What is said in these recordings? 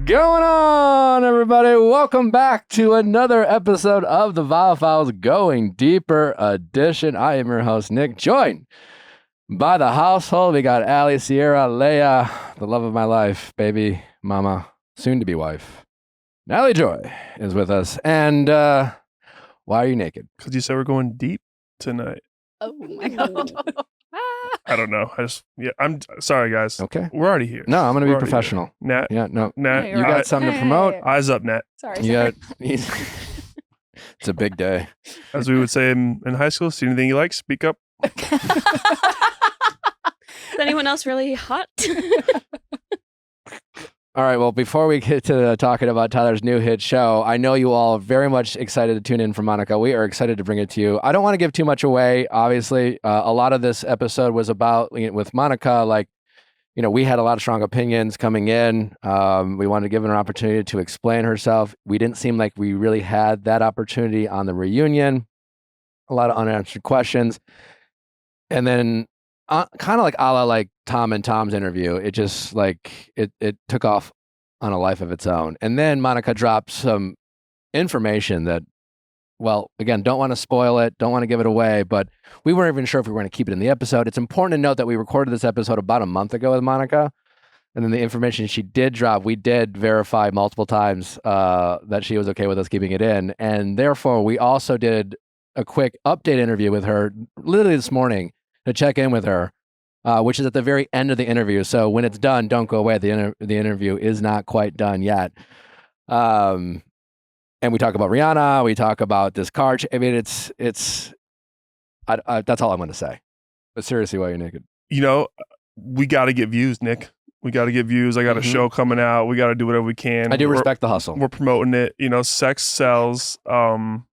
going on, everybody? Welcome back to another episode of the Viall Files Going Deeper edition. I am your host, Nick, joined by the household. We got Allie, Sierra, Leia, the love of my life, baby, mama, soon-to-be wife. Allie Joy is with us. And why are you naked? Because you said we're going deep tonight. Oh, my God. I don't know. I'm sorry, guys. Okay. We're already here. No, I'm going to be professional. Nat. Yeah, no. Nat, you're You right. got something to promote? Eyes up, Nat. Sorry. You got... It's a big day. As we would say in high school, see anything you like, speak up. Is anyone else really hot? All right, well, before we get to talking about Tyler's new hit show, I know you all are very much excited to tune in for Monica. We are excited to bring it to you. I don't want to give too much away, obviously. A lot of this episode was about, with Monica, we had a lot of strong opinions coming in. We wanted to give her an opportunity to explain herself. We didn't seem like we really had that opportunity on the reunion. A lot of unanswered questions. And then kind of like a la Tom and Tom's interview, it just it took off on a life of its own. And then Monica dropped some information that, well, again, don't want to spoil it, don't want to give it away, but we weren't even sure if we were going to keep it in the episode. It's important to note that we recorded this episode about a month ago with Monica. And then the information she did drop, we did verify multiple times that she was okay with us keeping it in. And therefore, we also did a quick update interview with her literally this morning to check in with her, which is at the very end of the interview. So when it's done, don't go away. The interview is not quite done yet. And we talk about Rihanna. We talk about this car. I mean, it's that's all I'm going to say. But seriously, why are you naked? We got to get views, Nick. We got to get views. I got a show coming out. We got to do whatever we can. I do respect the hustle. We're promoting it. Sex sells, and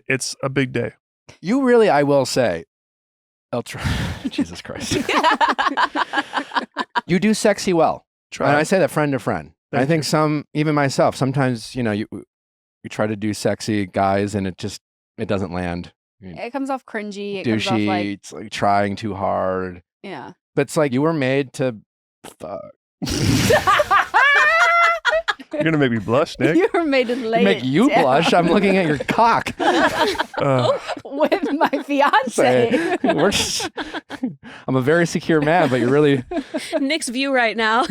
it's a big day. You really, I will say, Jesus Christ. You do sexy well. Try. And I say that friend to friend. I think you. even myself, sometimes, you try to do sexy guys and it doesn't land. It comes off cringy. It Douchey, comes off it's like trying too hard. yeah. But it's like you were made to fuck. You're going to make me blush, Nick. You were made to lay Make it you down. blush. I'm looking at your cock. With my fiance. I'm a very secure man, but you're really... Nick's view right now.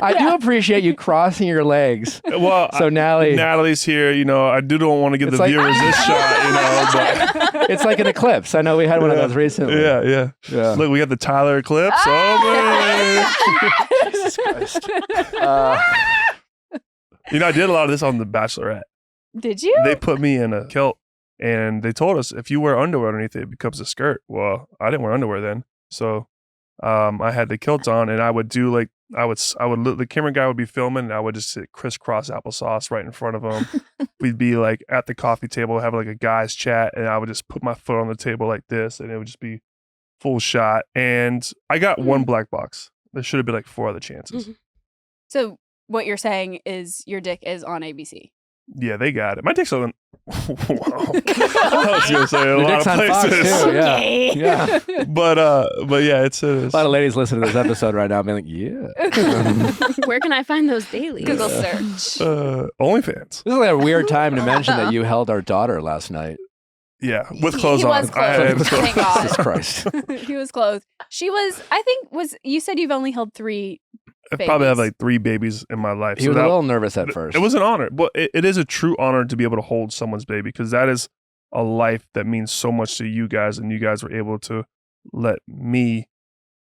I do appreciate you crossing your legs. Well, so Natalie's here. I don't want to give the viewers this shot, but it's like an eclipse. I know we had one of those recently. Yeah. Look, we got the Tyler eclipse. Jesus Christ. I did a lot of this on The Bachelorette. Did you? They put me in a kilt and they told us if you wear underwear underneath it becomes a skirt. Well, I didn't wear underwear then. So I had the kilt on and I would do the camera guy would be filming and I would just sit crisscross applesauce right in front of him. We'd be at the coffee table, have a guy's chat, and I would just put my foot on the table like this and it would just be full shot. And I got one black box. There should have been 4 other chances. Mm-hmm. So what you're saying is your dick is on ABC. Yeah, they got it. My dick's on. Wow. I was gonna say a Your lot dick's of on Fox, places. too. Okay. Yeah. But yeah, it's A lot of ladies listening to this episode right now being like, yeah. Where can I find those dailies? Google search. OnlyFans. This is a weird time to mention that you held our daughter last night. Yeah, with clothes He on. was clothed. Thank God. Jesus Christ. He was clothed. She was, you said you've only held 3 I babies. probably have 3 babies in my life. He was a little nervous at first. It was an honor. But it is a true honor to be able to hold someone's baby because that is a life that means so much to you guys, and you guys were able to let me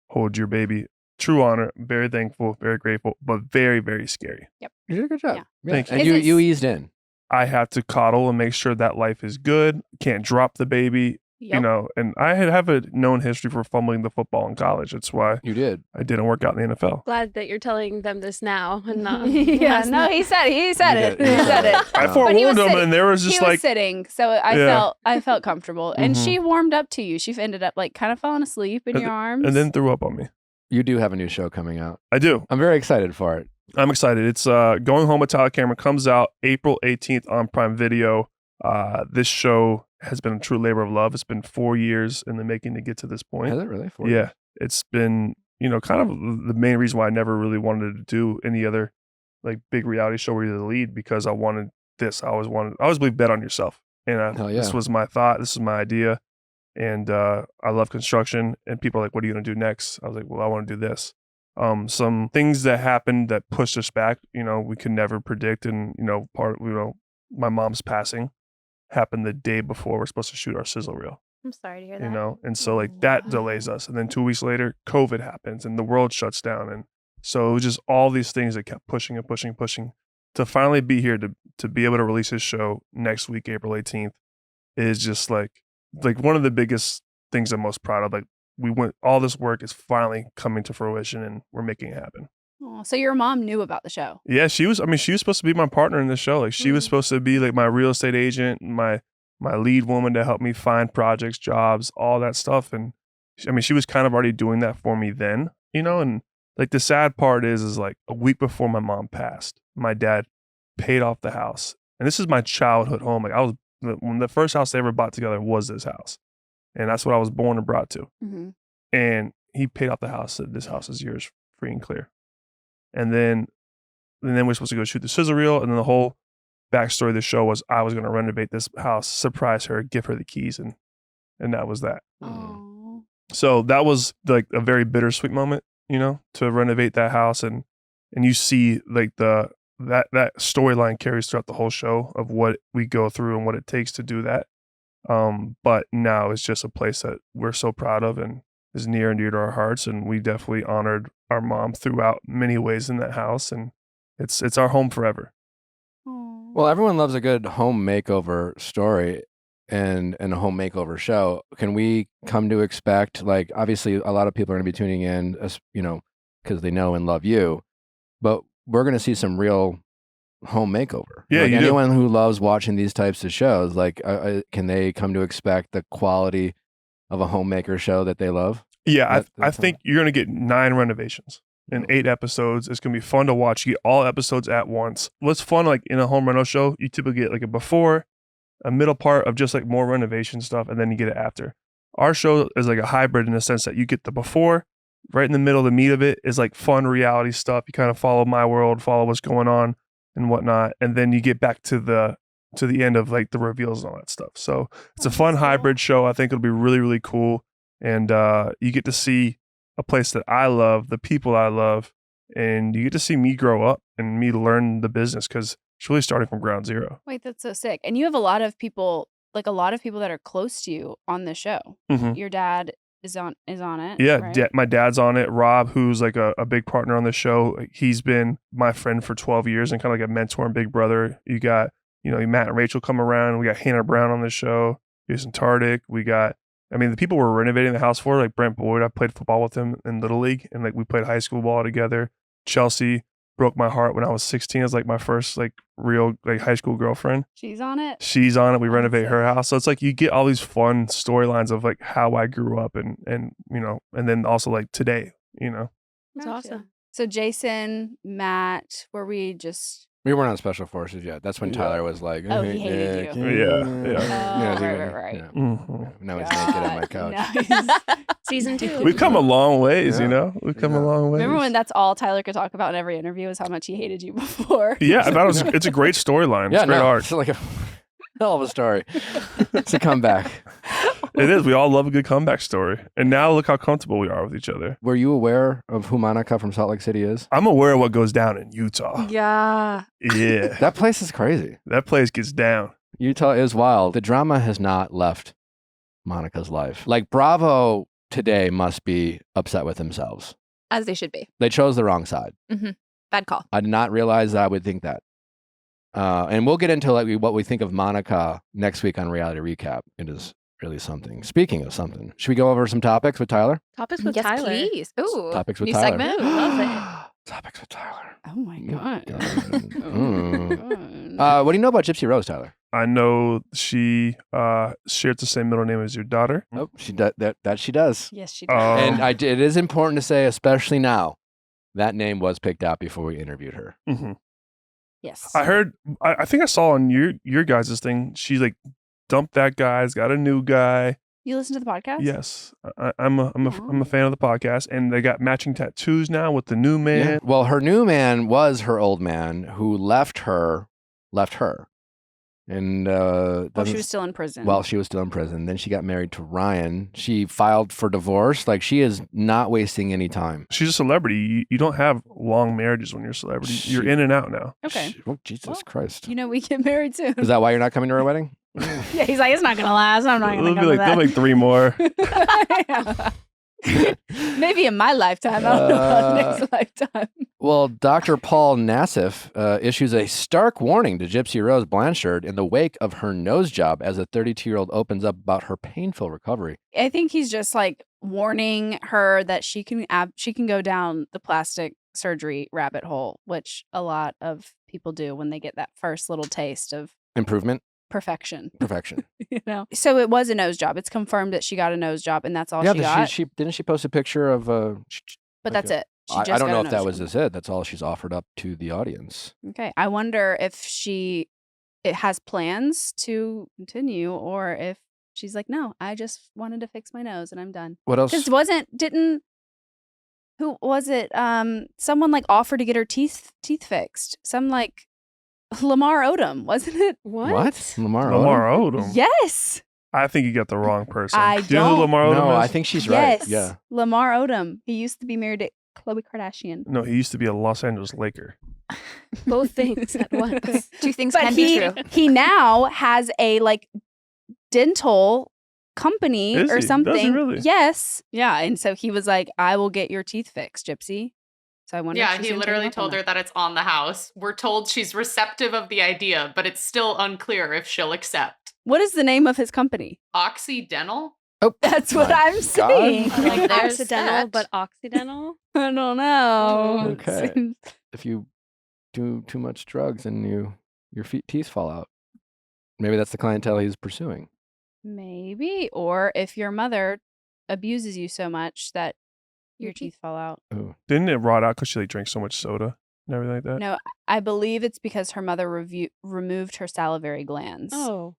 hold your baby. True honor. Very thankful, very grateful, but very, very scary. Yep. You did a good job. Yeah. Thank you. And you eased in. I have to coddle and make sure that life is good. Can't drop the baby. Yep. And I have a known history for fumbling the football in college. That's why You did. I didn't work out in the NFL. Glad that you're telling them this now and not. Yeah, last no, night. he said it. He said You it. did. He said it. I But forewarned he was them, sitting- and there was just He was sitting, so I felt comfortable. And Mhm. she warmed up to you. She ended up kind of falling asleep in And your arms. and then threw up on me. You do have a new show coming out. I do. I'm very excited for it. I'm excited. It's Going Home with Tyler Cameron comes out April 18th on Prime Video. This show has been a true labor of love. It's been 4 years in the making to get to this point. Has it really? Yeah, it's been kind of the main reason why I never really wanted to do any other like big reality show where you're the lead, because I wanted this. I always believe bet on yourself. And Hell yeah. this was my thought. This is my idea. And I love construction. And people are like, what are you going to do next? I was like, well, I want to do this. Some things that happened that pushed us back, we could never predict. And, my mom's passing happened the day before we're supposed to shoot our sizzle reel. I'm sorry to hear that. And so like that delays us. And then 2 weeks later, COVID happens and the world shuts down. And so it was just all these things that kept pushing and pushing and pushing to finally be here to be able to release his show next week, April 18th, is just like one of the biggest things I'm most proud of. Like all this work is finally coming to fruition and we're making it happen. Oh, so your mom knew about the show? Yeah, she was supposed to be my partner in the show. Like she was supposed to be like my real estate agent, my lead woman to help me find projects, jobs, all that stuff. And she was kind of already doing that for me then, and like the sad part is like a week before my mom passed, my dad paid off the house. And this is my childhood home. Like when the first house they ever bought together was this house. And that's what I was born and brought to. Mm-hmm. And he paid off the house, said this house is yours free and clear. And then we're supposed to go shoot the sizzle reel. And then the whole backstory of the show was I was going to renovate this house, surprise her, give her the keys. And that was that. Oh. So that was like a very bittersweet moment, to renovate that house. And you see like that storyline carries throughout the whole show of what we go through and what it takes to do that. But now it's just a place that we're so proud of and is near and dear to our hearts. And we definitely honored our mom throughout many ways in that house. And it's our home forever. Well, everyone loves a good home makeover story and a home makeover show. Can we come to expect, like, obviously a lot of people are going to be tuning in, because they know and love you, but we're going to see some real home makeover. Yeah, like you anyone who loves watching these types of shows, like, can they come to expect the quality of a homemaker show that they love? Yeah, I think you're going to get 9 renovations in 8 episodes. It's going to be fun to watch. You get all episodes at once. What's fun, like in a home reno show, you typically get like a before, a middle part of just like more renovation stuff, and then you get it after. Our show is like a hybrid in the sense that you get the before, right in the middle, the meat of it is like fun reality stuff. You kind of follow my world, follow what's going on and whatnot. And then you get back to the end of like the reveals and all that stuff. So it's a fun hybrid show. I think it'll be really, really cool. And you get to see a place that I love, the people I love, and you get to see me grow up and me learn the business because it's really starting from ground zero. Wait, that's so sick. And you have a lot of people that are close to you on the show. Mm-hmm. Your dad is on it. Yeah, right? my dad's on it. Rob, who's like a big partner on the show, he's been my friend for 12 years and kind of like a mentor and big brother. You got, Matt and Rachel come around. We got Hannah Brown on the show, Jason Tardik. We got, the people we're renovating the house for, like Brent Boyd, I played football with him in Little League and like we played high school ball together. Chelsea broke my heart when I was 16 as like my first like real like high school girlfriend. She's on it. We renovate her house. So it's like you get all these fun storylines of like how I grew up and then also like today, That's Gotcha. awesome. So Jason, Matt, We weren't on Special Forces yet. That's when Tyler was like, Oh, he hated you. Yeah. Right. Yeah. Mm-hmm. Now he's naked on my couch. Nice. Season 2. We've come a long ways, Yeah. We've come a long ways. Remember when that's all Tyler could talk about in every interview is how much he hated you before? Yeah, I thought it's a great storyline. It's great art. It's like a hell of a story. It's a comeback. It is. We all love a good comeback story. And now look how comfortable we are with each other. Were you aware of who Monica from Salt Lake City is? I'm aware of what goes down in Utah. Yeah. Yeah. That place is crazy. That place gets down. Utah is wild. The drama has not left Monica's life. Like Bravo today must be upset with themselves. As they should be. They chose the wrong side. Bad call. I did not realize that I would think that. And we'll get into like what we think of Monica next week on Reality Recap. It is really something. Speaking of something, should we go over some topics with Tyler? Topics with Yes, Tyler. please. Ooh. Topics with new Tyler. segment. Ooh, love it. Topics with Tyler. Oh my God. What do you know about Gypsy Rose, Tyler? I know she shares the same middle name as your daughter. Oh, she does. That she does. Yes, she does. And it is important to say, especially now, that name was picked out before we interviewed her. Mm-hmm. Yes. I heard, I think I saw on your guys' thing, she like dumped that guy, has got a new guy. You listen to the podcast? Yes, I'm a fan of the podcast, and they got matching tattoos now with the new man. Yeah. Well, her new man was her old man who left her, and While she was still in prison. while she was still in prison. Then she got married to Ryan. She filed for divorce. Like, she is not wasting any time. She's a celebrity. You don't have long marriages when you're a celebrity. You're in and out now. Okay. Oh, Jesus Well, Christ. You know, we get married soon. Is that why you're not coming to her wedding? Yeah, he's like, it's not going to last. I'm not going to They'll come be like 3 more. to that. Maybe in my lifetime. I don't know about next lifetime. Well, Dr. Paul Nassif issues a stark warning to Gypsy Rose Blanchard in the wake of her nose job as a 32-year-old opens up about her painful recovery. I think he's just like warning her that she can go down the plastic surgery rabbit hole, which a lot of people do when they get that first little taste of Improvement? perfection. Perfection. You know, so it was a nose job. It's confirmed that she got a nose job, and that's all Yeah, she but got. she didn't she post a picture of But like that's it. She I just don't got know a if that nose was job. just it. That's all she's offered up to the audience. Okay, I wonder if it has plans to continue, or if she's like, no, I just wanted to fix my nose and I'm done. What else? Because who was it? Someone like offered to get her teeth fixed. Some like Lamar Odom, wasn't it? What? Lamar Lamar Odom? Odom. Yes. I think you got the wrong person. I Do you know who don't. Lamar Odom No, is? I think she's right. Yes. Yeah. Lamar Odom. He used to be married to Khloe Kardashian. No, he used to be a Los Angeles Laker. Both things at once. Two things But can be true. he now has a like dental company Is or he? Does he something. really? Yes. Yeah. And so he was like, I will get your teeth fixed, Gypsy. So I wonder if Yeah, she's he gonna take literally him up on told her that. that it's on the house. We're told she's receptive of the idea, but it's still unclear if she'll accept. What is the name of his company? Occidental? Oh, That's what my I'm God. saying. Like There's accidental, that. but occidental. I don't know. It Okay. seems- If you do too much drugs and your teeth fall out, maybe that's the clientele he's pursuing. Maybe. Or if your mother abuses you so much that your teeth fall out. Oh, Didn't it rot out because she like drank so much soda and everything like that? No, I believe it's because her mother removed her salivary glands. Oh,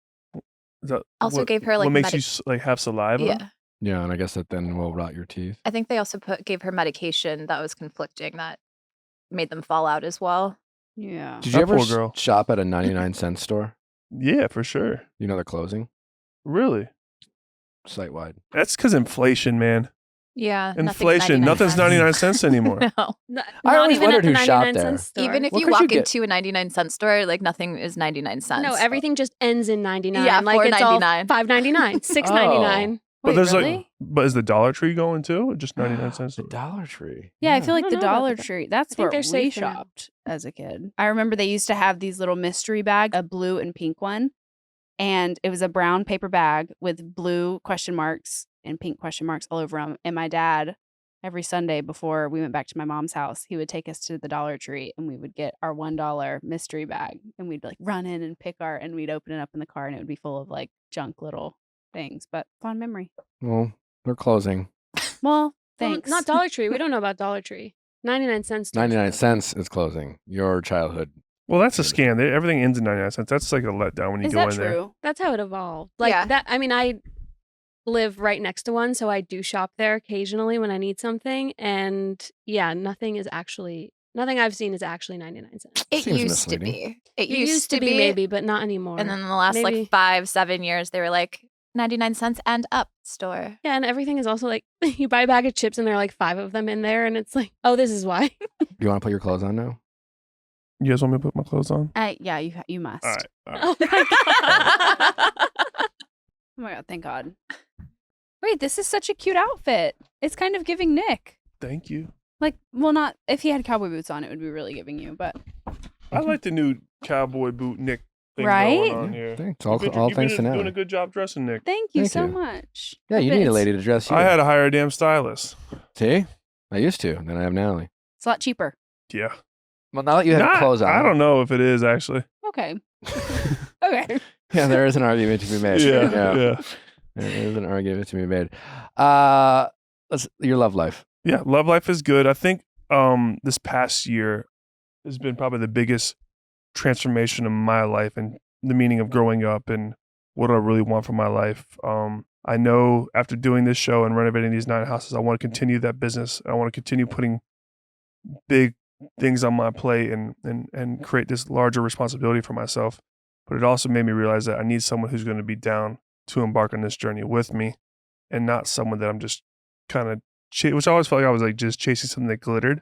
Is that Also gave her, like, what makes medi- you like have saliva? Yeah. yeah, and I guess that then will rot your teeth. I think they also gave her medication that was conflicting that made them fall out as well. Yeah. Did That you ever poor girl. shop at a 99-cent store? Yeah, for sure. You know they're closing Really? site wide. That's because inflation, man. Yeah. Inflation. Nothing's 99 cents anymore. No. I always even wondered at the who shopped 99 there. cent store. Even if What you could you walk get? into a 99-cent store, like nothing is 99 cents. No, everything just ends in 99. Yeah, like it's all $4.99. $5.99, $6.99. But Wait, there's really? like, but is the Dollar Tree going too? Or just 99 cents? The Dollar Tree. Yeah, I feel like I the don't know about Dollar that. Tree. That's I think where they're we safe for now. shopped as a kid. I remember they used to have these little mystery bags, a blue and pink one. And it was a brown paper bag with blue question marks and pink question marks all over them. And my dad, every Sunday before we went back to my mom's house, he would take us to the Dollar Tree and we would get our $1 mystery bag. And we'd like run in and and we'd open it up in the car and it would be full of like junk little things. But fond memory. Well, they're closing. Well, Well, thanks. not Dollar Tree. We don't know about Dollar Tree. 99 cents. stores 99 closing. cents is closing. Your childhood. Well, that's a scam. Everything ends in 99 cents. That's like a letdown when you Is go that in there. true? That's how it evolved. Like Yeah. that. I mean, I live right next to one, so I do shop there occasionally when I need something. And yeah, nothing I've seen is actually 99 cents. It Seems used to misleading. be. It used to be maybe, but not anymore. And then in the last Maybe. like 5-7 years, they were like 99 cents and up store. Yeah, and everything is also like you buy a bag of chips and there are like 5 of them in there, and it's like, oh, this is why. Do you want to put your clothes on now? You guys want me to put my clothes on? Yeah, you must. All right. All right. Oh my god. Oh my god, thank God. Wait, this is such a cute outfit. It's kind of giving Nick. Thank you. Like, well, not if he had cowboy boots on, it would be really giving you, but I like the new cowboy boot Nick thing Right? going on here. Thanks. All You've thanks to been doing Natalie. a good job dressing Nick. thank you Thank so you. much. Yeah, you But need a it's- lady to dress you. I had to hire a damn stylist. See? I used to. Then I have Natalie. It's a lot cheaper. Yeah. Well, now that you have clothes on. I don't know if it is actually. Okay. Okay. Yeah, there is an argument to be made. Yeah. There is an argument to be made. Your love life. Yeah, love life is good. I think this past year has been probably the biggest transformation of my life and the meaning of growing up and what do I really want from my life? I know after doing this show and renovating these 9 houses, I want to continue that business. I want to continue putting big things on my plate and create this larger responsibility for myself. But it also made me realize that I need someone who's going to be down to embark on this journey with me, and not someone that I'm just kind of, which I always felt like I was like just chasing something that glittered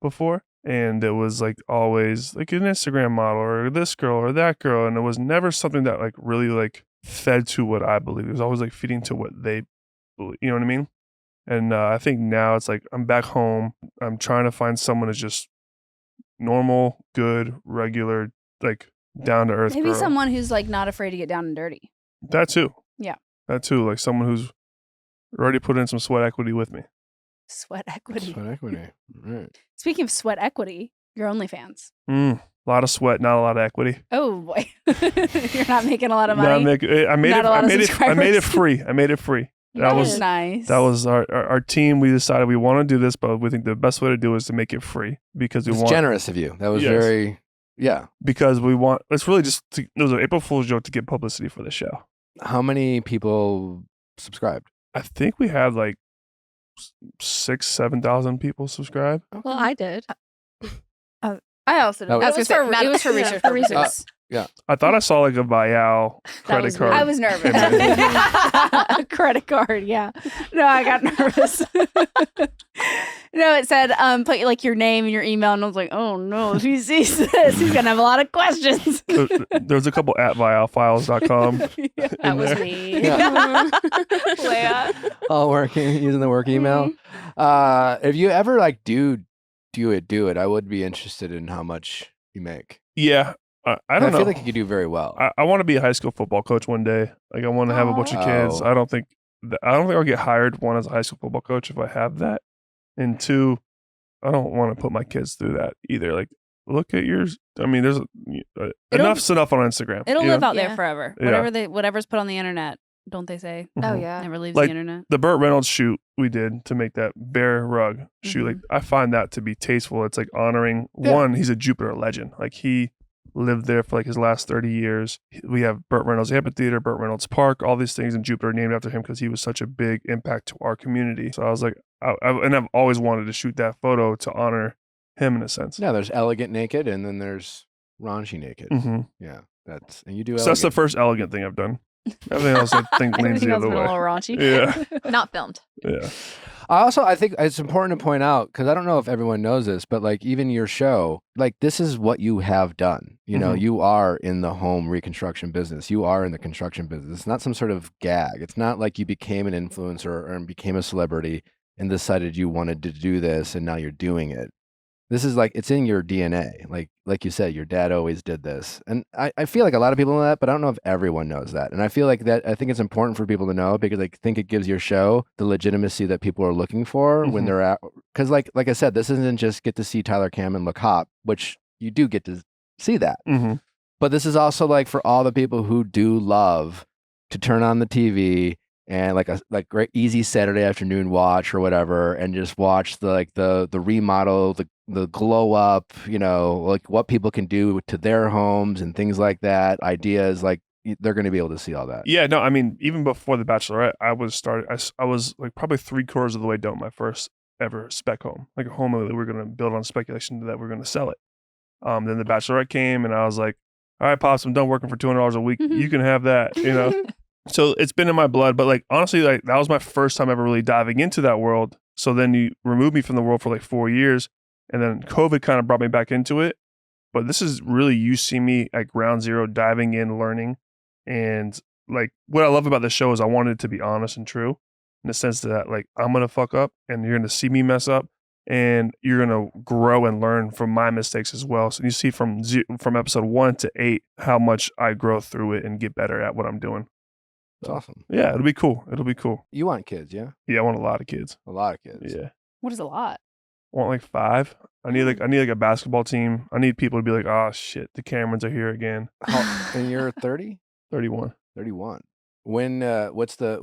before. And it was like always like an Instagram model or this girl or that girl. And it was never something that like really like fed to what I believe. It was always like feeding to what they believe. You know what I mean? And I think now it's like I'm back home. I'm trying to find someone that's just normal, good, regular, like down to earth. Maybe girl. someone who's like not afraid to get down and dirty. That too. Yeah. That too. Like someone who's already put in some sweat equity with me. Sweat equity. Sweat equity. Right. Speaking of sweat equity, your OnlyFans. A lot of sweat, not a lot of equity. Oh boy, you're not making a lot of money. I made Not a lot it. of I made it subscribers. free. I made it free. That was nice. That was our team. We decided we want to do this, but we think the best way to do it is to make it free because we It's want generous of you. That was Yes. very, yeah. because we want. It's really just it was an April Fool's joke to get publicity for the show. How many people subscribed? I think we had like 6,000-7,000 people subscribe. Well, I did. I also did. That was- I was gonna say, it was for yeah, research for purposes. research. I thought I saw like a Viall credit was me. card. I was nervous. Yeah. Credit card, yeah. No, I got nervous. No, it said put like your name and your email, and I was like, oh no, if he sees this, he's gonna have a lot of questions. There's a couple at viallfiles.com. That was me. Leah. All working, using the work email. If you ever like do it, I would be interested in how much you make. Yeah, I I don't know. feel like you could do very well. I want to be a high school football coach one day. Like I want to have a bunch of kids. Oh. I don't think I'll get hired, one, as a high school football coach if I have that, and two, I don't want to put my kids through that either. Like look at yours. I mean, there's enough's enough on Instagram. It'll you live know? out there Yeah. forever. Yeah. Whatever's put on the internet, don't they say? Oh Mhm. yeah. Never leaves Like, the internet. The Burt Reynolds shoot we did to make that bear rug shoot, like I find that to be tasteful. It's like honoring one, he's a Jupiter legend. Like he lived there for like his last 30 years. We have Burt Reynolds Amphitheater, Burt Reynolds Park, all these things in Jupiter named after him because he was such a big impact to our community. So I was like, and I've always wanted to shoot that photo to honor him in a sense. Yeah, there's elegant naked, and then there's raunchy naked. Mm-hmm. Yeah, and you do. So that's the elegant. first elegant thing I've done. Everything else I think leans Everything the else other been a little way. raunchy. Yeah. Not filmed. Yeah. I think it's important to point out, because I don't know if everyone knows this, but like even your show, like this is what you have done. You know, Mhm. you are in the home reconstruction business. You are in the construction business. It's not some sort of gag. It's not like you became an influencer and became a celebrity and decided you wanted to do this and now you're doing it. This is like, it's in your DNA. Like you said, your dad always did this. And I feel like a lot of people know that, but I don't know if everyone knows that. And I feel like I think it's important for people to know because I think it gives your show the legitimacy that people are looking for when Mhm. they're at, because like I said, this isn't just get to see Tyler Cameron look hot, which you do get to see that. Mm-hmm. But this is also like for all the people who do love to turn on the TV and like a great easy Saturday afternoon watch or whatever, and just watch the remodel, the glow up, you know, like what people can do to their homes and things like that. Ideas like they're going to be able to see all that. Yeah, no, I mean, even before The Bachelorette, I was like probably 3/4 of the way done my first ever spec home, like a home that we were going to build on speculation that we're going to sell it. Then The Bachelorette came, and I was like, all right, Pops, I'm done working for $200 a week. You can have that, you know? So it's been in my blood, but like, honestly, like that was my first time ever really diving into that world. So then you removed me from the world for like 4 years, and then COVID kind of brought me back into it. But this is really, you see me at ground zero, diving in, learning. And like, what I love about the show is I wanted it to be honest and true in the sense that like, I'm going to fuck up and you're going to see me mess up and you're going to grow and learn from my mistakes as well. So you see from episode 1 to 8, how much I grow through it and get better at what I'm doing. It's awesome. Yeah, it'll be cool. It'll be cool. You want kids, yeah? Yeah, I want a lot of kids. A lot of kids. Yeah. What is a lot? I want like 5. I need like a basketball team. I need people to be like, oh shit, the Camerons are here again. And you're 30? 31. 31. When what's the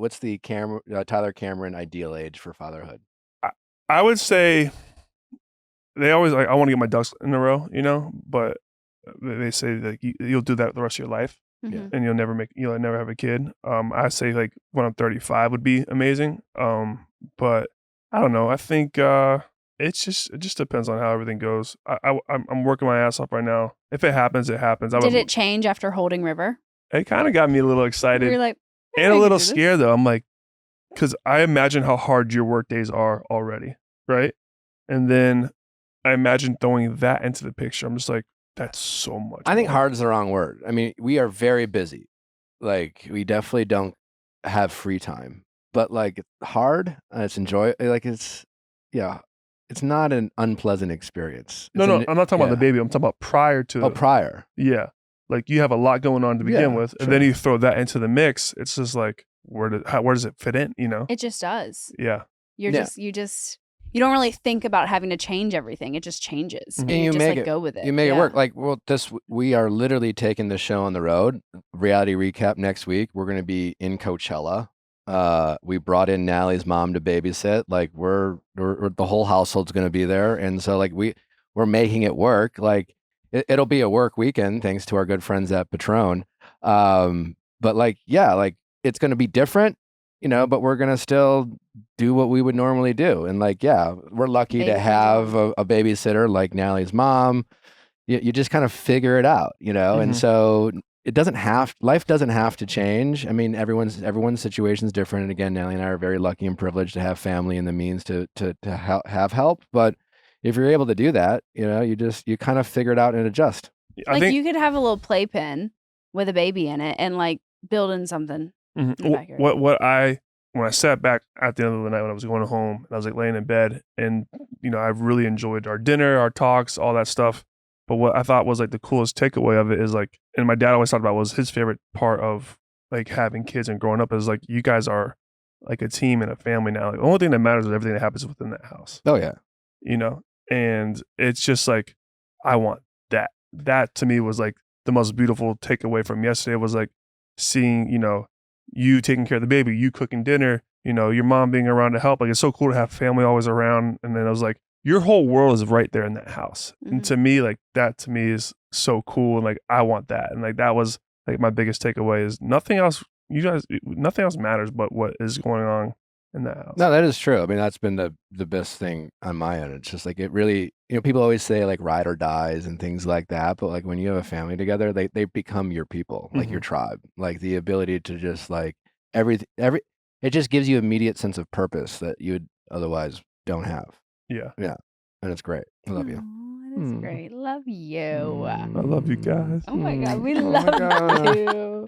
Tyler Cameron ideal age for fatherhood? I would say they always like, I want to get my ducks in a row, you know, but they say that you'll do that the rest of your life. Mhm. and you'll never have a kid. I say like when I'm 35 would be amazing. But I don't know. I think it just depends on how everything goes. I'm working my ass off right now. If it happens, it happens. Did it change after holding River? It kind of got me a little You excited were like, and "Yeah, a I can little do this." scared though. I'm like, because I imagine how hard your work days are already, right? And then I imagine throwing that into the picture. I'm just like, that's so much. I think more. hard is the wrong word. I mean, we are very busy. Like, we definitely don't have free time. But like, hard, it's it's not an unpleasant experience. No, I'm not talking about the baby. I'm talking about prior to. Oh, prior. Yeah, like you have a lot going on to begin Yeah, with, and then you throw that into the mix. It's just like, where does it fit in? You know? It just does. Yeah. You don't really think about having to change everything. It just changes. Mhm. And And you you just make like it- go with it. You make it Yeah. work. Like, well, we are literally taking the show on the road. Reality recap next week. We're going to be in Coachella. We brought in Nallie's mom to babysit. Like, we're the whole household's going to be there, and so like we're making it work. Like, it'll be a work weekend thanks to our good friends at Patron. But like, yeah, like it's going to be different, but we're going to still do what we would normally do. And like, yeah, we're lucky to Babysit have mom. a babysitter like Nallie's mom. You just kind of figure it out, and Mhm. so life doesn't have to change. I mean, everyone's situation's different. And again, Nally and I are very lucky and privileged to have family and the means to have help. But if you're able to do that, you kind of figure it out and adjust. I Like think you could have a little playpen with a baby in it and like building something. Mhm. in the backyard. When I sat back at the end of the night when I was going home and I was like laying in bed and I really enjoyed our dinner, our talks, all that stuff. But what I thought was like the coolest takeaway of it is like, and my dad always talked about was his favorite part of like having kids and growing up is like you guys are like a team and a family now. Like, the only thing that matters is everything that happens within that house. Oh yeah. And it's just like I want that. That to me was like the most beautiful takeaway from yesterday was like seeing you taking care of the baby, you cooking dinner, your mom being around to help. Like, it's so cool to have family always around. And then I was like, your whole world is right there in that house. And to me, like, that to me is so cool. And like, I want that. And like, that was like my biggest takeaway is nothing else matters but what is going on in that house. No, that is true. I mean, that's been the best thing on my end. It's just like it really, people always say like ride or dies and things like that. But like when you have a family together, they become your people, like your tribe. Like the ability to just like it just gives you immediate sense of purpose that you would otherwise don't have. Yeah. Yeah. And it's great. I love you. That is great. Love you. I love you guys. Oh my God, we Oh my love God. you.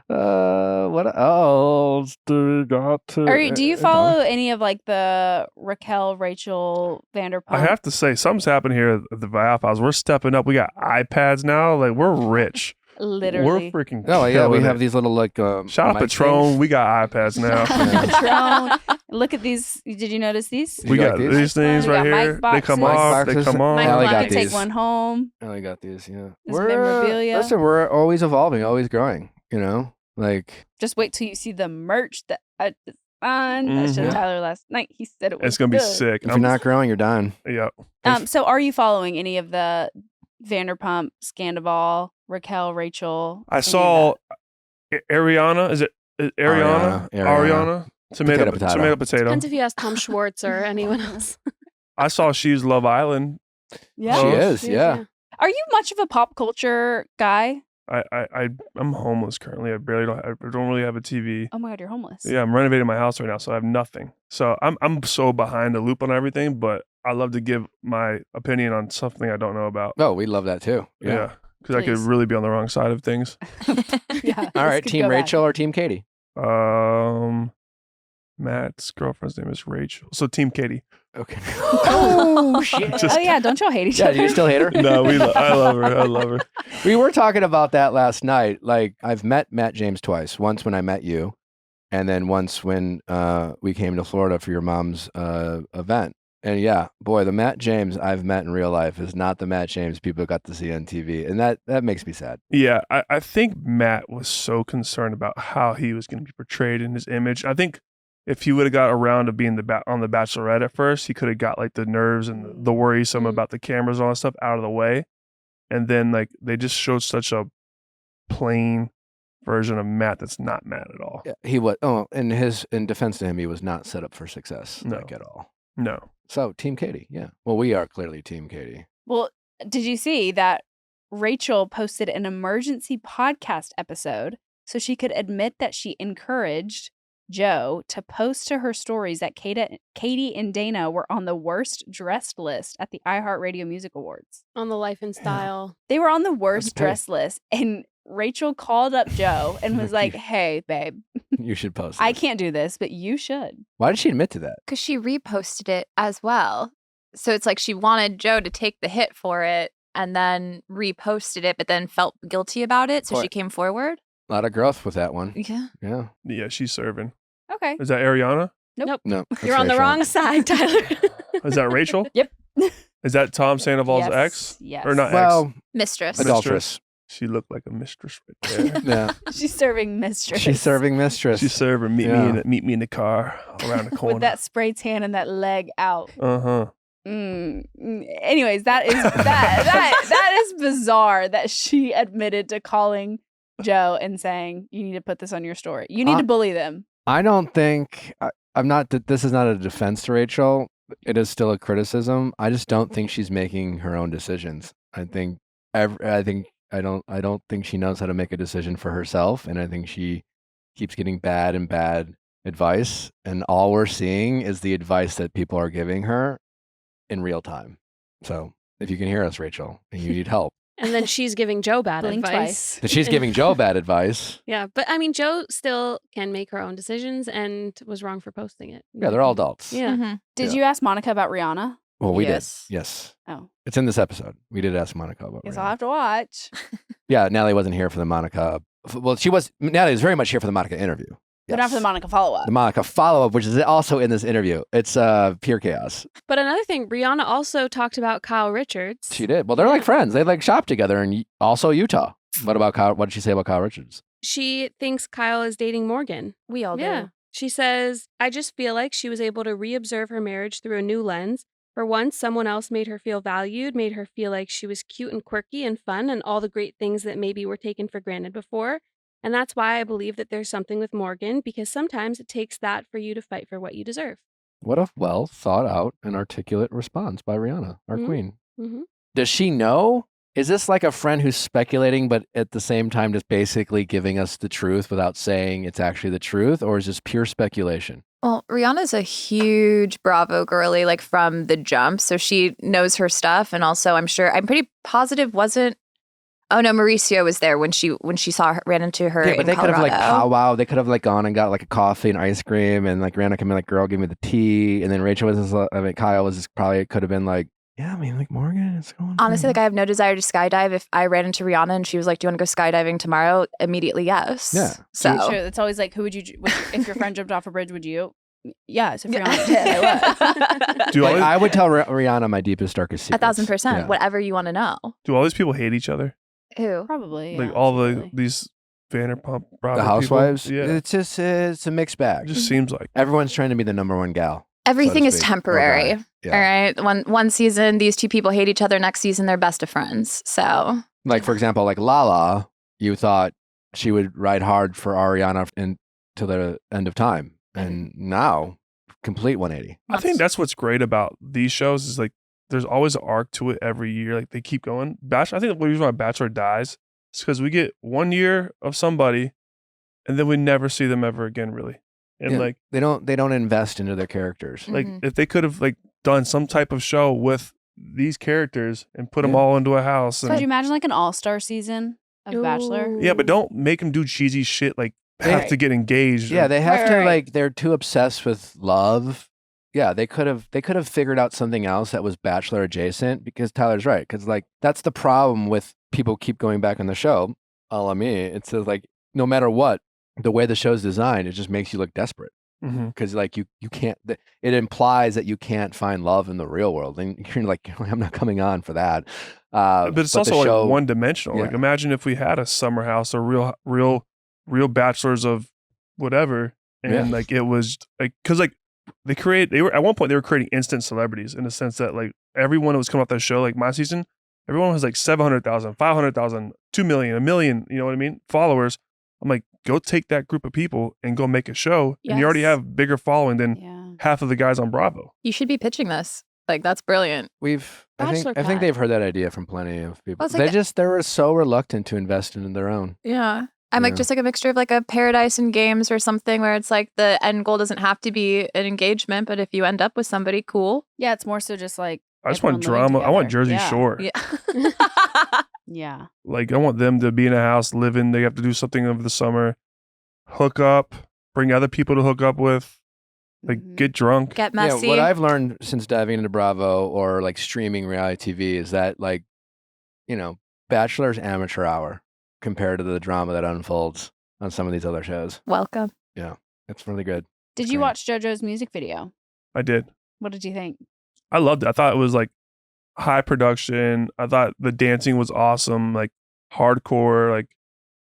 What else do we got to? Do you follow any of like the Raquel, Rachel, Vanderpump? I have to say, something's happened here at the Viall Files. We're stepping up. We got iPads now. Like, we're rich. Literally. We're freaking Oh yeah, we killing have it. these little like Shout out mic Patron. things. We got iPads now. Patron. Look at these. Did you notice these? You We like got these? these things We got right mic here. They come boxes. off. They Mic come on. boxes. Allie You got can take these. one home. Oh, I got these. Yeah, This memorabilia. Listen, we're always evolving, always growing. Like Just wait till you see the merch that I designed. I showed Mhm. Tyler last night. He said it was It's gonna be good. sick. if you're not growing, you're dying. Yeah. So are you following any of the Vanderpump, Scandival, Raquel, Rachel? I any of saw Ariana. Is it Ariana? Ariana. Tomato Potato. potato. Depends if you ask Tom Schwartz or anyone else. I saw she's Love Island. that? Yeah. She Oh. is. Yeah. Are you much of a pop culture guy? I'm homeless currently. I don't really have a TV. Oh my God, you're homeless. Yeah, I'm renovating my house right now, so I have nothing. So I'm so behind the loop on everything, but I love to give my opinion on something I don't know about. Oh, we love that too. Yeah, because I could Please. really be on the wrong side of things. Yeah. All right, this could Team go bad. Rachel or Team Katie? Matt's girlfriend's name is Rachel. So Team Katie. Okay. Oh shit! Just Oh yeah, don't y'all hate each Yeah, other? do you still hate her? No, I love her. I love her. We were talking about that last night. Like, I've met Matt James twice. Once when I met you, and then once when we came to Florida for your mom's event. And yeah, boy, the Matt James I've met in real life is not the Matt James people got to see on TV, and that makes me sad. Yeah, I think Matt was so concerned about how he was going to be portrayed in his image. I think if he would have got around to being on The Bachelorette at first, he could have got like the nerves and the worrisome about the cameras and all that stuff out of the way. And then like they just showed such a plain, version of Matt that's not Matt at all. Yeah, he was. Oh, in defense to him, he was not set up for success No. like at all. No. So Team Katie, yeah. Well, we are clearly Team Katie. Well, did you see that Rachel posted an emergency podcast episode so she could admit that she encouraged Joe to post to her stories that Katie and Dayna were on the worst dressed list at the iHeartRadio Music Awards. On the Life and Style. They were on the worst Okay. dressed list, and Rachel called up Joe and was like, "Hey, babe, You should post. I this. can't do this, but you should." Why did she admit to that? Because she reposted it as well. So it's like she wanted Joe to take the hit for it and then reposted it, but then felt guilty about it. So Boy. she came forward. A lot of growth with that one. Yeah. Yeah. Yeah, she's serving. Okay. Is that Ariana? Nope. No, that's You're on the Rachel. wrong side, Tyler. Is that Rachel? Yep. Is that Tom Sandoval's Yes, ex? yes. Or not ex? Well, Mistress. adulteress. She looked like a mistress right there. Yeah. She's serving mistress. She's serving mistress. She's serving. Meet Yeah. me in the car around the corner. with that spray tan and that leg out. Uh-huh. Anyways, that is that is bizarre that she admitted to calling Joe and saying, "You need to put this on your story. You need to bully them." I don't think I'm not. This is not a defense to Rachel. It is still a criticism. I just don't think she's making her own decisions. I don't think she knows how to make a decision for herself, and I think she keeps getting bad advice. And all we're seeing is the advice that people are giving her in real time. So if you can hear us, Rachel, and you need help, And then she's giving Joe bad Blink advice. that she's giving Joe bad advice. Yeah, but I mean, Joe still can make her own decisions and was wrong for posting it. Yeah, they're all adults. Yeah. Mhm. Did Yeah. you ask Monica about Rihanna? Well, we Yes. did. Yes. Oh, It's in this episode. We did ask Monica about guess Rihanna. I'll have to watch. Yeah, Natalie wasn't here for the Monica. Well, Natalie was very much here for the Monica interview. But not for the Monica follow up. The Monica follow-up, which is also in this interview. It's pure chaos. But another thing, Rihanna also talked about Kyle Richards. She did. Well, they're like friends. They like shop together in also Utah. What about Kyle? What did she say about Kyle Richards? She thinks Kyle is dating Morgan. We all Yeah. do. She says, I just feel like she was able to re-observe her marriage through a new lens. For once, someone else made her feel valued, made her feel like she was cute and quirky and fun and all the great things that maybe were taken for granted before. And that's why I believe that there's something with Morgan, because sometimes it takes that for you to fight for what you deserve. What a well thought out and articulate response by Rihanna, our Mhm. queen. Mm-hmm. Does she know? Is this like a friend who's speculating, but at the same time just basically giving us the truth without saying it's actually the truth, or is this pure speculation? Well, Rihanna's a huge Bravo girly, like from the jump. So she knows her stuff. And also, I'm pretty positive oh no, Mauricio was there when she ran into her Yeah, but in they could have like Colorado. powwow. They could have like gone and got like a coffee and ice cream, and like Rihanna came in like, "Girl, give me the tea," and then Rachel was just, Kyle was just probably could have been like, "Yeah, I mean, like Morgan, it's going." Honestly, great." like I have no desire to skydive. If I ran into Rihanna and she was like, "Do you want to go skydiving tomorrow?" Immediately, yes. Yeah. So Sure, it's always like, who would you? If your friend jumped off a bridge, would you? Yes, if you're on a jet, I would. Do all, Like, these, I would tell Rihanna my deepest, darkest secrets. 1,000%. Yeah. Whatever you want to know. do all these people hate each other? Who? Probably. Like yeah, all absolutely. these Vanderpump Bravo The housewives. people? Yeah. It's just it's a mixed It bag. just seems like. Everyone's trying to be the number one gal. Everything is speak, or temporary. guy. Yeah. All right. One season, these two people hate each other. Next season, they're best of friends. So Like for example, like Lala, you thought she would ride hard for Ariana to the end of time, and now complete 180. I think that's what's great about these shows is like there's always an arc to it every year. Like they keep going. Bachelor, I think the reason why Bachelor dies is because we get 1 year of somebody, and then we never see them ever again, really. And Yeah. like They don't invest into their characters. Mhm. if they could have like done some type of show with these characters and put them Yeah. all into a house, So could you and, imagine like an all-star season of Bachelor? yeah, but don't make them do cheesy shit like have Right. to get engaged. Yeah, and- they have Right, to right. like they're too obsessed with love. Yeah, they could have figured out something else that was Bachelor adjacent, because Tyler's right, because like that's the problem with people keep going back on the show. A la me, it's just, like no matter what, the way the show's designed, it just makes you look desperate, Mhm. because like you can't. It implies that you can't find love in the real world, and you're like, I'm not coming on for that. But it's the also show- like one dimensional. Like Yeah. imagine if we had a summer house or real bachelors of whatever, and Yeah. like it was like because like they were at one point they were creating instant celebrities in the sense that like everyone who was coming off that show, like my season, everyone was like 700,000, 500,000, 2 million, 1 million, you know what I mean, followers. I'm like, go take that group of people and go make a show. And you already Yes. have bigger following than Yeah. half of the guys on Bravo. You should be pitching this. Like, that's brilliant. I Bachelor think Cut. they've heard that idea from plenty of people. Well, it's like they were so reluctant to invest in their own. Yeah. I'm like Yeah. just like a mixture of like a Paradise and Games or something where it's like the end goal doesn't have to be an engagement, but if you end up with somebody, cool. Yeah, it's more so just like I just want everyone living drama. I want together. Jersey Yeah. Shore. Yeah. Yeah. Like, I want them to be in a house living. They have to do something over the summer, hook up, bring other people to hook up with, like Mhm. get drunk. Get messy. Yeah, what I've learned since diving into Bravo or like streaming reality TV is that like, Bachelor's amateur hour compared to the drama that unfolds on some of these other shows. Welcome. It's really good. Did you Great. watch JoJo's music video? I did. What did you think? I loved it. I thought it was like high production. I thought the dancing was awesome, like hardcore. Like,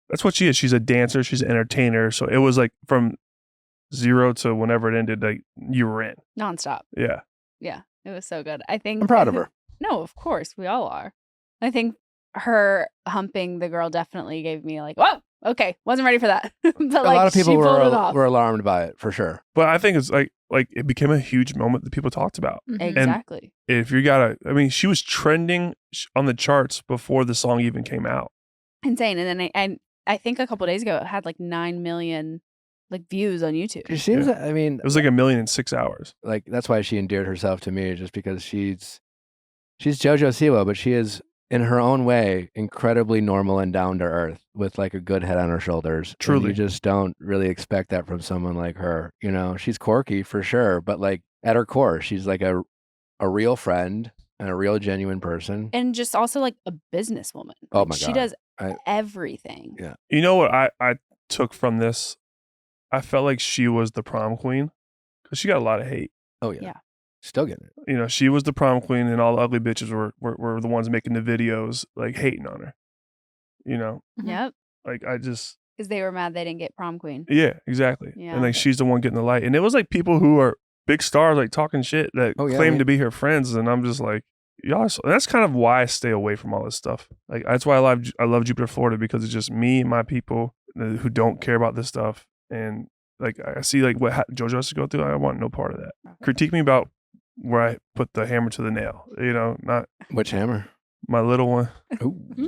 that's what she is. She's a dancer. She's an entertainer. So it was like from 0 to whenever it ended, like you were in. Nonstop. Yeah. Yeah, it was so good. I think I'm proud of her. No, of course, we all are. I think her humping the girl definitely gave me like, whoa, okay, wasn't ready for that. But A lot of people she pulled it off. were alarmed by it for sure. But I think it's like it became a huge moment that people talked about. Mhm. Exactly. If you she was trending on the charts before the song even came out. Insane. And then I think a couple days ago it had like 9 million like views on YouTube. She seems, Yeah. I mean, It was like 1 million in 6 hours. like that's why she endeared herself to me, just because she's JoJo Siwa, but she is in her own way incredibly normal and down to earth with like a good head on her shoulders. And Truly. you just don't really expect that from someone like her. She's quirky for sure, but like at her core, she's like a real friend and a real genuine person. And just also like a businesswoman. Oh Like, my She God. does I- everything. Yeah. You know what I took from this? I felt like she was the prom queen because she got a lot of hate. Oh yeah. Yeah. Still getting it. She was the prom queen, and all the ugly bitches were the ones making the videos, like hating on her. Mhm. Yep. Like I just, Because they were mad they didn't get prom queen. yeah, exactly. Yeah. And like she's the one getting the light, and it was like people who are big stars, like talking shit that Oh, yeah, claim we- to be her friends, and I'm just like, y'all. And that's kind of why I stay away from all this stuff. Like that's why I love Jupiter, Florida, because it's just me and my people who don't care about this stuff, and like I see like what JoJo has to go through. I want no part of that. Critique me about where I put the hammer to the nail. Not Which hammer? my little one.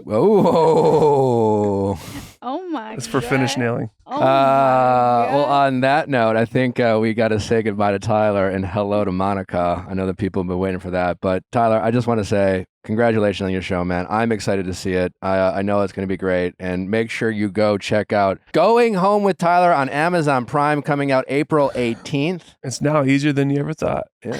Oh. Oh my It's for finish God. nailing. Oh my Well, God. on that note, I think we got to say goodbye to Tyler and hello to Monica. I know that people have been waiting for that, but Tyler, I just want to say congratulations on your show, man. I'm excited to see it. I know it's going to be great, and make sure you go check out Going Home with Tyler on Amazon Prime, coming out April 18th. It's now easier than you ever thought. Yeah.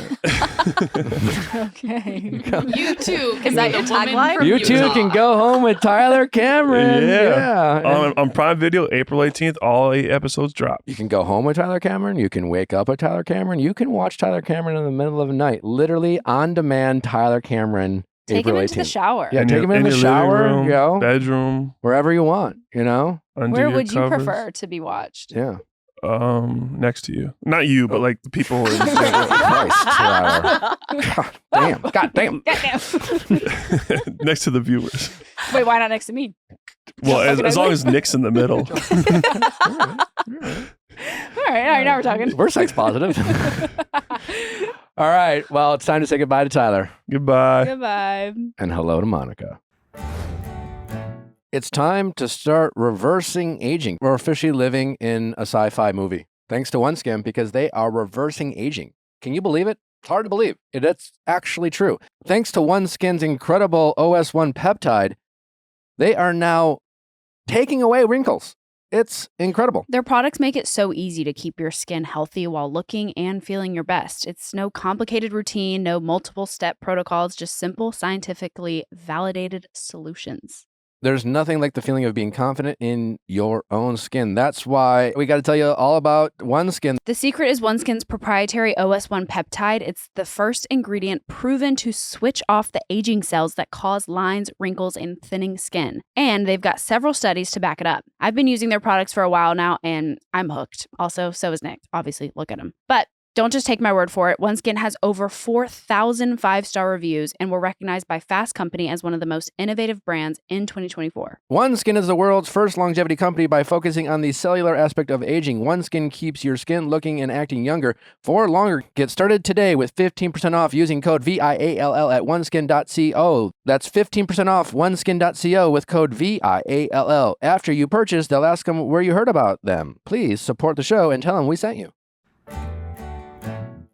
Okay. You too. Is that your tagline? You too Utah. can go home with Tyler Cameron. Yeah. And On Prime Video, April 18th, all 8 episodes drop. you can go home with Tyler Cameron. You can wake up with Tyler Cameron. You can watch Tyler Cameron in the middle of the night. Literally on demand, Tyler Cameron. Take April him into the 18th. shower. Yeah, take him in the your shower, living room, yo. bedroom, Wherever you want, under Where your would you covers. prefer to be watched? Yeah. Next to you. Not you, but like the people who are in Christ, Tyler. God damn. Goddamn. next to the viewers. Wait, why not next to me? Well, as Fucking long ugly. as Nick's in the middle. All right, now we're talking. We're sex positive. All right. Well, it's time to say goodbye to Tyler Goodbye. Goodbye. and hello to Monica. It's time to start reversing aging. We're officially living in a sci-fi movie. Thanks to OneSkin, because they are reversing aging. Can you believe it? It's hard to believe. It's actually true. Thanks to OneSkin's incredible OS1 peptide, they are now taking away wrinkles. It's incredible. Their products make it so easy to keep your skin healthy while looking and feeling your best. It's no complicated routine, no multiple step protocols, just simple, scientifically validated solutions. There's nothing like the feeling of being confident in your own skin. That's why we got to tell you all about OneSkin. The secret is OneSkin's proprietary OS1 peptide. It's the first ingredient proven to switch off the aging cells that cause lines, wrinkles, and thinning skin. And they've got several studies to back it up. I've been using their products for a while now, and I'm hooked. Also, so is Nick. Obviously, look at him. But Don't just take my word for it. OneSkin has over 4,000 5-star reviews and were recognized by Fast Company as one of the most innovative brands in 2024. OneSkin is the world's first longevity company by focusing on the cellular aspect of aging. OneSkin keeps your skin looking and acting younger for longer. Get started today with 15% off using code VIALL at oneskin.co. That's 15% off oneskin.co with code VIALL. After you purchase, they'll ask them where you heard about them. Please support the show and tell them we sent you.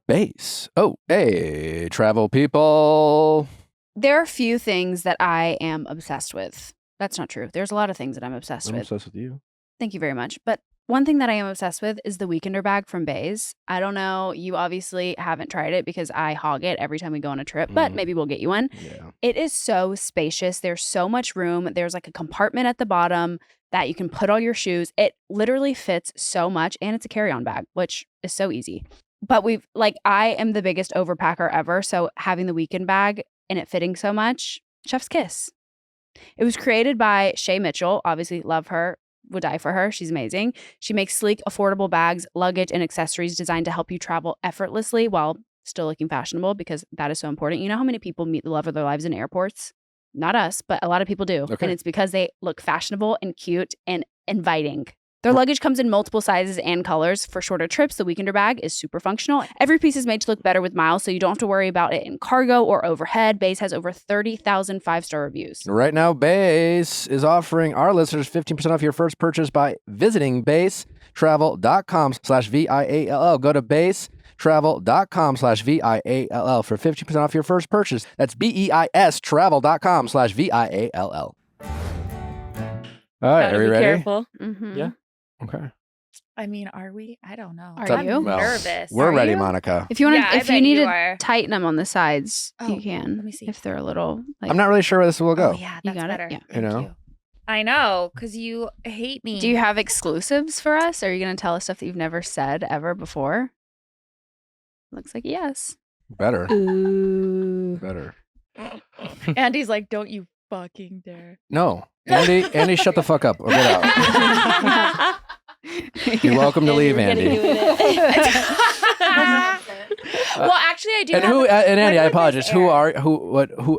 Base. Oh, hey, travel people. There are few things that I am obsessed with. That's not true. There's a lot of things that I'm obsessed I'm with. obsessed with you. Thank you very much. But one thing that I am obsessed with is the Weekender bag from Baze. I don't know. You obviously haven't tried it because I hog it every time we go on a trip, but maybe we'll get you one. Yeah. It is so spacious. There's so much room. There's like a compartment at the bottom that you can put all your shoes. It literally fits so much, and it's a carry-on bag, which is so easy. But I am the biggest overpacker ever. So having the Weekend bag and it fitting so much, chef's kiss. It was created by Shay Mitchell. Obviously, love her, would die for her. She's amazing. She makes sleek, affordable bags, luggage, and accessories designed to help you travel effortlessly while still looking fashionable, because that is so important. You know how many people meet the love of their lives in airports? Not us, but a lot of people do. Okay. And it's because they look fashionable and cute and inviting. Their luggage comes in multiple sizes and colors. For shorter trips, the Weekender bag is super functional. Every piece is made to look better with miles, so you don't have to worry about it in cargo or overhead. Base has over 30,000 5-star reviews. Right now, Base is offering our listeners 15% off your first purchase by visiting basetravel.com/VIALL. Go to basetravel.com/VIALL for 15% off your first purchase. That's BEIS travel.com/VIALL. All right, Gotta are we be ready? careful. Mm-hmm. Yeah. Okay. I mean, are we? I don't know. Are I'm you? Well, nervous. We're Are ready, you? Monica. If you want to, Yeah, I if you bet need you to are. tighten them on the sides, Oh, you can. let me see. If they're a little, like, I'm not really sure where this will go. Oh, yeah, You that's got it? better. Yeah. Thank You know? you. I know, because you hate me. Do you have exclusives for us? Are you going to tell us stuff that you've never said ever before? Looks like yes. Better. Ooh. Better. Andy's like, don't you fucking dare. No. Andy, shut the fuck up or get out. You're welcome to leave, Andy. Well, actually, I do. And have who? a- And Andy, when I would this apologize. Who air?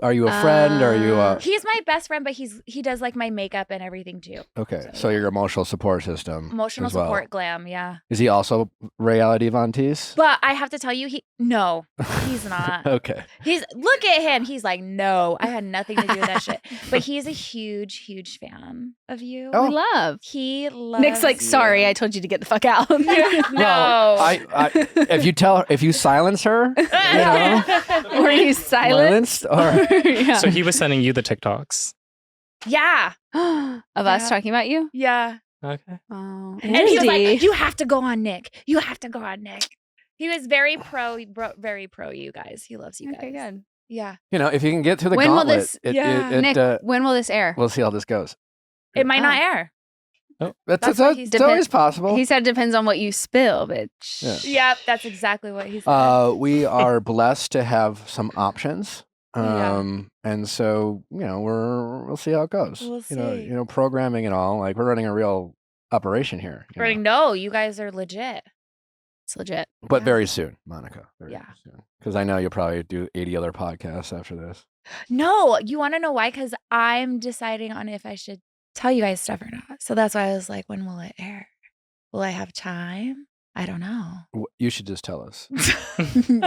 are you? A friend? Or are you? He's my best friend, but he does like my makeup and everything too. Okay, so your emotional support system. Emotional as well. support glam, yeah. Is he also Reality VonTease? But I have to tell you, no, he's not. Okay. Look at him. He's like, no, I had nothing to do with that shit. But he's a huge, huge fan of you. Oh. We love. He loves Nick's like, you. sorry, I told you to get the fuck out. No. Well, if you silence her, you know, Or he's silent. silenced, or Yeah. So he was sending you the TikToks. Yeah. Of us Yeah. talking about you? Yeah. Okay. Oh, And he was Andy. like, you have to go on Nick. You have to go on Nick. He was very pro you guys. He loves you guys. Okay, good. Yeah. you know, if you can get through the When will gauntlet, this- Yeah. When will this air? we'll see how this goes. It might not Oh. air. That's what he it's said. always possible. He said depends on what you spill, bitch. Yeah. Yep. That's exactly what he said. We are blessed to have some options. Yeah. And so, you know, we'll see how it goes. We'll You see. know, programming and all, like we're running a real operation here. you Right, know. no, you guys are legit. It's legit. But Yeah. very soon, Monica. Very Yeah. soon. Because I know you'll probably do 80 other podcasts after this. No, you want to know why? Because I'm deciding on if I should tell you guys stuff or not. So that's why I was like, when will it air? Will I have time? I don't know. You should just tell us.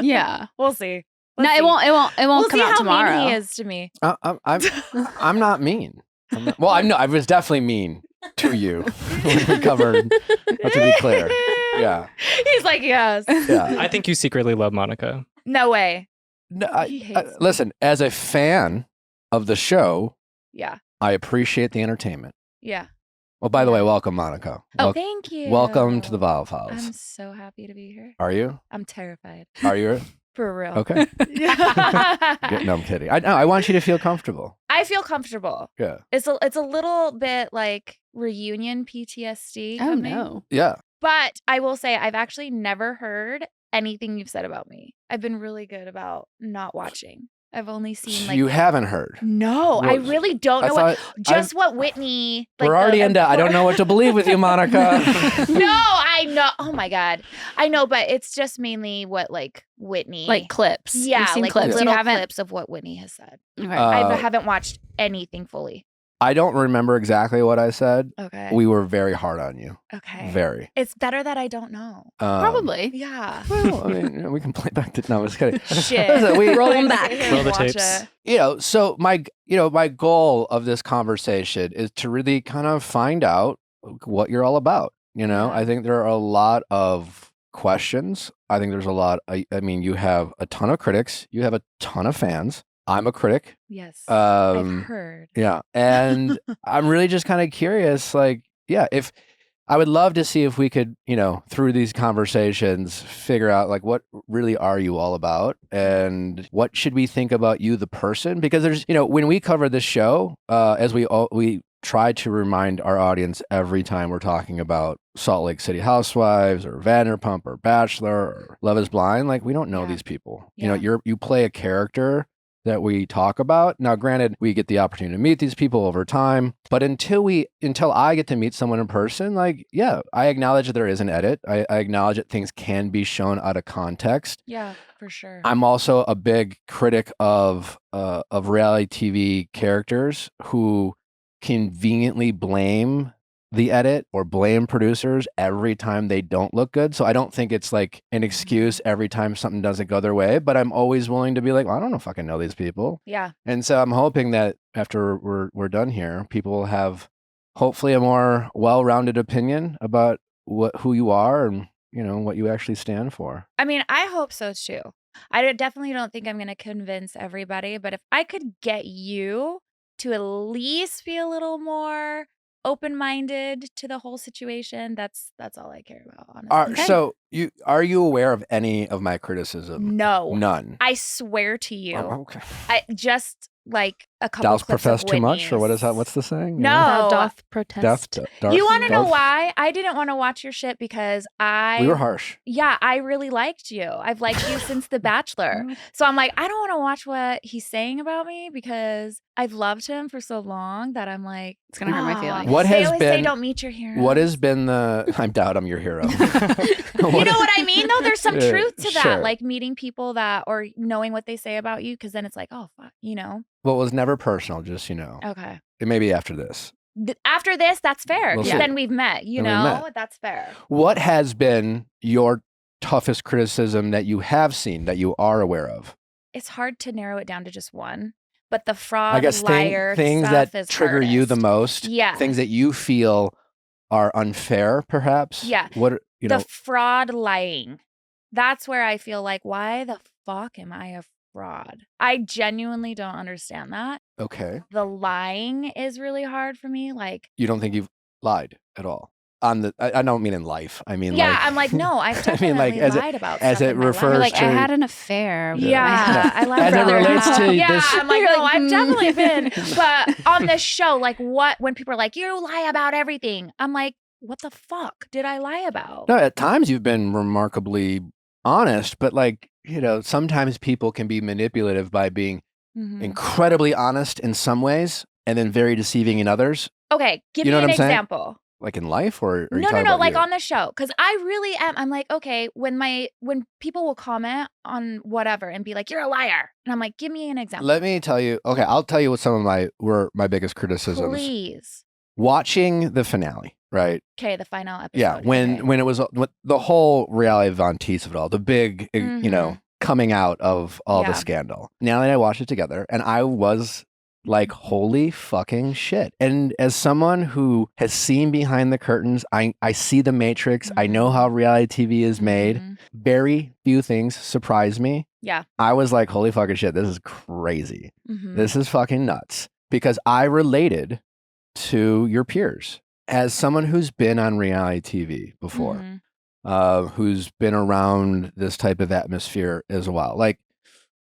Yeah. We'll see. No, it won't. It won't We'll come see out how tomorrow. mean he is to me. I'm not mean. I was definitely mean to you. We covered. To be clear. Yeah. He's like, yes. Yeah. I think you secretly love Monica. No way. No, He hates me. listen, as a fan of the show, Yeah. I appreciate the entertainment. Yeah. Well, by the way, welcome, Monica. Oh, thank you. Welcome to the Viall Files. I'm so happy to be here. Are you? I'm terrified. Are you? For real. Okay. No, I'm kidding. I want you to feel comfortable. I feel comfortable. Yeah. It's a little bit like reunion PTSD. Oh coming. no. Yeah. But I will say I've actually never heard anything you've said about me. I've been really good about not watching. I've only seen like You haven't heard. No, I What- really don't I know what thought- just what Whitney like We're already into I don't know what to believe with you, Monica. No, I No, oh my God. I know, but it's just mainly what like Whitney. Like clips. Yeah, You've seen like clips. You little haven't. clips of what Whitney has said. Okay. I haven't watched anything fully. I don't remember exactly what I said. Okay. We were very hard on you. Okay. Very. It's better that I don't know. Probably. Yeah. Well, I mean, we can play back to. No, I was kidding. Shit. Listen, we, Roll 'em back. Roll the tapes. So my goal of this conversation is to really kind of find out what you're all about. Yeah. I think there are a lot of questions. I think there's a lot. I mean, you have a ton of critics. You have a ton of fans. I'm a critic. Yes. I've heard. Yeah. And I'm really just kind of curious, if I would love to see if we could, through these conversations, figure out what really are you all about and what should we think about you, the person? Because there's, when we cover this show, as we try to remind our audience every time we're talking about Salt Lake City Housewives or Vanderpump or Bachelor or Love is Blind, we don't know these people. Yeah. You play a character that we talk about. Now, granted, we get the opportunity to meet these people over time, but until I get to meet someone in person, I acknowledge that there is an edit. I acknowledge that things can be shown out of context. Yeah, for sure. I'm also a big critic of reality TV characters who conveniently blame the edit or blame producers every time they don't look good. So I don't think it's an excuse every time something doesn't go their way, but I'm always willing to be well, I don't know if I can know these people. Yeah. And so I'm hoping that after we're done here, people will have hopefully a more well-rounded opinion about who you are and, what you actually stand for. I mean, I hope so too. I definitely don't think I'm going to convince everybody, but if I could get you to at least be a little more open-minded to the whole situation, that's all I care about, honestly. So are you aware of any of my criticism? No. None. I swear to you. Oh, okay. I just a couple Thou clips profess of too much, or what is that? Whitney's. What's the saying? No. Thou doth protest. You want to know why? I didn't want to watch your shit because we were harsh. Yeah, I really liked you. I've liked you since The Bachelor. So I'm I don't want to watch what he's saying about me because I've loved him for so long that I'm it's going to hurt my feelings. What they has always been? say don't meet your hero. What has been the? I doubt I'm your hero. You know what I mean? Though there's some Yeah, truth to that, sure. meeting people that or knowing what they say about you, because then it's oh fuck, Well, it was never personal, just Okay. It may be after this. After this, that's fair. We'll Because see. then we've met. You Then we know, met. that's fair. What has been your toughest criticism that you have seen that you are aware of? It's hard to narrow it down to just one, but the fraud, I guess liar things stuff that is trigger you the hardest. most. Yeah. Things that you feel are unfair, perhaps. Yeah. What The fraud lying. That's where I feel why the fuck am I a fraud? I genuinely don't understand that. Okay. The lying is really hard for me. You don't think you've lied at all I don't mean in life. I mean, yeah, I'm no, I've I mean, definitely as it- lied about as stuff it in my life. refers I had an affair. with Yeah, my- I lied As it about relates that. to yeah, this- I'm You're no, I've definitely been. But on this show, when people are you lie about everything, I'm what the fuck did I lie about? No, at times you've been remarkably honest, but sometimes people can be manipulative by being Mhm. incredibly honest in some ways and then very deceiving in others. Okay, give You know me what an I'm saying? example. Like in life, or are you No, talking about you? on the show, because I really am. I'm okay, when people will comment on whatever and be you're a liar, and I'm give me an example, Let me tell you. Okay, I'll tell you what some of were my biggest criticisms. please. Watching the finale, right? Okay, the final episode. Yeah, when it was when the whole Reality VonTease of it all, the big Mhm. coming out of all Yeah. the scandal. Now that I watched it together, and I was holy fucking shit. And as someone who has seen behind the curtains, I see the Matrix. I know how reality TV is made. Mhm. Very few things surprise me. Yeah. I was holy fucking shit. This is crazy. Mhm. This is fucking nuts. Because I related to your peers as someone who's been on reality TV before, Mhm. who's been around this type of atmosphere as well.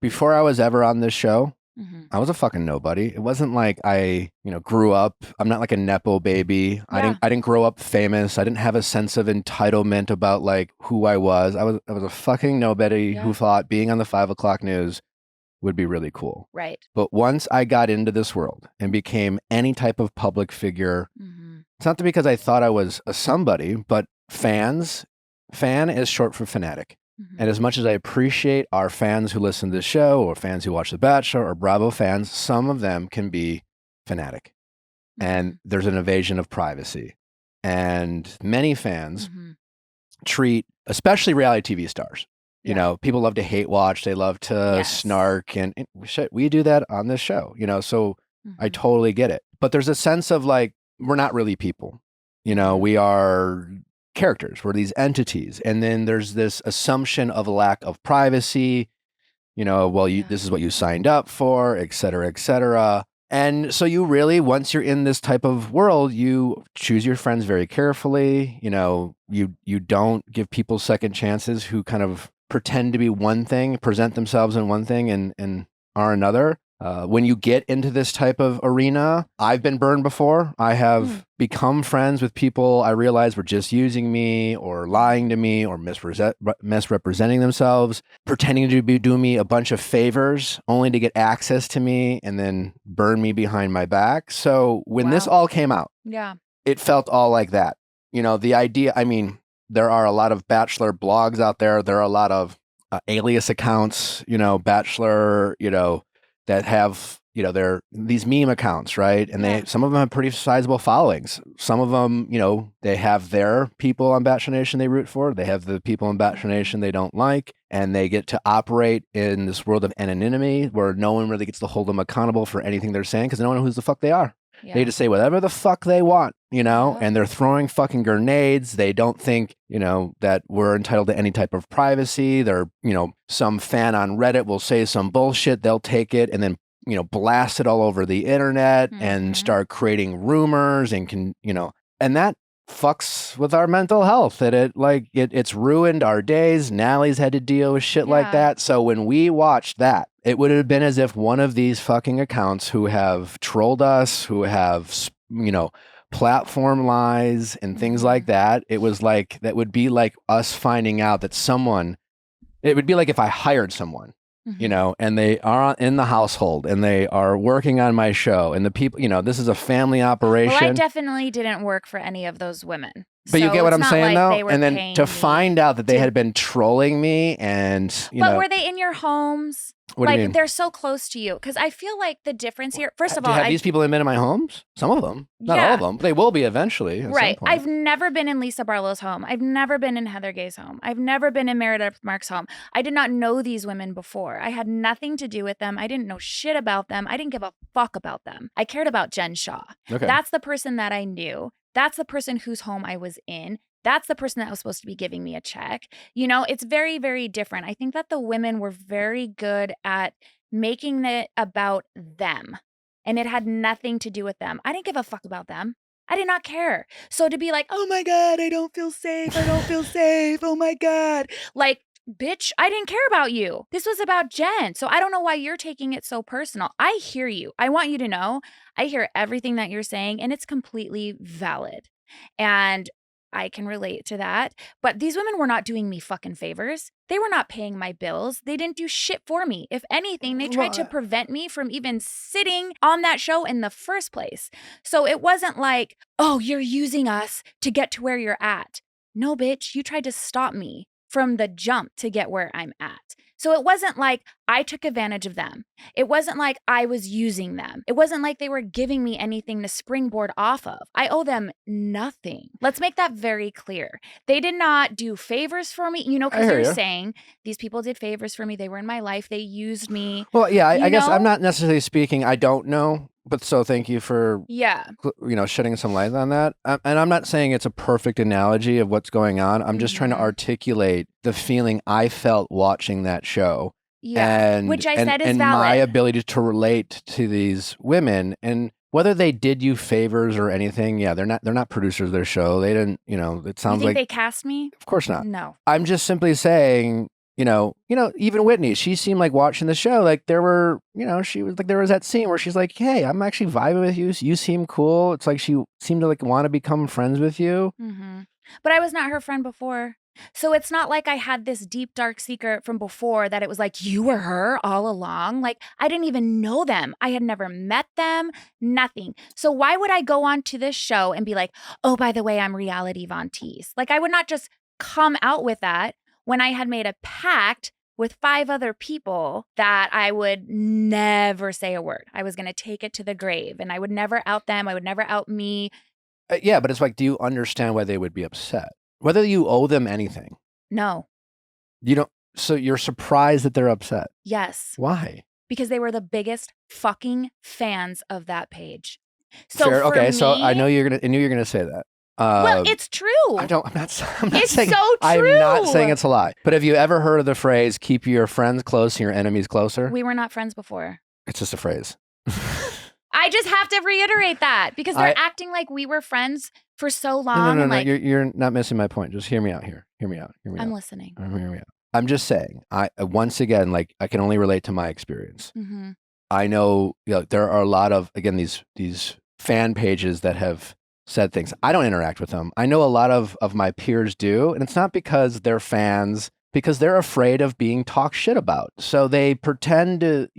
Before I was ever on this show, Mhm. I was a fucking nobody. It wasn't I, grew up. I'm not a nepo baby. Yeah. I didn't grow up famous. I didn't have a sense of entitlement about who I was. I was a fucking nobody Yeah. who thought being on the 5 o'clock news would be really cool. Right. But once I got into this world and became any type of public figure, Mhm. it's not because I thought I was a somebody, but fans fan is short for fanatic. Mhm. And as much as I appreciate our fans who listen to the show or fans who watch The Bachelor or Bravo fans, some of them can be fanatic. And there's an invasion of privacy. And many fans Mhm. treat, especially reality TV stars, you Yeah. know, people love to hate watch. They love to Yes. snark and shit. We do that on this show, you know, so I Mhm. totally get it. But there's a sense of like, we're not really people, you know, Mhm. we are characters, we're these entities. And then there's this assumption of lack of privacy, you know, well, Yeah. this is what you signed up for, et cetera, et cetera. And so you really, once you're in this type of world, you choose your friends very carefully. You know, you don't give people second chances who kind of pretend to be one thing, present themselves in one thing and are another. When you get into this type of arena, I've been burned before. I have become friends with people I realized were just using me or lying to me or misrepresenting themselves, pretending to do me a bunch of favors only to get access to me and then burn me behind my back. So when this Wow. all came out, Yeah. it felt all like that. You know, the idea, I mean, there are a lot of Bachelor blogs out there. There are a lot of alias accounts, you know, Bachelor, you know, that have, you know, they're these meme accounts, right? And Yeah. some of them have pretty sizable followings. Some of them, you know, they have their people on Bachelor Nation they root for. They have the people in Bachelor Nation they don't like. And they get to operate in this world of anonymity where no one really gets to hold them accountable for anything they're saying because they don't know who the fuck they are. Yeah. They just say whatever the fuck they want, you know, Yeah. and they're throwing fucking grenades. They don't think, you know, that we're entitled to any type of privacy. They're, you know, some fan on Reddit will say some bullshit. They'll take it and then, you know, blast it all over the internet and Mhm. start creating rumors and you know, and that fucks with our mental health. That it's ruined our days. Nally's had to deal with shit like Yeah. that. So when we watched that, it would have been as if one of these fucking accounts who have trolled us, who have, you know, platform lies and things like that. It was like, that would be like us finding out that it would be like if I hired someone, you know, and they are in the household and they are working on my show and the people, you know, this is a family operation. Well, I definitely didn't work for any of those women. But you So get what it's I'm not saying, like though? they were And then paying to me find out that they to- had been trolling me and, you But know. were they in your homes? What do you like mean? they're so close to you. Because I feel like the difference here, first of all, have these people been in my homes? Some of them. Not all of Yeah. them. They will be eventually. At right. Some point. I've never been in Lisa Barlow's home. I've never been in Heather Gay's home. I've never been in Meredith Mark's home. I did not know these women before. I had nothing to do with them. I didn't know shit about them. I didn't give a fuck about them. I cared about Jen Shah. Okay. That's the person that I knew. That's the person whose home I was in. That's the person that was supposed to be giving me a check. You know, it's very, very different. I think that the women were very good at making it about them. And it had nothing to do with them. I didn't give a fuck about them. I did not care. So to be like, oh my God, I don't feel safe. I don't feel safe. Oh my God. Like, bitch, I didn't care about you. This was about Jen. So I don't know why you're taking it so personal. I hear you. I want you to know I hear everything that you're saying and it's completely valid. And I can relate to that. But these women were not doing me fucking favors. They were not paying my bills. They didn't do shit for me. If anything, they tried to prevent me from even sitting on that show in the first place. So it wasn't like, oh, you're using us to get to where you're at. No, bitch, you tried to stop me from the jump to get where I'm at. So it wasn't like I took advantage of them. It wasn't like I was using them. It wasn't like they were giving me anything to springboard off of. I owe them nothing. Let's make that very clear. They did not do favors for me, you know, because you're saying these people did favors for me. They were in my life. They used me. Well, yeah, I guess know? I'm not necessarily speaking. I don't know. But so thank you for, Yeah. you know, shedding some light on that. And I'm not saying it's a perfect analogy of what's going on. I'm just trying to articulate the feeling I felt watching that show. Yeah. And, Which I said is and valid. my ability to relate to these women and whether they did you favors or anything. Yeah, they're not producers of their show. They didn't, you know, it You sounds think like they cast me? Of course not. No. I'm just simply saying, you know, even Whitney, she seemed like watching the show, like there were, you know, she was like, there was that scene where she's like, hey, I'm actually vibing with you. You seem cool. It's like she seemed to like want to become friends with you. But I was not her friend before. So it's not like I had this deep, dark secret from before that it was like, you were her all along. Like, I didn't even know them. I had never met them, nothing. So why would I go on to this show and be like, oh, by the way, I'm Reality VonTease? Like, I would not just come out with that when I had made a pact with 5 other people that I would never say a word. I was going to take it to the grave, and I would never out them. I would never out me. Yeah, but it's like, do you understand why they would be upset? Whether you owe them anything. No. You don't. So you're surprised that they're upset. Yes. Why? Because they were the biggest fucking fans of that page. So Fair. for Okay, me, so I knew you're gonna say that. well, it's true. I'm not It's saying, so I'm not saying true. it's a lie. But have you ever heard of the phrase "keep your friends close and your enemies closer"? We were not friends before. It's just a phrase. I just have to reiterate that because they're acting like we were friends for so long. No. and like, You're not missing my point. Just hear me out here. Hear me out. I'm listening. Hear me out. I'm just saying. Once again, like, I can only relate to my experience. Mm-hmm. I know, there are a lot of, again, these fan pages that have said things. I don't interact with them. I know a lot of my peers do, and it's not because they're fans, because they're afraid of being talked shit about. So they pretend to,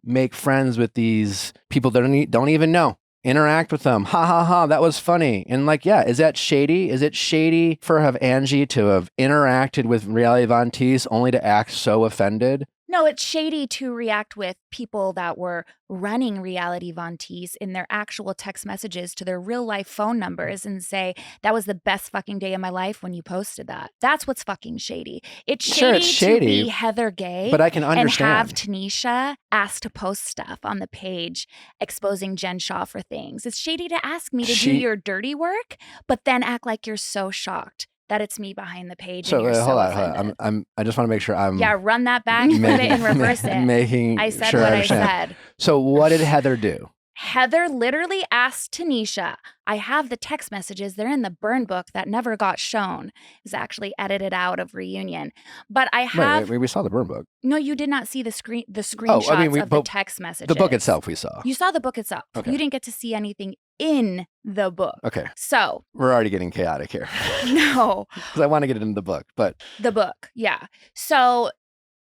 make friends with these people that don't even know. Interact with them. Ha ha ha, that was funny. And like, yeah, is that shady? Is it shady for Angie to have interacted with Reality VonTease only to act so offended? No, it's shady to react with people that were running Reality VonTease in their actual text messages to their real life phone numbers and say, that was the best fucking day of my life when you posted that. That's what's fucking shady. It's shady, Sure, it's shady, to be Heather Gay, but I can understand. And have Tanisha ask to post stuff on the page exposing Jen Shah for things. It's shady to ask me to do your dirty work, but then act like you're so shocked that it's me behind the page. So and you're hold offended. on. I just want to make sure I'm. Yeah, run that back, put it in reverse. I said what I said. So what did Heather do? Heather literally asked Tanisha. I have the text messages. They're in the burn book that never got shown. It was actually edited out of Reunion. But I have. Wait, we saw the burn book. No, you did not see the screenshots of the text messages. The book itself we saw. You saw the book itself. Okay. You didn't get to see anything in the book. Okay. So. We're already getting chaotic here. No. Because I want to get it in the book, but. The book, yeah. So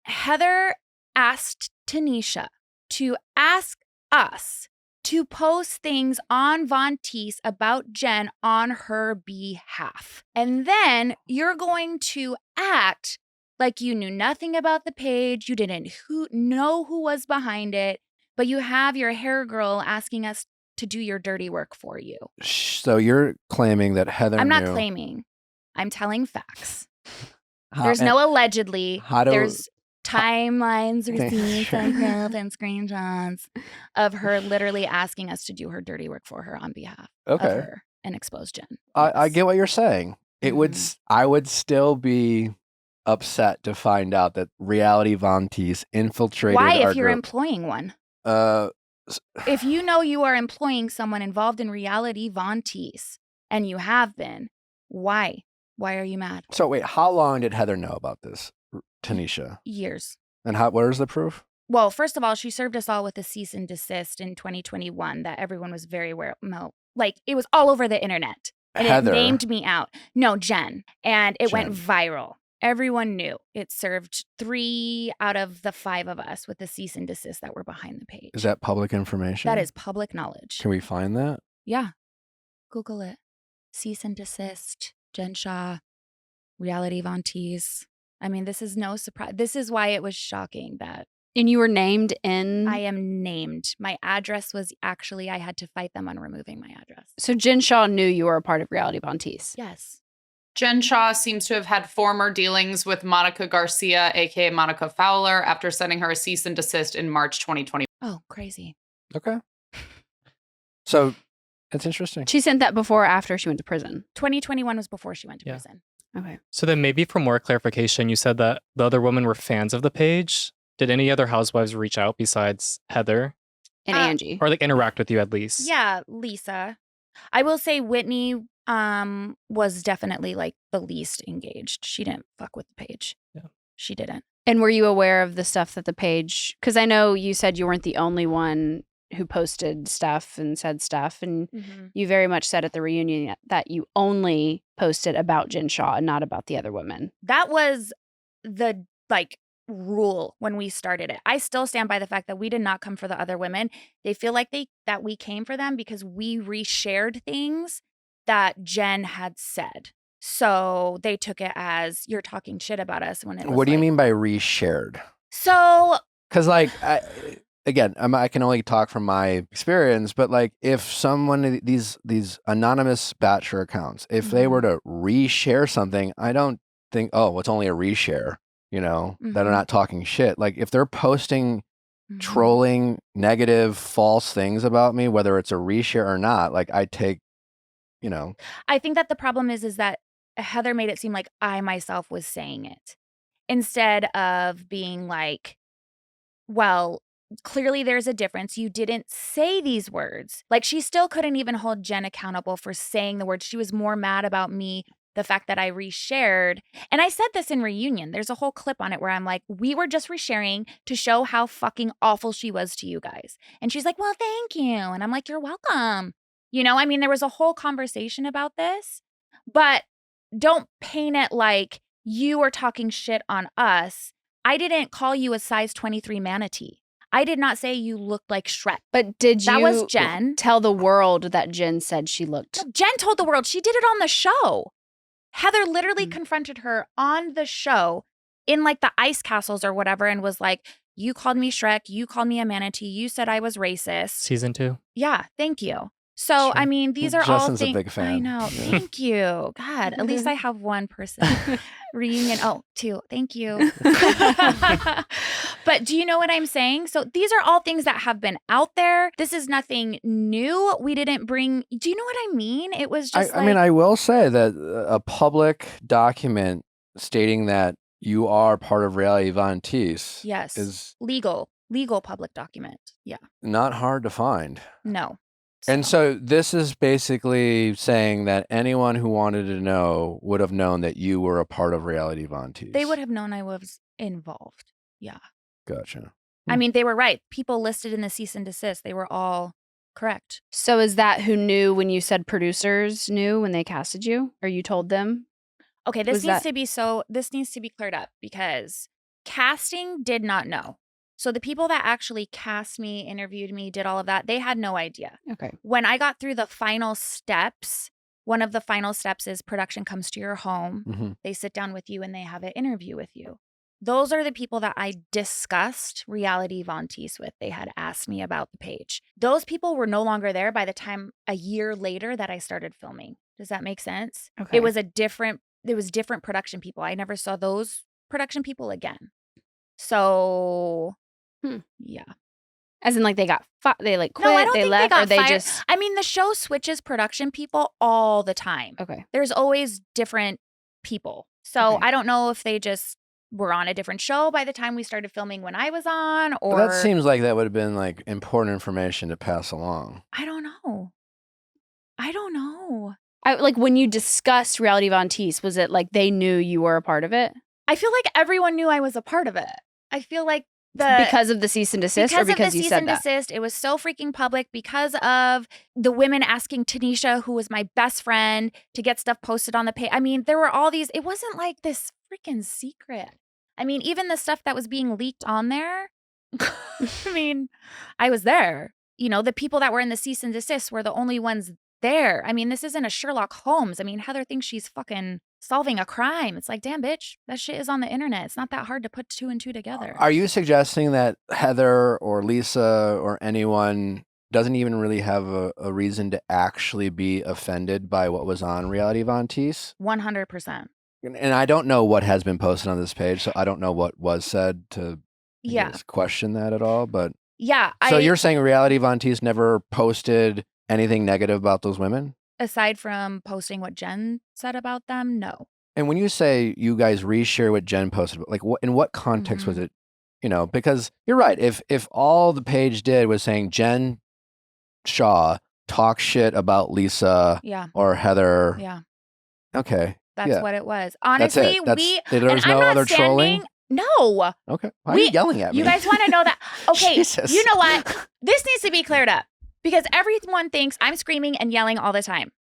Heather asked Tanisha to ask us to post things on VonTease about Jen on her behalf. And then you're going to act like you knew nothing about the page, you didn't know who was behind it, but you have your hair girl asking us to do your dirty work for you. So you're claiming that Heather I'm not knew. claiming. I'm telling facts. There's no allegedly. There's timelines, receipts, and proof, and screenshots of her literally asking us to do her dirty work for her on behalf of her and expose Jen. I get what you're saying. It would. I would still be upset to find out that Reality VonTease infiltrated Why, our if you're group. employing one? If you know you are employing someone involved in Reality VonTease, and you have been, why? Why are you mad? So wait, how long did Heather know about this, Tanisha? Years. And where's the proof? Well, first of all, she served us all with a cease and desist in 2021 that everyone was very aware. Like, it was all over the internet. And Heather. It named me out. No, Jen. And it went Jen. viral. Everyone knew. It served 3 out of the 5 of us with the cease and desist that were behind the page. Is that public information? That is public knowledge. Can we find that? Yeah. Google it. Cease and desist. Jen Shah. Reality VonTease. I mean, this is no surprise. This is why it was shocking that. And you were named in? I am named. My address was actually, I had to fight them on removing my address. So Jen Shah knew you were a part of Reality VonTease? Yes. Jen Shah seems to have had former dealings with Monica Garcia, aka Monica Fowler, after sending her a cease and desist in March 2020. Oh, crazy. Okay. So it's interesting. She sent that before or after she went to prison? 2021 was before she went to prison. Okay. So then maybe for more clarification, you said that the other women were fans of the page. Did any other housewives reach out besides Heather? And Angie. Or like interact with you at least? Yeah, Lisa. I will say Whitney was definitely like the least engaged. She didn't fuck with the page. Yeah. She didn't. And were you aware of the stuff that the page, because I know you said you weren't the only one who posted stuff and said stuff, and you very much said at the reunion that you only posted about Jen Shah and not about the other women. That was the rule when we started it. I still stand by the fact that we did not come for the other women. They feel like that we came for them because we reshared things that Jen had said. So they took it as you're talking shit about us when it was What do you like- mean by reshared? So Because like, I can only talk from my experience, but like if someone, these anonymous Bachelor accounts, if they were to reshare something, I don't think, oh, it's only a reshare, that are not talking shit. Like if they're posting trolling, negative, false things about me, whether it's a reshare or not, like I take, I think that the problem is that Heather made it seem like I myself was saying it instead of being like, well, clearly there's a difference. You didn't say these words. Like she still couldn't even hold Jen accountable for saying the words. She was more mad about me, the fact that I reshared. And I said this in Reunion. There's a whole clip on it where I'm like, we were just resharing to show how fucking awful she was to you guys. And she's like, well, thank you. And I'm like, you're welcome. I mean, there was a whole conversation about this, but don't paint it like you were talking shit on us. I didn't call you a size 23 manatee. I did not say you looked like Shrek. But did you That was Jen. tell the world that Jen said she looked? Jen told the world. She did it on the show. Heather literally confronted her on the show in like the ice castles or whatever and was like, you called me Shrek. You called me a manatee. You said I was racist. Season 2. Yeah, thank you. So, Sure. I mean, these are Justin's all a things. big fan. I know. Yeah. Thank you. God, at least I have one person. Reunion. Oh, 2. Thank you. But do you know what I'm saying? So these are all things that have been out there. This is nothing new. We didn't bring. Do you know what I mean? It was just. I mean, I will say that a public document stating that you are part of Reality VonTease yes, is legal public document. Yeah. not hard to find. No. And so this is basically saying that anyone who wanted to know would have known that you were a part of Reality VonTease. They would have known I was involved. Yeah. Gotcha. I mean, they were right. People listed in the cease and desist, they were all correct. So is that who knew when you said producers knew when they casted you, or you told them? Okay, this Was needs that- to be this needs to be cleared up because casting did not know. So the people that actually cast me, interviewed me, did all of that, they had no idea. Okay. When I got through the final steps, one of the final steps is production comes to your home. Mhm. They sit down with you and they have an interview with you. Those are the people that I discussed Reality VonTease with. They had asked me about the page. Those people were no longer there by the time a year later that I started filming. Does that make sense? Okay. It was different production people. I never saw those production people again. So, yeah. As in, like they got they like quit, No, I don't they think left, they got or they fired. just I mean, the show switches production people all the time. okay. There's always different people. So Okay. I don't know if they just were on a different show by the time we started filming when I was on, or Well, that seems like that would have been like important information to pass along. I don't know. Like when you discussed Reality VonTease, was it like they knew you were a part of it I feel like everyone knew I was a part of it. I feel like because of the cease and desist, or because of the you cease said and that? desist, it was so freaking public because of the women asking Tanisha, who was my best friend, to get stuff posted on the page. I mean, there were all these. It wasn't like this freaking secret. I mean, even the stuff that was being leaked on there. I mean, I was there. The people that were in the cease and desist were the only ones there. I mean, this isn't a Sherlock Holmes. I mean, Heather thinks she's fucking solving a crime. It's like, damn, bitch, that shit is on the internet. It's not that hard to put 2 and 2 together. Are you suggesting that Heather or Lisa or anyone doesn't even really have a reason to actually be offended by what was on Reality VonTease? 100%. And I don't know what has been posted on this page, so I don't know what was said to I Yeah. guess, question that at all. But Yeah. so you're saying Reality VonTease never posted anything negative about those women? Aside from posting what Jen said about them, no. And when you say you guys reshare what Jen posted, like in what context was it? Because you're right. If all the page did was saying Jen Shah talk shit about Lisa Yeah. or Heather, Yeah. okay, That's Yeah. what it was. that's Honestly, it. There's and no I'm not other trolling. standing. No. Okay, why are you yelling at me? You guys want to know that? Okay. Jesus. You know what? This needs to be cleared up because everyone thinks I'm screaming and yelling all the time.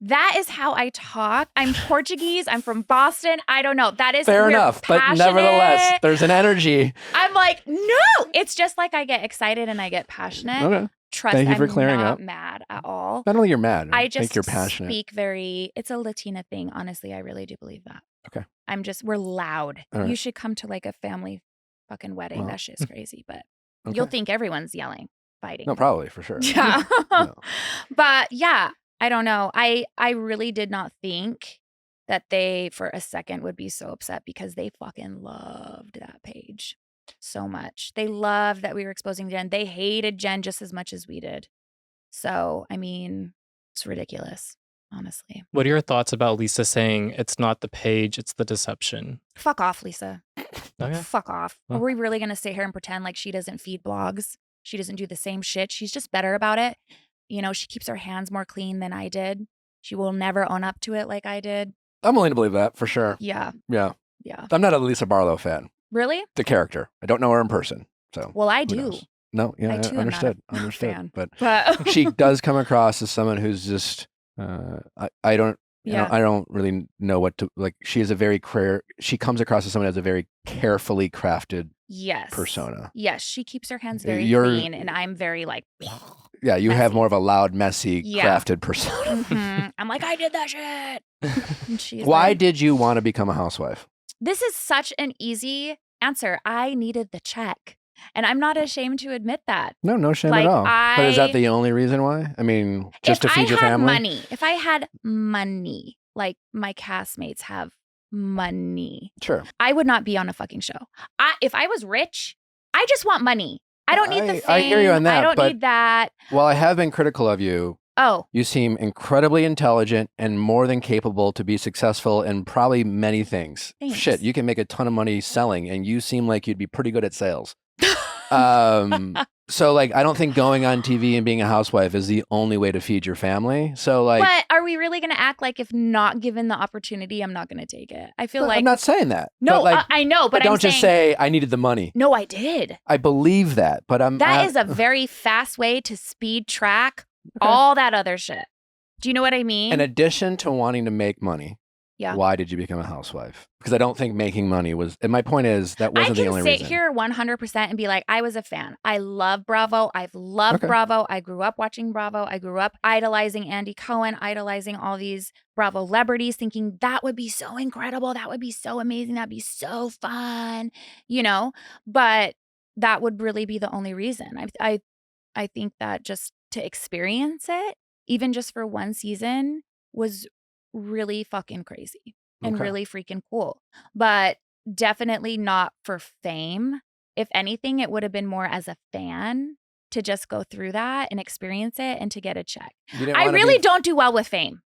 That is how I talk. I'm Portuguese. I'm from Boston. I don't know. That is Fair we're enough, but nevertheless, passionate. there's an energy. I'm like, no. It's just like I get excited and I get passionate. Okay. trust. Thank you for I'm clearing not up. mad at all. Not only you're mad, I think just you're passionate. speak very. It's a Latina thing. Honestly, I really do believe that. Okay. We're loud. All right. You should come to like a family fucking wedding. Well, That shit's crazy, but okay. you'll think everyone's yelling, fighting. No, probably for sure. Yeah. No. But yeah, I don't know. I really did not think that they for a second would be so upset because they fucking loved that page so much. They loved that we were exposing Jen. They hated Jen just as much as we did. So, I mean, it's ridiculous, honestly. What are your thoughts about Lisa saying it's not the page, it's the deception? Fuck off, Lisa. Okay. Fuck off. Well. Are we really going to sit here and pretend like she doesn't feed blogs? She doesn't do the same shit. She's just better about it. You know, she keeps her hands more clean than I did. She will never own up to it like I did. I'm willing to believe that for sure. Yeah. Yeah. Yeah. I'm not a Lisa Barlow fan. Really? The character. I don't know her in person. So Well, I who do. knows? No, yeah, I too am not a understood. fan. Understood. But But she does come across as someone who's just I don't Yeah. I don't really know what to like. She is a very she comes across as someone who has a very carefully crafted yes. persona. Yes, she keeps her hands very You're- clean, and I'm very like, Yeah, you have Messy. more of a loud, messy, Yeah. crafted persona. mhm. I'm like, I did that shit. And she's Why like, did you want to become a housewife? This is such an easy answer. I needed the check, and I'm not ashamed to admit that. No shame Like, at all. But is that I- the only reason why? I mean, just to if feed I your had family? money, if I had money, like my castmates have money, Sure. I would not be on a fucking show. If I was rich, I just want money. I don't need the fame. I hear you on that, I don't but- need that. While I have been critical of you, Oh, you seem incredibly intelligent and more than capable to be successful in probably many things. Thanks. Shit, you can make a ton of money selling, and you seem like you'd be pretty good at sales. So, like, I don't think going on TV and being a housewife is the only way to feed your family. So, like, but are we really going to act like if not given the opportunity, I'm not going to take it? I feel like I'm not saying that. no, but, like, I know, but don't I'm just saying, say I needed the money. no, I did. I believe that, but That is a very fast way to speed track all that other shit. Do you know what I mean? In addition to wanting to make money, Yeah. why did you become a housewife? Because I don't think making money was. And my point is that wasn't the only I can reason. sit here 100% and be like, I was a fan. I love Bravo. I've loved Okay. Bravo. I grew up watching Bravo. I grew up idolizing Andy Cohen, idolizing all these Bravo celebrities, thinking that would be so incredible. That would be so amazing. That'd be so fun, you know? But that would really be the only reason. I think that just to experience it, even just for one season, was really fucking crazy and Okay. really freaking cool. But definitely not for fame. If anything, it would have been more as a fan to just go through that and experience it and to get a check. You didn't I wanna really be- don't do well with fame.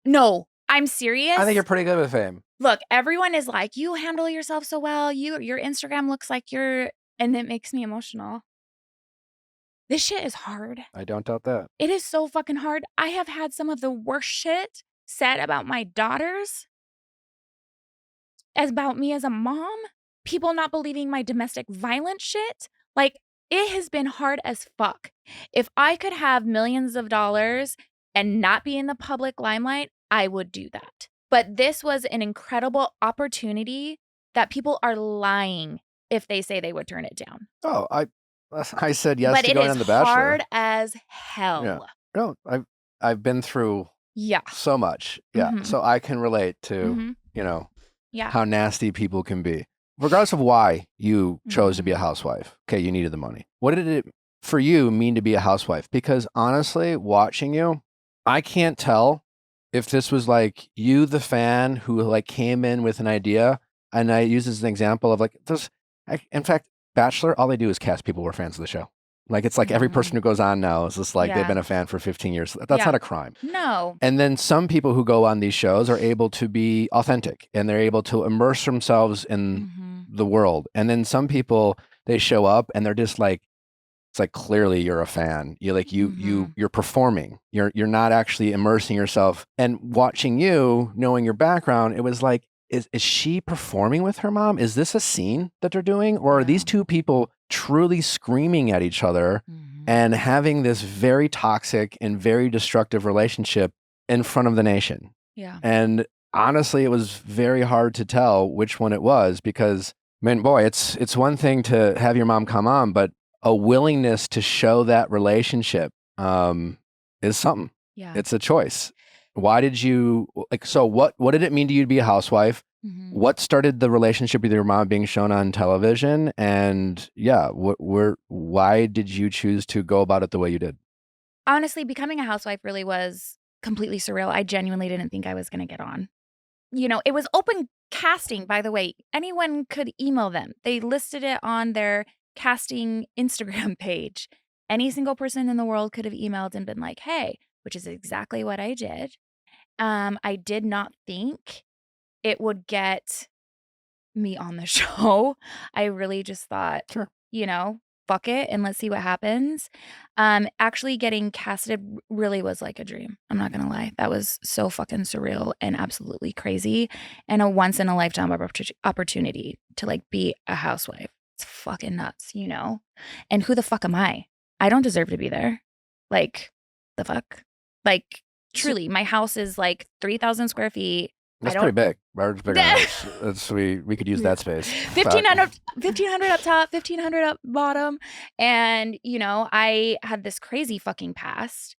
No, I'm serious. I think you're pretty good with fame. Look, everyone is like, you handle yourself so well. Your Instagram looks like you're, and it makes me emotional. This shit is hard. I don't doubt that. It is so fucking hard. I have had some of the worst shit said about my daughters, as about me as a mom, people not believing my domestic violence shit. Like, it has been hard as fuck. If I could have millions of dollars and not be in the public limelight, I would do that. But this was an incredible opportunity that people are lying if they say they would turn it down. Oh, I said yes but to it going is on The Bachelor. hard as hell. Yeah. No, I've been through Yeah. so much. Yeah. Mhm. So I can relate to, Mhm. you know, Yeah. how nasty people can be. Regardless of why you chose to be a Mhm. housewife. Okay, you needed the money. What did it for you mean to be a housewife? Because honestly, watching you, I can't tell if this was like you, the fan who like came in with an idea, and I use this as an example of like this. In fact, Bachelor, all they do is cast people who are fans of the show. Like it's like every person who goes on now is just like they've Yeah. been a fan for 15 years. That's Yeah. not a crime. No. And then some people who go on these shows are able to be authentic and they're able to immerse themselves in Mhm. the world. And then some people they show up and they're just like, it's like clearly you're a fan. You're like you're performing. You're not actually immersing yourself. And watching you, knowing your background, it was like, is she performing with her mom? Is this a scene that they're doing? Or are these two people truly screaming at each other Mhm. and having this very toxic and very destructive relationship in front of the nation? Yeah. And honestly, it was very hard to tell which one it was because, man, boy, it's one thing to have your mom come on, but a willingness to show that relationship is something. Yeah. It's a choice. Why did you so what did it mean to you to be a housewife? Mhm. What started the relationship with your mom being shown on television? And yeah, why did you choose to go about it the way you did? Honestly, becoming a housewife really was completely surreal. I genuinely didn't think I was going to get on. You know, it was open casting, by the way. Anyone could email them. They listed it on their casting Instagram page. Any single person in the world could have emailed and been like, hey, which is exactly what I did. I did not think it would get me on the show. I really just thought, Sure. you know, fuck it and let's see what happens. Actually getting casted really was like a dream. I'm not gonna lie. That was so fucking surreal and absolutely crazy and a once in a lifetime opportunity to like be a housewife. It's fucking nuts, you know? And who the fuck am I? I don't deserve to be there. Like, the fuck? Like, truly, my house is like 3,000 square feet. That's I pretty don't- big. Ours bigger than ours. That's we could use that space. 1,500 up top, 1,500 up bottom. And, you know, I had this crazy fucking past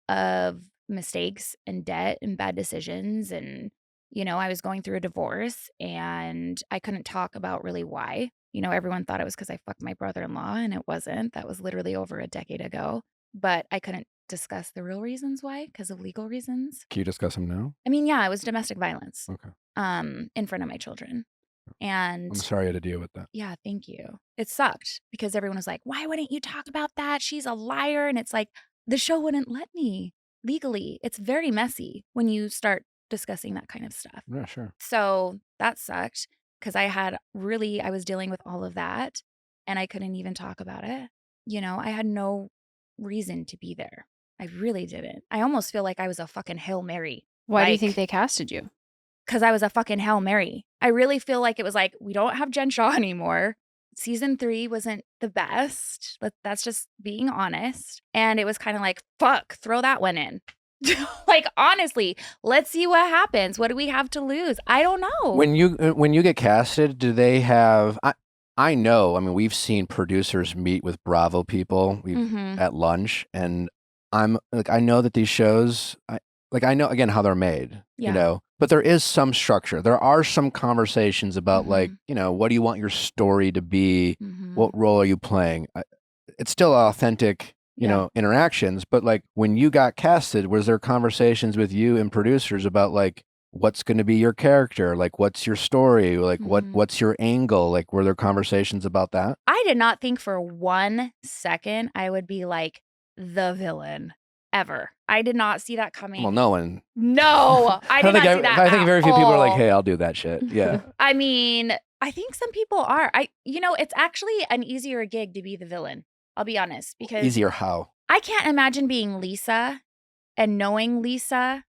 of mistakes and debt and bad decisions. And, you know, I was going through a divorce and I couldn't talk about really why. You know, everyone thought it was because I fucked my brother-in-law and it wasn't. That was literally over a decade ago. But I couldn't discuss the real reasons why because of legal reasons. Can you discuss them now? I mean, yeah, it was domestic violence Okay. in front of my children. And I'm sorry you had to deal with that. yeah, thank you. It sucked because everyone was like, why wouldn't you talk about that? She's a liar. And it's like, the show wouldn't let me legally. It's very messy when you start discussing that kind of stuff. Yeah, sure. So that sucked because I was dealing with all of that and I couldn't even talk about it. You know, I had no reason to be there. I really didn't. I almost feel like I was a fucking Hail Mary. Why do you Like- think they casted you? Because I was a fucking Hail Mary. I really feel like it was like, we don't have Jen Shah anymore. Season 3 wasn't the best. That's just being honest. And it was kind of like, fuck, throw that one in. Like, honestly, let's see what happens. What do we have to lose? I don't know. When you get casted, do they have? I know. I mean, we've seen producers meet with Bravo people Mhm. at lunch, and I'm like, I know that these shows, I know again how they're made, Yeah. you know, but there is some structure. There are some conversations about like, you know, what do you want your story to be? Mhm. What role are you playing? It's still authentic, you Yeah. know, interactions. But like when you got casted, was there conversations with you and producers about like what's going to be your character? Like what's your story? Like Mhm. what's your angle? Like were there conversations about that? I did not think for 1 second I would be like the villain ever. I did not see that coming. Well, no one. No, I did not see that. I think at very few people are like, all. "Hey, I'll do that shit." Yeah. I mean, I think some people are. It's actually an easier gig to be the villain. I'll be honest because Easier how? I can't imagine being Lisa and knowing Lisa,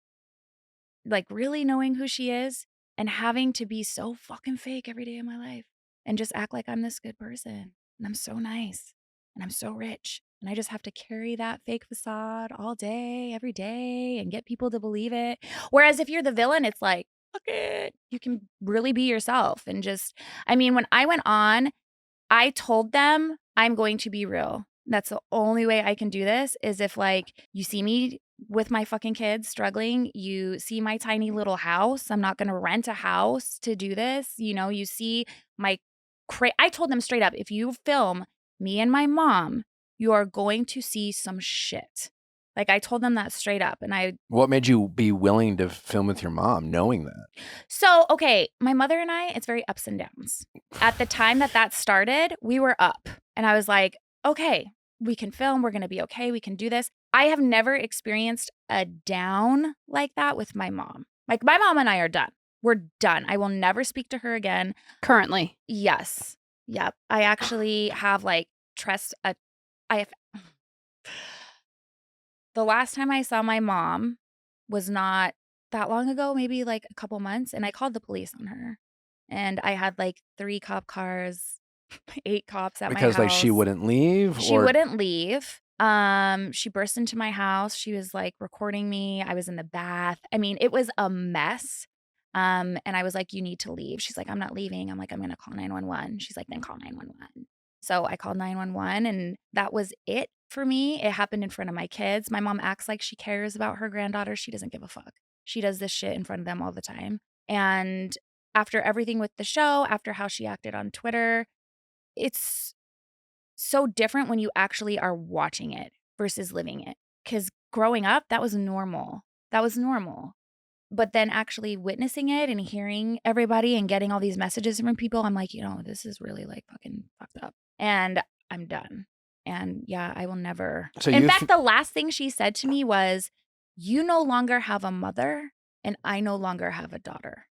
like really knowing who she is and having to be so fucking fake every day of my life and just act like I'm this good person and I'm so nice and I'm so rich and I just have to carry that fake facade all day, every day and get people to believe it. Whereas if you're the villain, it's like, fuck it. You can really be yourself and just, I mean, when I went on, I told them I'm going to be real. That's the only way I can do this is if like you see me with my fucking kids struggling, you see my tiny little house. I'm not going to rent a house to do this. You know, you see my I told them straight up, if you film me and my mom, you are going to see some shit. Like I told them that straight up and What made you be willing to film with your mom knowing that? So, okay, my mother and I, it's very ups and downs. At the time that started, we were up. And I was like, okay, we can film. We're going to be okay. We can do this. I have never experienced a down like that with my mom. Like my mom and I are done. We're done. I will never speak to her again. Currently. Yes. Yep. I actually have like the last time I saw my mom was not that long ago, maybe like a couple months. And I called the police on her. And I had like 3 cop cars, 8 cops at my house. Because like she wouldn't leave? She or wouldn't leave. She burst into my house. She was like recording me. I was in the bath. I mean, it was a mess. And I was like, you need to leave. She's like, I'm not leaving. I'm like, I'm going to call 911. She's like, then call 911. So I called 911 and that was it for me. It happened in front of my kids. My mom acts like she cares about her granddaughter. She doesn't give a fuck. She does this shit in front of them all the time. And after everything with the show, after how she acted on Twitter, it's so different when you actually are watching it versus living it. Because growing up, that was normal. That was normal. But then actually witnessing it and hearing everybody and getting all these messages from people, I'm like, this is really like fucking fucked up. And I'm done. And yeah, I will never. So in you fact, the last thing she said to me was, you no longer have a mother and I no longer have a daughter.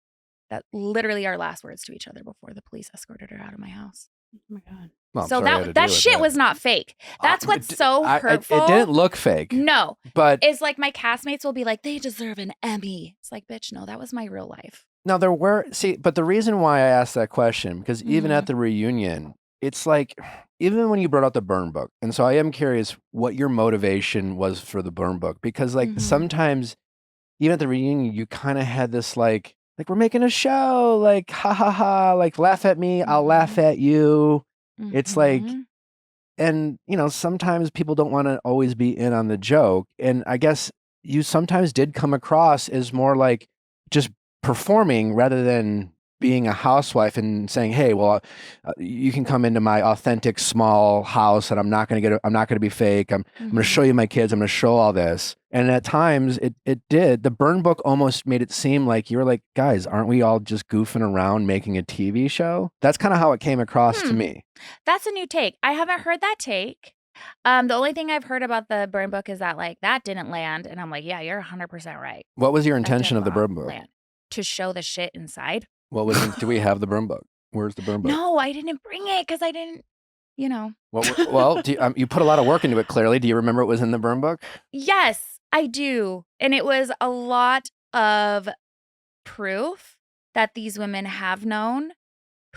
That literally our last words to each other before the police escorted her out of my house. Oh my God. Well, I'm So sorry you had to that deal with shit was not fake. That's what's so hurtful. It didn't look fake. No, But it's like my castmates will be like, they deserve an Emmy. It's like, bitch, no, that was my real life. no, there were, but the reason why I asked that question, because even Mhm. at the reunion, it's like, even when you brought out the burn book, and so I am curious what your motivation was for the burn book, because like Mhm. sometimes, even at the reunion, you kind of had this like we're making a show, like ha ha ha, like laugh at me, I'll laugh at you. It's like, Mhm. and sometimes people don't want to always be in on the joke, and I guess you sometimes did come across as more like just performing rather than being a housewife and saying, hey, well, you can come into my authentic small house and I'm not going to be fake. I'm going to show you my kids. I'm going to show all this. And at times it did. The burn book almost made it seem like you were like, guys, aren't we all just goofing around making a TV show? That's kind of how it came across to me. That's a new take. I haven't heard that take. The only thing I've heard about the burn book is that like that didn't land. And I'm like, yeah, you're 100% right. What was your That intention did of the not burn book? land. To show the shit inside. What was do we have the burn book? Where's the burn book? No, I didn't bring it because I didn't, Well, you put a lot of work into it, clearly. Do you remember what was in the burn book? Yes, I do. And it was a lot of proof that these women have known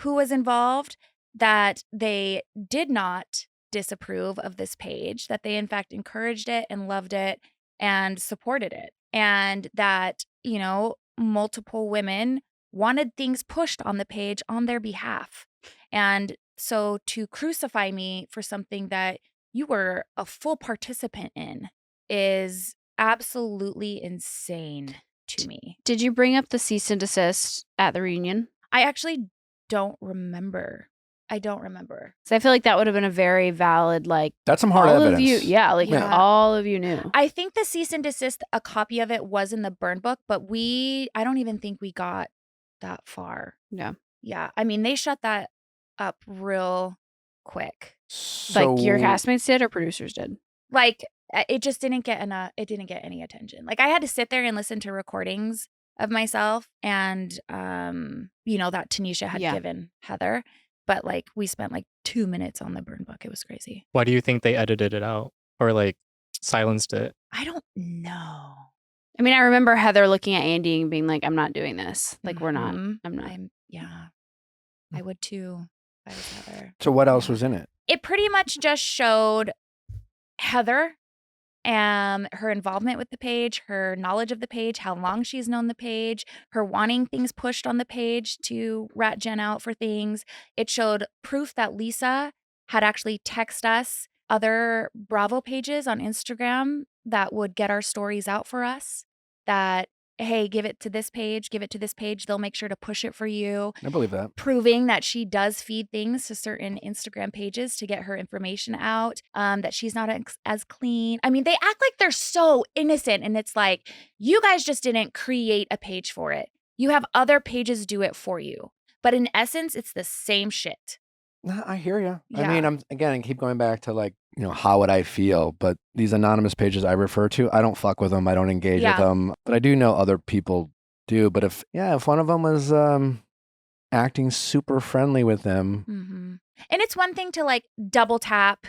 who was involved, that they did not disapprove of this page, that they in fact encouraged it and loved it and supported it. And that, multiple women wanted things pushed on the page on their behalf. And so to crucify me for something that you were a full participant in is absolutely insane to me. Did you bring up the cease and desist at the reunion? I actually don't remember. I don't remember. So I feel like that would have been a very valid, like, That's some hard all evidence. of you, Yeah. all of you knew. I think the cease and desist, a copy of it was in the burn book, but I don't even think we got that far. Yeah. Yeah. I mean, they shut that up real quick. Like your So- castmates did or producers did? Like it just didn't get any attention. Like I had to sit there and listen to recordings of myself and that Tanisha had Yeah. given Heather. But like we spent like 2 minutes on the burn book. It was crazy. Why do you think they edited it out or like silenced it? I don't know. I mean, I remember Heather looking at Andy and being like, I'm not doing this. Like, we're not. Mhm. I'm not. I would too if I was Heather. So what else was in it? It pretty much just showed Heather and her involvement with the page, her knowledge of the page, how long she's known the page, her wanting things pushed on the page to rat Jen out for things. It showed proof that Lisa had actually texted us other Bravo pages on Instagram that would get our stories out for us, that, hey, give it to this page, they'll make sure to push it for you. I believe that. Proving that she does feed things to certain Instagram pages to get her information out, that she's not as clean. I mean, they act like they're so innocent, and it's like, you guys just didn't create a page for it. You have other pages do it for you. But in essence, it's the same shit. No, I hear you. I Yeah. mean, I keep going back to like, how would I feel? But these anonymous pages I refer to, I don't fuck with them. I don't engage with them. But I do know other people do. But if one of them was acting super friendly with them, Mm-hmm. And it's one thing to like double tap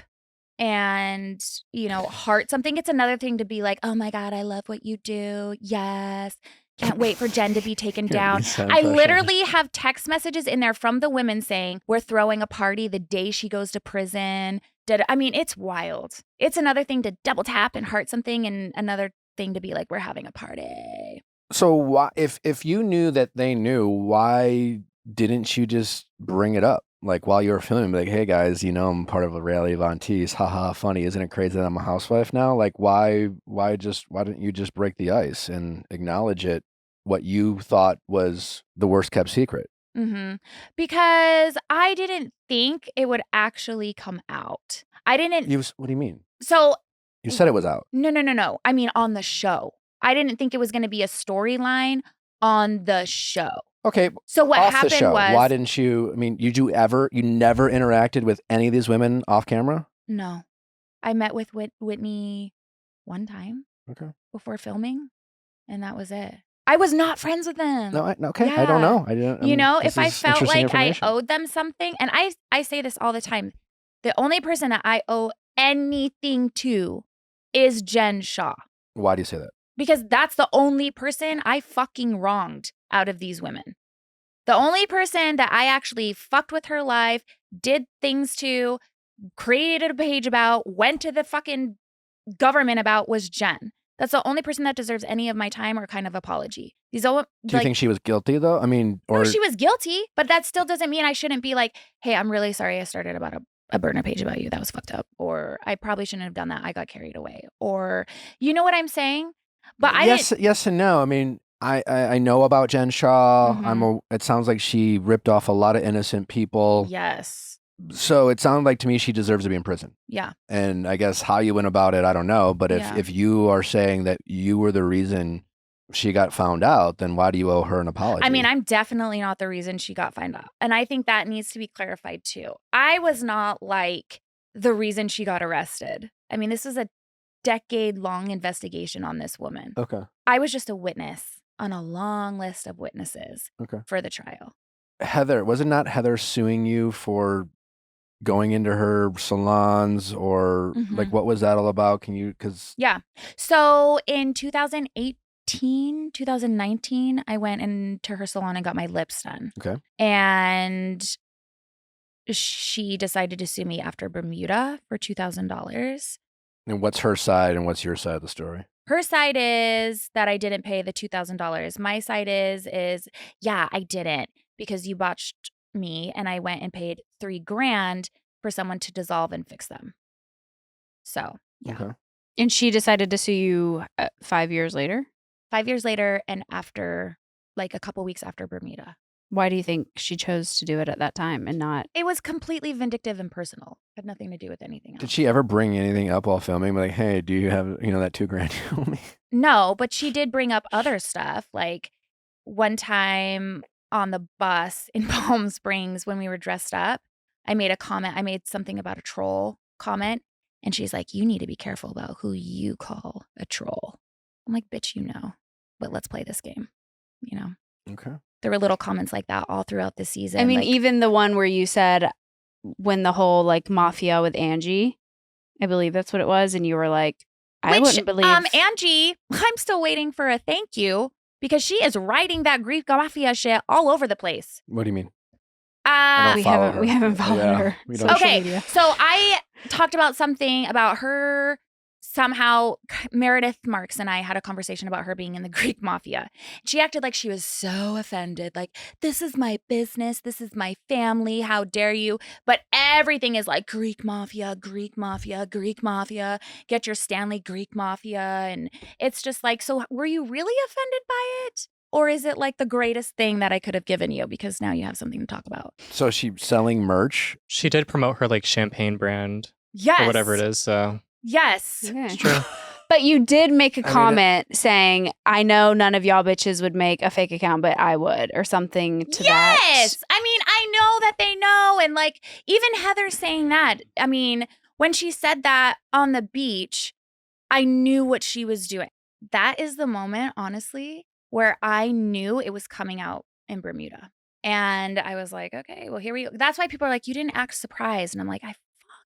and, heart something. It's another thing to be like, oh my God, I love what you do. Yes. Can't wait for Jen to be taken Your down. Lisa I impression. literally have text messages in there from the women saying, we're throwing a party the day she goes to prison. I mean, it's wild. It's another thing to double tap and heart something, and another thing to be like, we're having a party. So why, if you knew that they knew, why didn't you just bring it up? like while you were filming, be like, hey guys, you know, I'm part of a Reality VonTease. Haha, funny. Isn't it crazy that I'm a housewife now? Like, why didn't you just break the ice and acknowledge it? What you thought was the worst kept secret? Because I didn't think it would actually come out. I didn't. What do you mean? So You said it was out. no. I mean, on the show. I didn't think it was going to be a storyline on the show. Okay. So what off happened the show, was, why didn't you? I mean, you never interacted with any of these women off camera? no, I met with Whitney one time Okay. before filming, and that was it. I was not friends with them. No, okay. I don't Yeah. know. I didn't. You know, this if I is felt interesting like I information. owed them something, and I say this all the time, the only person that I owe anything to is Jen Shah. Why do you say that? Because that's the only person I fucking wronged out of these women. The only person that I actually fucked with her life, did things to, created a page about, went to the fucking government about was Jen. That's the only person that deserves any of my time or kind of apology. Do you think she was guilty though? I mean, or no, she was guilty, but that still doesn't mean I shouldn't be like, hey, I'm really sorry I started about a burner page about you. That was fucked up. Or I probably shouldn't have done that. I got carried away. Or you know what I'm saying? But yes and no. I mean, I know about Jen Shah. It sounds like she ripped off a lot of innocent people. Yes. So it sounded like to me she deserves to be in prison. Yeah. And I guess how you went about it, I don't know. But if you are saying that you were the reason she got found out, then why do you owe her an apology? I mean, I'm definitely not the reason she got found out. And I think that needs to be clarified too. I was not like the reason she got arrested. I mean, this was a decade-long investigation on this woman. Okay. I was just a witness on a long list of witnesses for the trial. Heather, was it not Heather suing you for going into her salons or like what was that all about? Can you, Yeah. So in 2019, I went into her salon and got my lips done. Okay. And she decided to sue me after Bermuda for $2,000. And what's her side and what's your side of the story? Her side is that I didn't pay the $2,000. My side is yeah, I didn't because you botched me and I went and paid $3,000 for someone to dissolve and fix them. So, yeah. Okay. And she decided to sue you 5 years later? 5 years later and after, like a couple weeks after Bermuda. Why do you think she chose to do it at that time and not? It was completely vindictive and personal. Had nothing to do with anything else. Did she ever bring anything up while filming? Like, hey, do you have, that $2,000 you owe me? No, but she did bring up other stuff. Like one time on the bus in Palm Springs when we were dressed up, I made a comment. I made something about a troll comment. And she's like, you need to be careful about who you call a troll. I'm like, bitch, you know, but let's play this game, Okay. There were little comments like that all throughout the season. I mean, like, even the one where you said when the whole like mafia with Angie, I believe that's what it was. And you were like, I wouldn't believe. Angie, I'm still waiting for a thank you because she is writing that Greek mafia shit all over the place. What do you mean? We haven't followed her. We don't. Okay, media. so I talked about something about her. Somehow Meredith Marks and I had a conversation about her being in the Greek mafia. She acted like she was so offended. Like, this is my business. This is my family. How dare you? But everything is like Greek mafia, Greek mafia, Greek mafia. Get your Stanley Greek mafia. And it's just like, so were you really offended by it? Or is it like the greatest thing that I could have given you because now you have something to talk about? So she's selling merch? She did promote her like champagne brand Yes. or whatever it is. So Yes. Okay. it's true. But you did make a comment saying, I know none of y'all bitches would make a fake account, but I would, or something to that. Yes. I mean, I know that they know. And like, even Heather saying that, I mean, when she said that on the beach, I knew what she was doing. That is the moment, honestly, where I knew it was coming out in Bermuda. And I was like, okay, well, here we go. That's why people are like, you didn't act surprised. And I'm like, I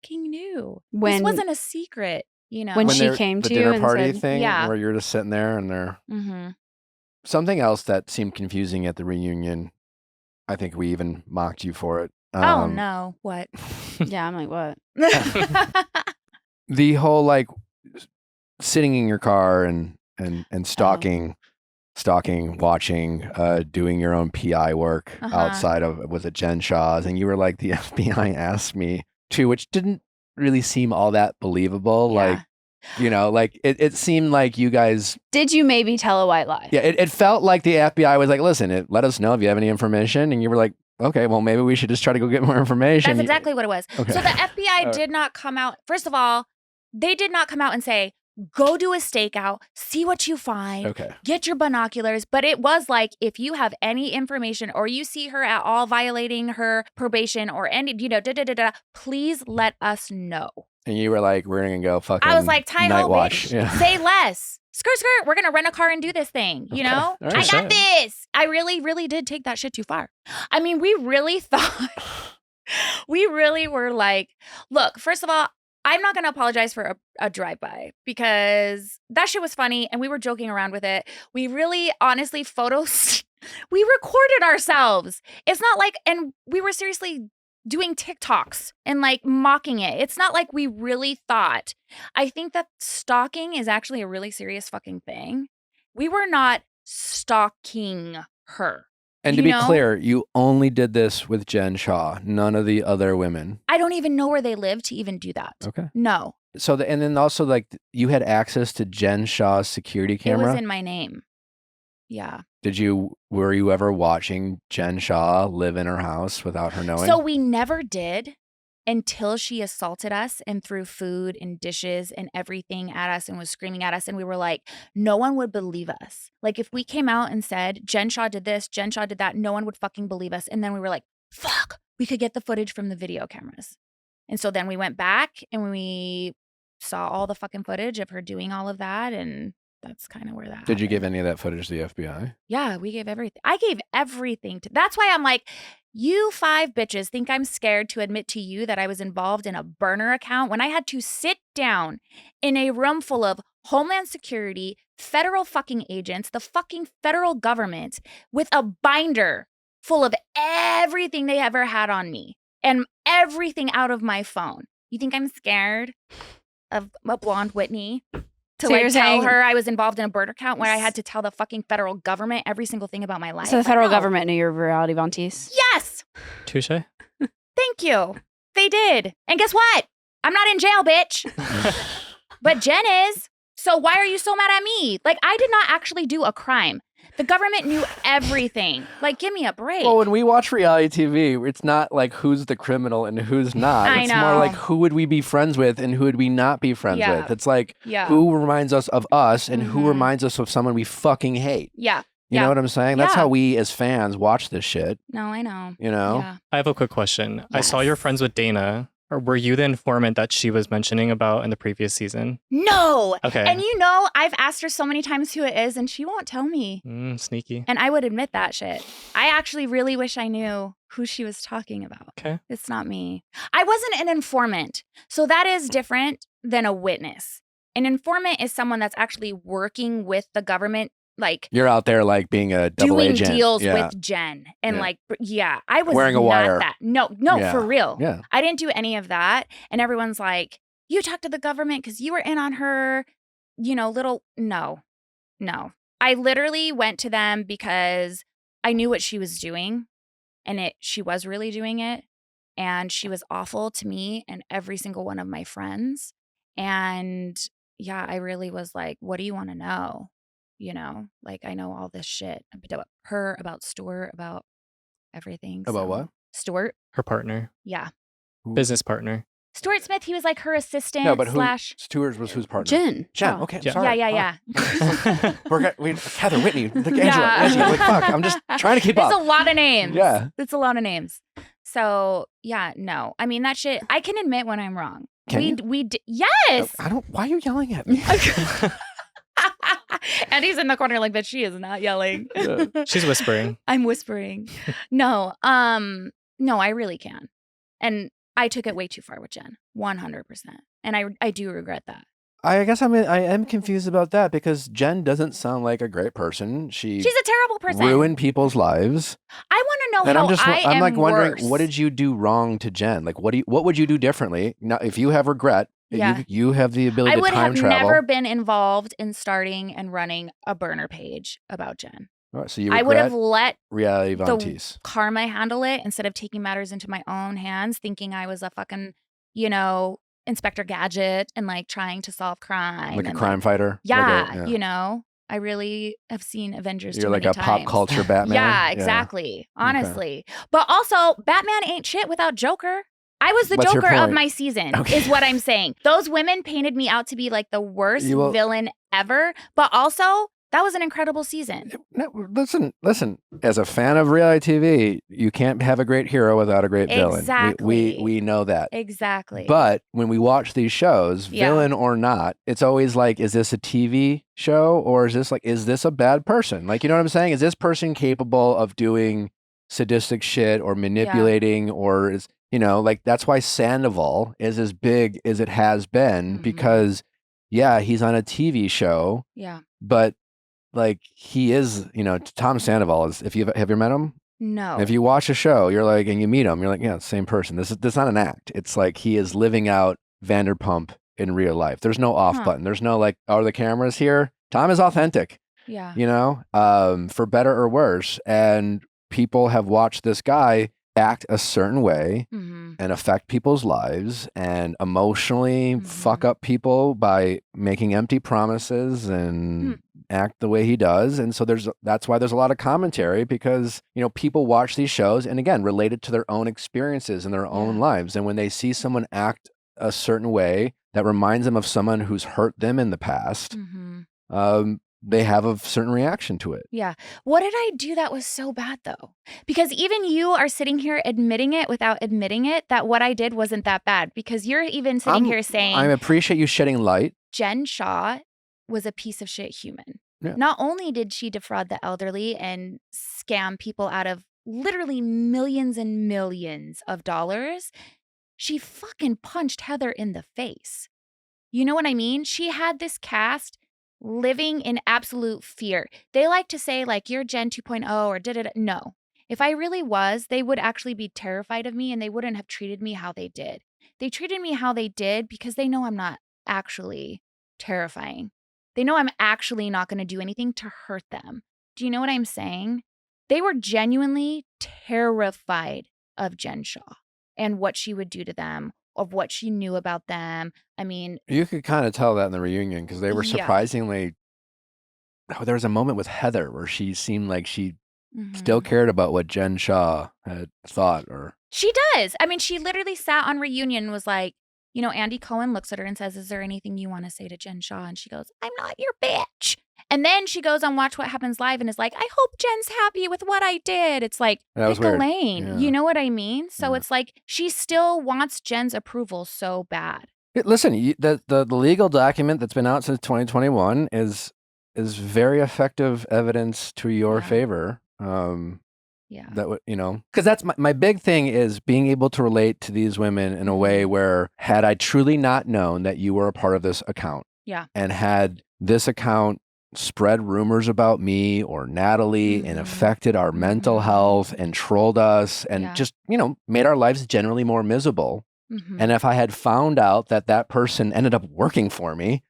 fucking knew. This wasn't a secret, When she came to you dinner and party said, thing yeah. where you're just sitting there and they're Mm-hmm. something else that seemed confusing at the reunion. I think we even mocked you for it. Oh, no. What? yeah, I'm like, what? The whole like sitting in your car and stalking stalking, watching, doing your own PI work outside of, was it Jen Shah's? And you were like, the FBI asked me to, which didn't really seem all that believable. Yeah. Like, you know, like it seemed like you guys. Did you maybe tell a white lie? Yeah, it felt like the FBI was like, listen, let us know if you have any information. And you were like, okay, well, maybe we should just try to go get more information. That's exactly what it was. Okay. So the FBI did not come out. First of all, they did not come out and say, go do a stakeout, see what you find, Okay. get your binoculars. But it was like, if you have any information or you see her at all violating her probation or any, please let us know. And you were like, we're going to go fucking I was like, night tie-ho, watch. bitch. Yeah. Say less. Skirt, skirt. We're going to rent a car and do this thing. You know? All right. I got this. I really, really did take that shit too far. I mean, we really thought, we really were like, look, first of all, I'm not going to apologize for a drive-by because that shit was funny and we were joking around with it. We really, honestly, photos, we recorded ourselves. It's not like, and we were seriously doing TikToks and like mocking it. It's not like we really thought. I think that stalking is actually a really serious fucking thing. We were not stalking her. And to be clear, you only did this with Jen Shah, none of the other women. I don't even know where they live to even do that. Okay. No. So, and then also like you had access to Jen Shah's security camera. It was in my name. Yeah. Were you ever watching Jen Shah live in her house without her knowing? So we never did until she assaulted us and threw food and dishes and everything at us and was screaming at us. And we were like, no one would believe us. Like if we came out and said, Jen Shah did this, Jen Shah did that, no one would fucking believe us. And then we were like, fuck, we could get the footage from the video cameras. And so then we went back and we saw all the fucking footage of her doing all of that. And that's kind of where that Did you happened. give any of that footage to the FBI? Yeah, we gave everything. I gave everything to. That's why I'm like, you 5 bitches think I'm scared to admit to you that I was involved in a burner account when I had to sit down in a room full of Homeland Security, federal fucking agents, the fucking federal government with a binder full of everything they ever had on me and everything out of my phone. You think I'm scared of a blonde Whitney? To So like you're tell saying- her I was involved in a burner account where I had to tell the fucking federal government every single thing about my life. So the federal No. government knew your Reality VonTease? Yes. Touche. Thank you. They did. And guess what? I'm not in jail, bitch. But Jen is. So why are you so mad at me? Like, I did not actually do a crime. The government knew everything. Like, give me a break. Well, when we watch reality TV, it's not like who's the criminal and who's not. I It's more know. like who would we be friends with and who would we not be friends Yeah. with. It's like Yeah. who reminds us of us and who Mhm. reminds us of someone we fucking hate. Yeah. You Yeah. know what I'm saying? That's Yeah. how we as fans watch this shit, No, I know. you know? Yeah. I have a quick question. I saw Yes. you're friends with Dayna. Or were you the informant that she was mentioning about in the previous season? No. Okay. And you know, I've asked her so many times who it is and she won't tell me. Sneaky. And I would admit that shit. I actually really wish I knew who she was talking about. Okay. It's not me. I wasn't an informant. So that is different than a witness. An informant is someone that's actually working with the government, like You're out there like being a double doing agent. deals Yeah. with Jen. And Yeah. like, yeah, I was Wearing a not wire. that. No, Yeah. for real. Yeah. I didn't do any of that. And everyone's like, you talked to the government because you were in on her, no. I literally went to them because I knew what she was doing and she was really doing it. And she was awful to me and every single one of my friends. And yeah, I really was like, what do you want to know? You know, like I know all this shit about her, about Stuart, about everything. About so- what? Stuart. Her partner. Yeah. Business partner. Stuart Smith, he was like her assistant No, but who? slash. Stewart was whose partner? Jen. Jen. Oh. Okay. I'm Yeah. sorry. Yeah. Heather, Whitney, Angela, Yeah. Angie. Like, fuck. I'm just trying to keep There's up. a lot of names. Yeah. It's a lot of names. So yeah, no. I mean that shit. I can admit when I'm wrong. Can you? Yes. I don't. Why are you yelling at me? And he's in the corner like, but she is not yelling. She's whispering. I'm whispering. No, I really can. And I took it way too far with Jen, 100%. And I do regret that. I guess I am confused about that because Jen doesn't sound like a great person. She's She's a terrible person. ruined people's lives. I want to know And how I'm like wondering, worse. what did you do wrong to Jen? Like, what would you do differently? Now, if you have regret, Yeah. You have the ability I to would time have travel. never been involved in starting and running a burner page about Jen. All right, so you I would have regret let Reality the VonTease. karma handle it instead of taking matters into my own hands, thinking I was a fucking, Inspector Gadget and like trying to solve crime. Like a and crime fighter. Yeah, Like I really have seen Avengers you're too like many a pop times. culture Batman. Yeah, exactly. Honestly. But also, Batman ain't shit without Joker. I was the What's your Joker of point? my season, Okay. is what I'm saying. Those women painted me out to be like the worst You will- villain ever. But also, that was an incredible season. No, listen. As a fan of reality TV, you can't have a great hero without a great villain. Exactly. We know that. Exactly. But when we watch these shows, Yeah. villain or not, it's always like, is this a TV show or is this a bad person? Like, you know what I'm saying? Is this person capable of doing sadistic shit or manipulating or is, like that's why Sandoval is as big as it has been because, yeah, he's on a TV show, Yeah. but like he is, Tom Sandoval is, have you met him? No. If you watch a show, you're like, and you meet him, you're like, yeah, same person. This is not an act. It's like he is living out Vanderpump in real life. There's no off button. There's no like, are the cameras here? Tom is authentic. Yeah. For better or worse. And people have watched this guy act a certain way and affect people's lives and emotionally fuck up people by making empty promises and act the way he does. And so that's why there's a lot of commentary because, people watch these shows and again, relate it to their own experiences and their own lives. And when they see someone act a certain way that reminds them of someone who's hurt them in the past, they have a certain reaction to it. Yeah. What did I do that was so bad though? Because even you are sitting here admitting it without admitting it that what I did wasn't that bad because you're even sitting here saying I appreciate you shedding light. Jen Shah was a piece of shit human. Yeah. Not only did she defraud the elderly and scam people out of literally millions and millions of dollars, she fucking punched Heather in the face. You know what I mean? She had this cast living in absolute fear. They like to say like you're Jen 2.0 or did it. No. If I really was, they would actually be terrified of me and they wouldn't have treated me how they did. They treated me how they did because they know I'm not actually terrifying. They know I'm actually not going to do anything to hurt them. Do you know what I'm saying? They were genuinely terrified of Jen Shah and what she would do to them, of what she knew about them. I mean, you could kind of tell that in the reunion because they were surprisingly. There was a moment with Heather where she seemed like she still cared about what Jen Shah had thought, or she does. I mean, she literally sat on reunion and was like, Andy Cohen looks at her and says, "Is there anything you want to say to Jen Shah?" And she goes, "I'm not your bitch." And then she goes on Watch What Happens Live and is like, "I hope Jen's happy with what I did." It's like, pick a lane. Yeah. You know what I mean? So it's like she still wants Jen's approval so bad. Listen, the legal document that's been out since 2021 is very effective evidence to your favor. That because that's my big thing is being able to relate to these women in a way where had I truly not known that you were a part of this account, and had this account spread rumors about me or Natalie and affected our mental health and trolled us and just, made our lives generally more miserable. And if I had found out that person ended up working for me,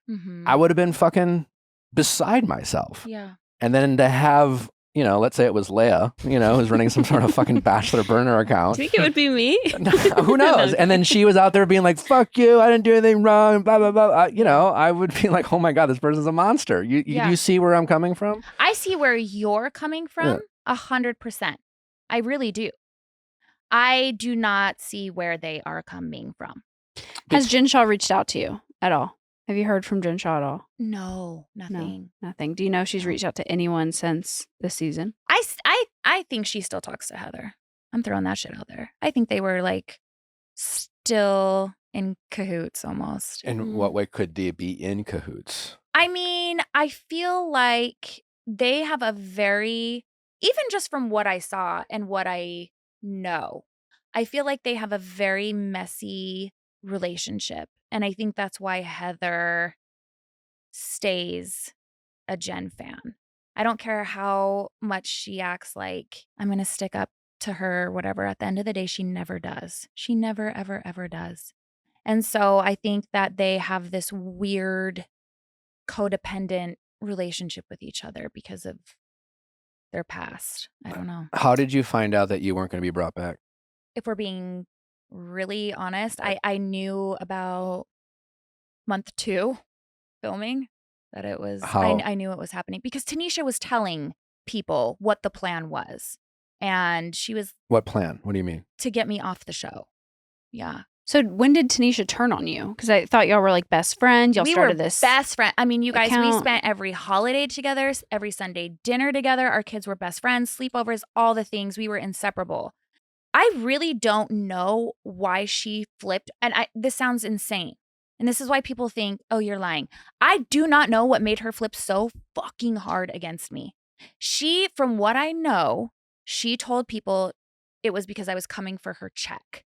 I would have been fucking beside myself. Yeah. And then to have, let's say it was Leia, who's running some sort of fucking bachelor burner account. Do you think it would be me? Who knows? And then she was out there being like, "Fuck you, I didn't do anything wrong," blah, blah, blah. I would be like, "Oh my God, this person's a monster." You see where I'm coming from? I see where you're coming from 100%. I really do. I do not see where they are coming from. Has Jen Shah reached out to you at all? Have you heard from Jen Shah at all? No, nothing. No, nothing. Do you know if she's reached out to anyone since this season? I think she still talks to Heather. I'm throwing that shit out there. I think they were like still in cahoots almost. In what way could they be in cahoots? I mean, I feel like they have a very, even just from what I saw and what I know, I feel like they have a very messy relationship. And I think that's why Heather stays a Jen fan. I don't care how much she acts like I'm going to stick up to her or whatever. At the end of the day, she never does. She never, ever, ever does. And so I think that they have this weird codependent relationship with each other because of their past. I don't know. How did you find out that you weren't going to be brought back? If we're being really honest, I knew about month 2 filming that it was, I knew it was happening because Tanisha was telling people what the plan was. And she was What plan? What do you mean? to get me off the show. Yeah. So when did Tanisha turn on you? Because I thought y'all were like best friends. Y'all we started were this best friend. I mean, you guys, we account. spent every holiday together, every Sunday dinner together. Our kids were best friends, sleepovers, all the things. We were inseparable. I really don't know why she flipped. And this sounds insane. And this is why people think, oh, you're lying. I do not know what made her flip so fucking hard against me. She, from what I know, she told people it was because I was coming for her check.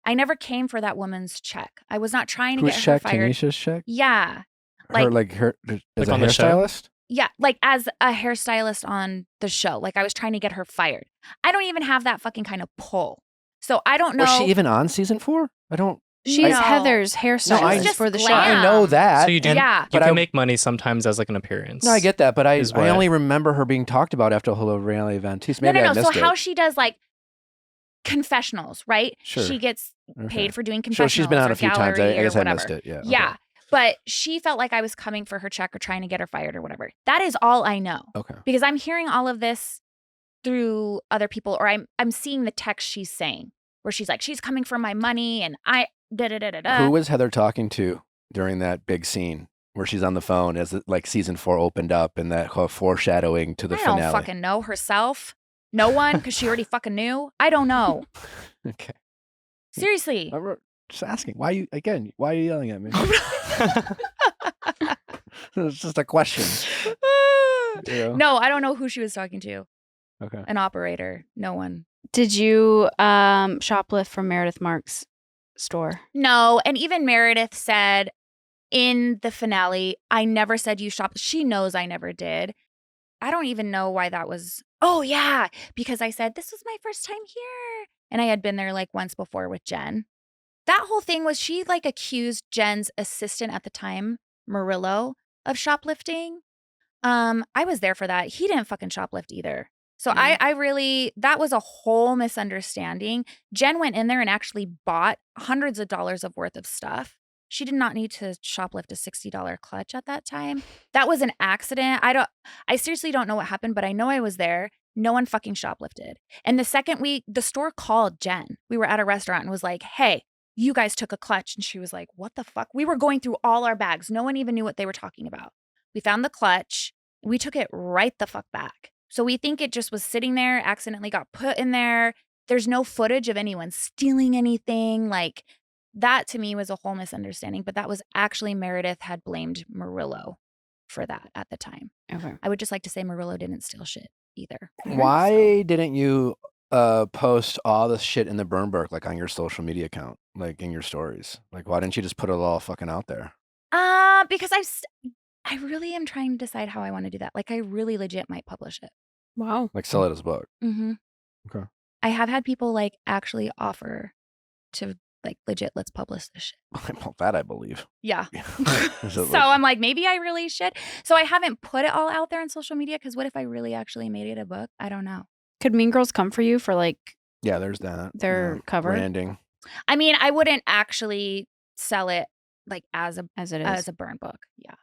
I never came for that woman's check. I was not trying to Whose get check? her fired. Tanisha's check? Yeah. Her as Like a on the show? hairstylist? Yeah, like as a hairstylist on the show. Like I was trying to get her fired. I don't even have that fucking kind of pull. So I don't know. Was she even on season 4? I don't. She's No. Heather's hairstylist I- just for the show. glam. I know that. So you do. Yeah. You But can I- make money sometimes as like an appearance. No, I get that, but I is what- only remember her being talked about after Hello Reality VonTease. No, Maybe no, I no. missed So it. how she does like confessionals, right? Sure. She gets Okay. paid for doing Sure, confessionals. she's been on or a few times. gallery I guess or I whatever. missed it. Yeah. okay. Yeah. But she felt like I was coming for her check or trying to get her fired or whatever. That is all I know. Okay. Because I'm hearing all of this through other people, or I'm seeing the text she's saying where she's like, she's coming for my money and I da da da da da. Who was Heather talking to during that big scene where she's on the phone as like season 4 opened up and that whole foreshadowing to the I finale? don't fucking know. Herself? No one? Because she already fucking knew? I don't know. Okay. Seriously. I'm just asking. Why you yelling at me? It's just a question. You know? No, I don't know who she was talking to. Okay. An operator. No one. Did you shoplift from Meredith Marks' store? No. And even Meredith said in the finale, I never said you shopped. She knows I never did. I don't even know why that was. Oh, yeah. Because I said, this was my first time here. And I had been there like once before with Jen. That whole thing was she like accused Jen's assistant at the time, Murillo, of shoplifting. I was there for that. He didn't fucking shoplift either. So I really, that was a whole misunderstanding. Jen went in there and actually bought hundreds of dollars of worth of stuff. She did not need to shoplift a $60 clutch at that time. That was an accident. I seriously don't know what happened, but I know I was there. No one fucking shoplifted. And the second week, the store called Jen. We were at a restaurant and was like, hey, you guys took a clutch. And she was like, what the fuck? We were going through all our bags. No one even knew what they were talking about. We found the clutch. We took it right the fuck back. So we think it just was sitting there, accidentally got put in there. There's no footage of anyone stealing anything. Like that to me was a whole misunderstanding. But that was actually Meredith had blamed Murillo for that at the time. Okay. I would just like to say Murillo didn't steal shit either. Why didn't you post all this shit in the Burnberg, like on your social media account, like in your stories? Like, why didn't you just put it all fucking out there? Because I really am trying to decide how I want to do that. Like I really legit might publish it. Wow. Like, sell it as a book. Mm-hmm. Okay. I have had people like actually offer to like legit, let's publish this shit. Well, that I believe. Yeah. Is it So like- I'm like, maybe I really should. So I haven't put it all out there on social media because what if I really actually made it a book? I don't know. Could Mean Girls come for you for like Yeah, there's that. their cover Branding. I mean, I wouldn't actually sell it like as as it is? a burn book. Yeah.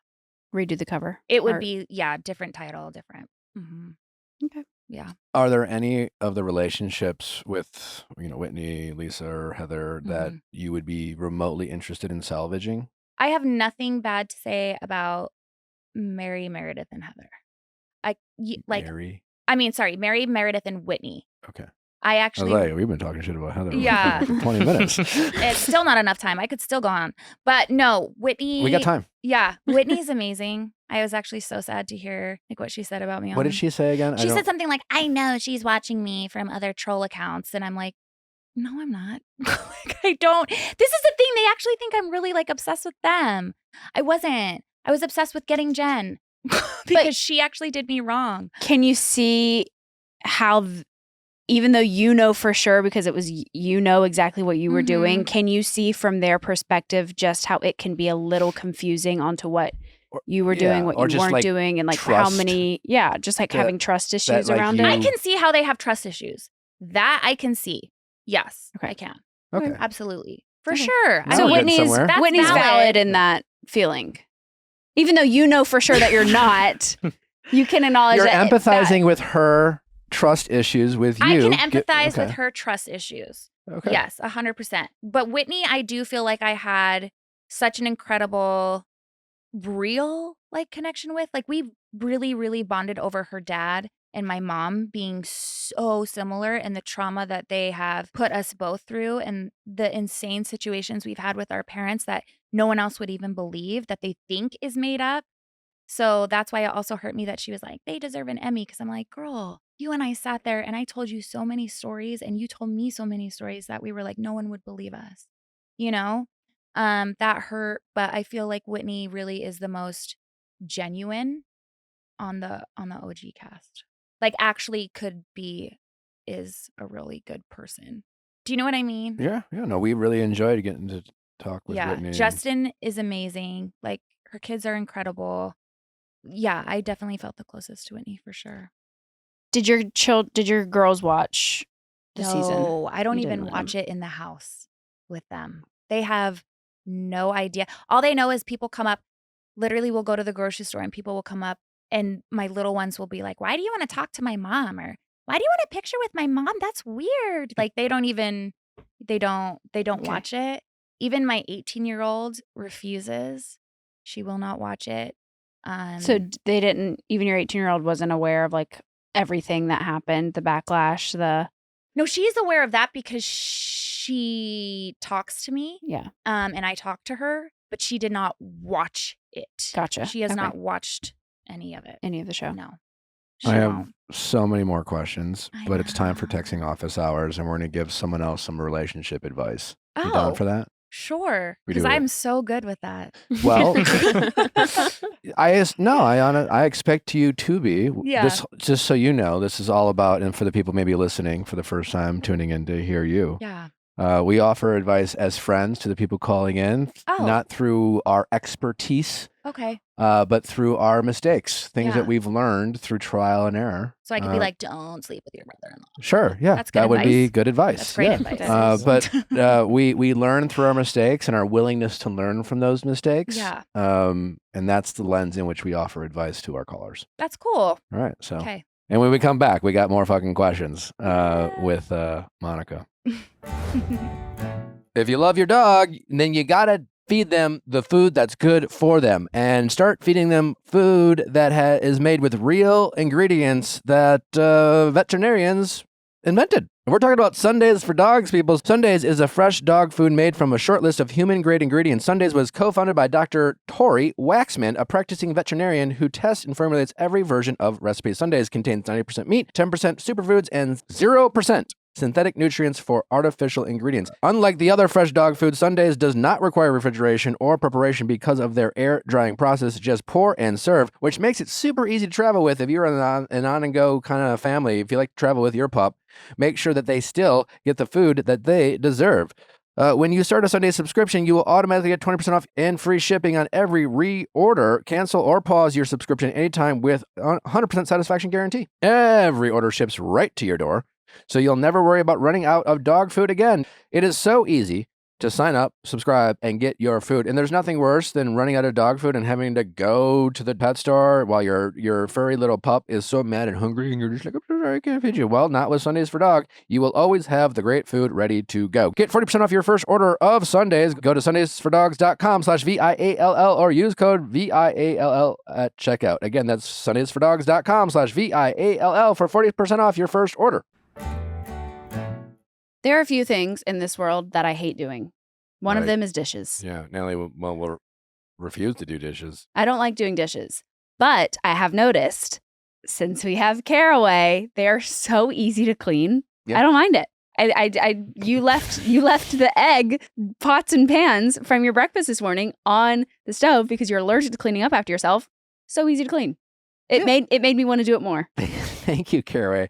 Redo the cover. It would art. be, different title, different. Mm-hmm. Okay. Yeah. Are there any of the relationships with, Whitney, Lisa, or Heather that Mm-hmm. you would be remotely interested in salvaging? I have nothing bad to say about Mary, Meredith, and Heather. Mary? Mary, Meredith, and Whitney. Okay. I I actually, was like, we've been talking shit about Heather Yeah. for 20 minutes. it's still not enough time. I could still go on. But no, Whitney. We got time. Yeah. Whitney's amazing. I was actually so sad to hear like what she said about me. What did she say again? She said something like, I know she's watching me from other troll accounts. And I'm like, no, I'm not. Like, I don't. This is the thing. They actually think I'm really like obsessed with them. I wasn't. I was obsessed with getting Jen because she actually did me wrong. Can you see how even though you know for sure because it was you know exactly what you were doing, Mhm. can you see from their perspective just how it can be a little confusing onto what you were doing, what or you just, weren't like, doing, and like how trust many, just like that- having trust issues like, around you- I it. can see how they have trust issues. That I can see. Yes, Okay. I can. Okay. Absolutely. For Okay. sure. Now So we're getting Whitney's somewhere. That's Whitney's valid valid. in that feeling, even though you know for sure that you're not. You can acknowledge You're that empathizing with her trust issues with you. I can Get- empathize with okay. her trust issues. Okay. Yes, 100%. But Whitney, I do feel like I had such an incredible, real like connection with. Like we really, really bonded over her dad and my mom being so similar and the trauma that they have put us both through and the insane situations we've had with our parents that no one else would even believe that they think is made up. So that's why it also hurt me that she was like, they deserve an Emmy. Cause I'm like, girl, you and I sat there and I told you so many stories and you told me so many stories that we were like, no one would believe us, you know? That hurt. But I feel like Whitney really is the most genuine on the OG cast. Like actually is a really good person. Do you know what I mean? Yeah. No, we really enjoyed getting to talk with Yeah. Whitney. and- Justin is amazing. Like her kids are incredible. Yeah, I definitely felt the closest to Whitney for sure. Did your girls watch the season? No, I don't You even didn't let watch it in the house with them. They have no idea. All they know is people come up, literally we'll go to the grocery store and people will come up and my little ones will be like, why do you want to talk to my mom? Or why do you want a picture with my mom? That's weird. Like they don't Okay. watch it. Even my 18-year-old refuses. She will not watch it. So they didn't. Even your 18-year-old wasn't aware of like everything that happened, the backlash, the No, she's aware of that because she talks to me. yeah. And I talk to her, but she did not watch it. Gotcha. She has Okay. not watched any of it. Any of the show. No. I She have won't. so many more questions, I but it's time for know. texting office hours, and we're going to give someone else some relationship advice. You down Oh, for that? sure. We Because do it. I'm so good with that. Well, I expect you to be. Yeah. This, just so you know, this is all about, and for the people maybe listening for the first time, tuning in to hear you. Yeah. We offer advice as friends to the people calling in, Oh. not through our expertise, Okay. but through our mistakes, things Yeah. that we've learned through trial and error. So I could be like, don't sleep with your brother-in-law. Sure, yeah, That's good that would be advice. good advice. That's great yeah. advice. But we learn through our mistakes and our willingness to learn from those mistakes. Yeah. And that's the lens in which we offer advice to our callers. That's cool. All right. So, Okay. and when we come back, we got more fucking questions Yeah. with Monica. If you love your dog, then you gotta feed them the food that's good for them, and start feeding them food that is made with real ingredients that veterinarians invented. And we're talking about Sundays for Dogs, people. Sundays is a fresh dog food made from a short list of human-grade ingredients. Sundays was co-founded by Dr. Tori Waxman, a practicing veterinarian who tests and formulates every version of recipes. Sundays contains 90% meat, 10% superfoods, and 0% synthetic nutrients for artificial ingredients. Unlike the other fresh dog food, Sundays does not require refrigeration or preparation because of their air drying process. Just pour and serve, which makes it super easy to travel with if you're an on-and-go kind of family. If you like to travel with your pup, make sure that they still get the food that they deserve. When you start a Sunday subscription, you will automatically get 20% off and free shipping on every reorder. Cancel or pause your subscription anytime with 100% satisfaction guarantee. Every order ships right to your door, so you'll never worry about running out of dog food again. It is so easy to sign up, subscribe, and get your food. And there's nothing worse than running out of dog food and having to go to the pet store while your furry little pup is so mad and hungry and you're just like, I'm sorry, I can't feed you. Well, not with Sundays for Dog. You will always have the great food ready to go. Get 40% off your first order of Sundays. Go to sundaysfordogs.com/VIALL or use code VIALL at checkout. Again, that's sundaysfordogs.com/VIALL for 40% off your first order. There are a few things in this world that I hate doing. One of Right. them is dishes. Yeah, Natalie will refuse to do dishes. I don't like doing dishes, but I have noticed since we have Caraway, they are so easy to clean. Yeah. I don't mind it. You left the egg pots and pans from your breakfast this morning on the stove because you're allergic to cleaning up after yourself. So easy to clean. It made me want to do it more. Thank you, Caraway.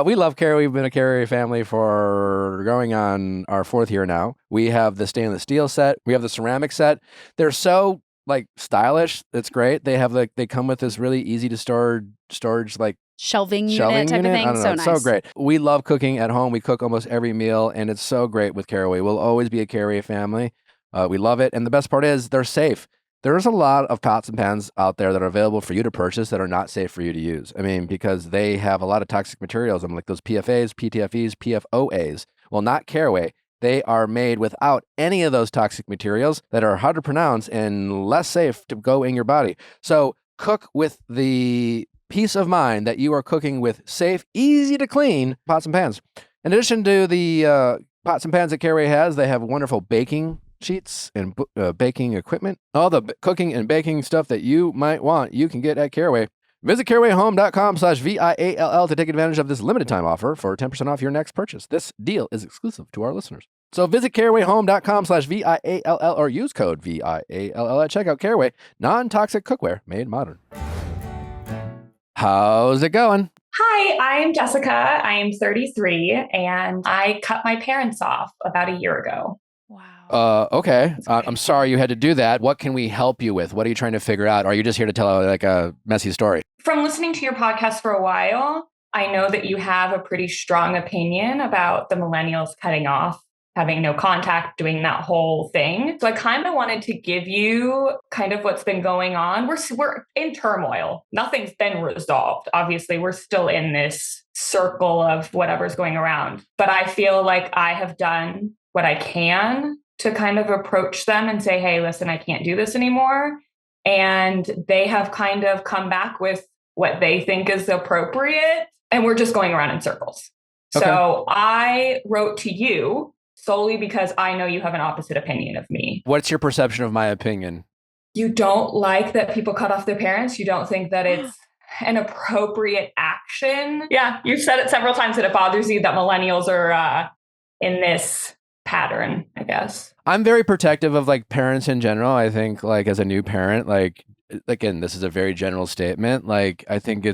We love Caraway. We've been a Caraway family for going on our 4th year now. We have the stainless steel set. We have the ceramic set. They're so like stylish. It's great. They have they come with this really easy to storage like Shelving unit type of thing. I don't know. So It's nice. so great. We love cooking at home. We cook almost every meal, and it's so great with Caraway. We'll always be a Caraway family. We love it. And the best part is they're safe. There's a lot of pots and pans out there that are available for you to purchase that are not safe for you to use. I mean, because they have a lot of toxic materials. I'm like those PFAs, PTFEs, PFOAs. Well, not Caraway. They are made without any of those toxic materials that are hard to pronounce and less safe to go in your body. So cook with the peace of mind that you are cooking with safe, easy to clean pots and pans. In addition to the pots and pans that Caraway has, they have wonderful baking sheets and baking equipment. All the cooking and baking stuff that you might want, you can get at Caraway. Visit carawayhome.com/VIALL to take advantage of this limited time offer for 10% off your next purchase. This deal is exclusive to our listeners. So visit carawayhome.com/VIALL or use code VIALL at checkout. Caraway, non-toxic cookware made modern. How's it going? Hi, I'm Jessica. I am 33 and I cut my parents off about a year ago. Wow. Okay. I'm sorry you had to do that. What can we help you with? What are you trying to figure out? Are you just here to tell like a messy story? From listening to your podcast for a while, I know that you have a pretty strong opinion about the millennials cutting off, having no contact, doing that whole thing. So I kind of wanted to give you kind of what's been going on. We're in turmoil. Nothing's been resolved. Obviously, we're still in this circle of whatever's going around. But I feel like I have done what I can to kind of approach them and say, hey, listen, I can't do this anymore. And they have kind of come back with what they think is appropriate. And we're just going around in circles. Okay. So I wrote to you solely because I know you have an opposite opinion of me. What's your perception of my opinion? You don't like that people cut off their parents. You don't think that it's an appropriate action. Yeah, you've said it several times that it bothers you that millennials are in this pattern, I guess. I'm very protective of like parents in general. I think like as a new parent, like again, this is a very general statement. Like I think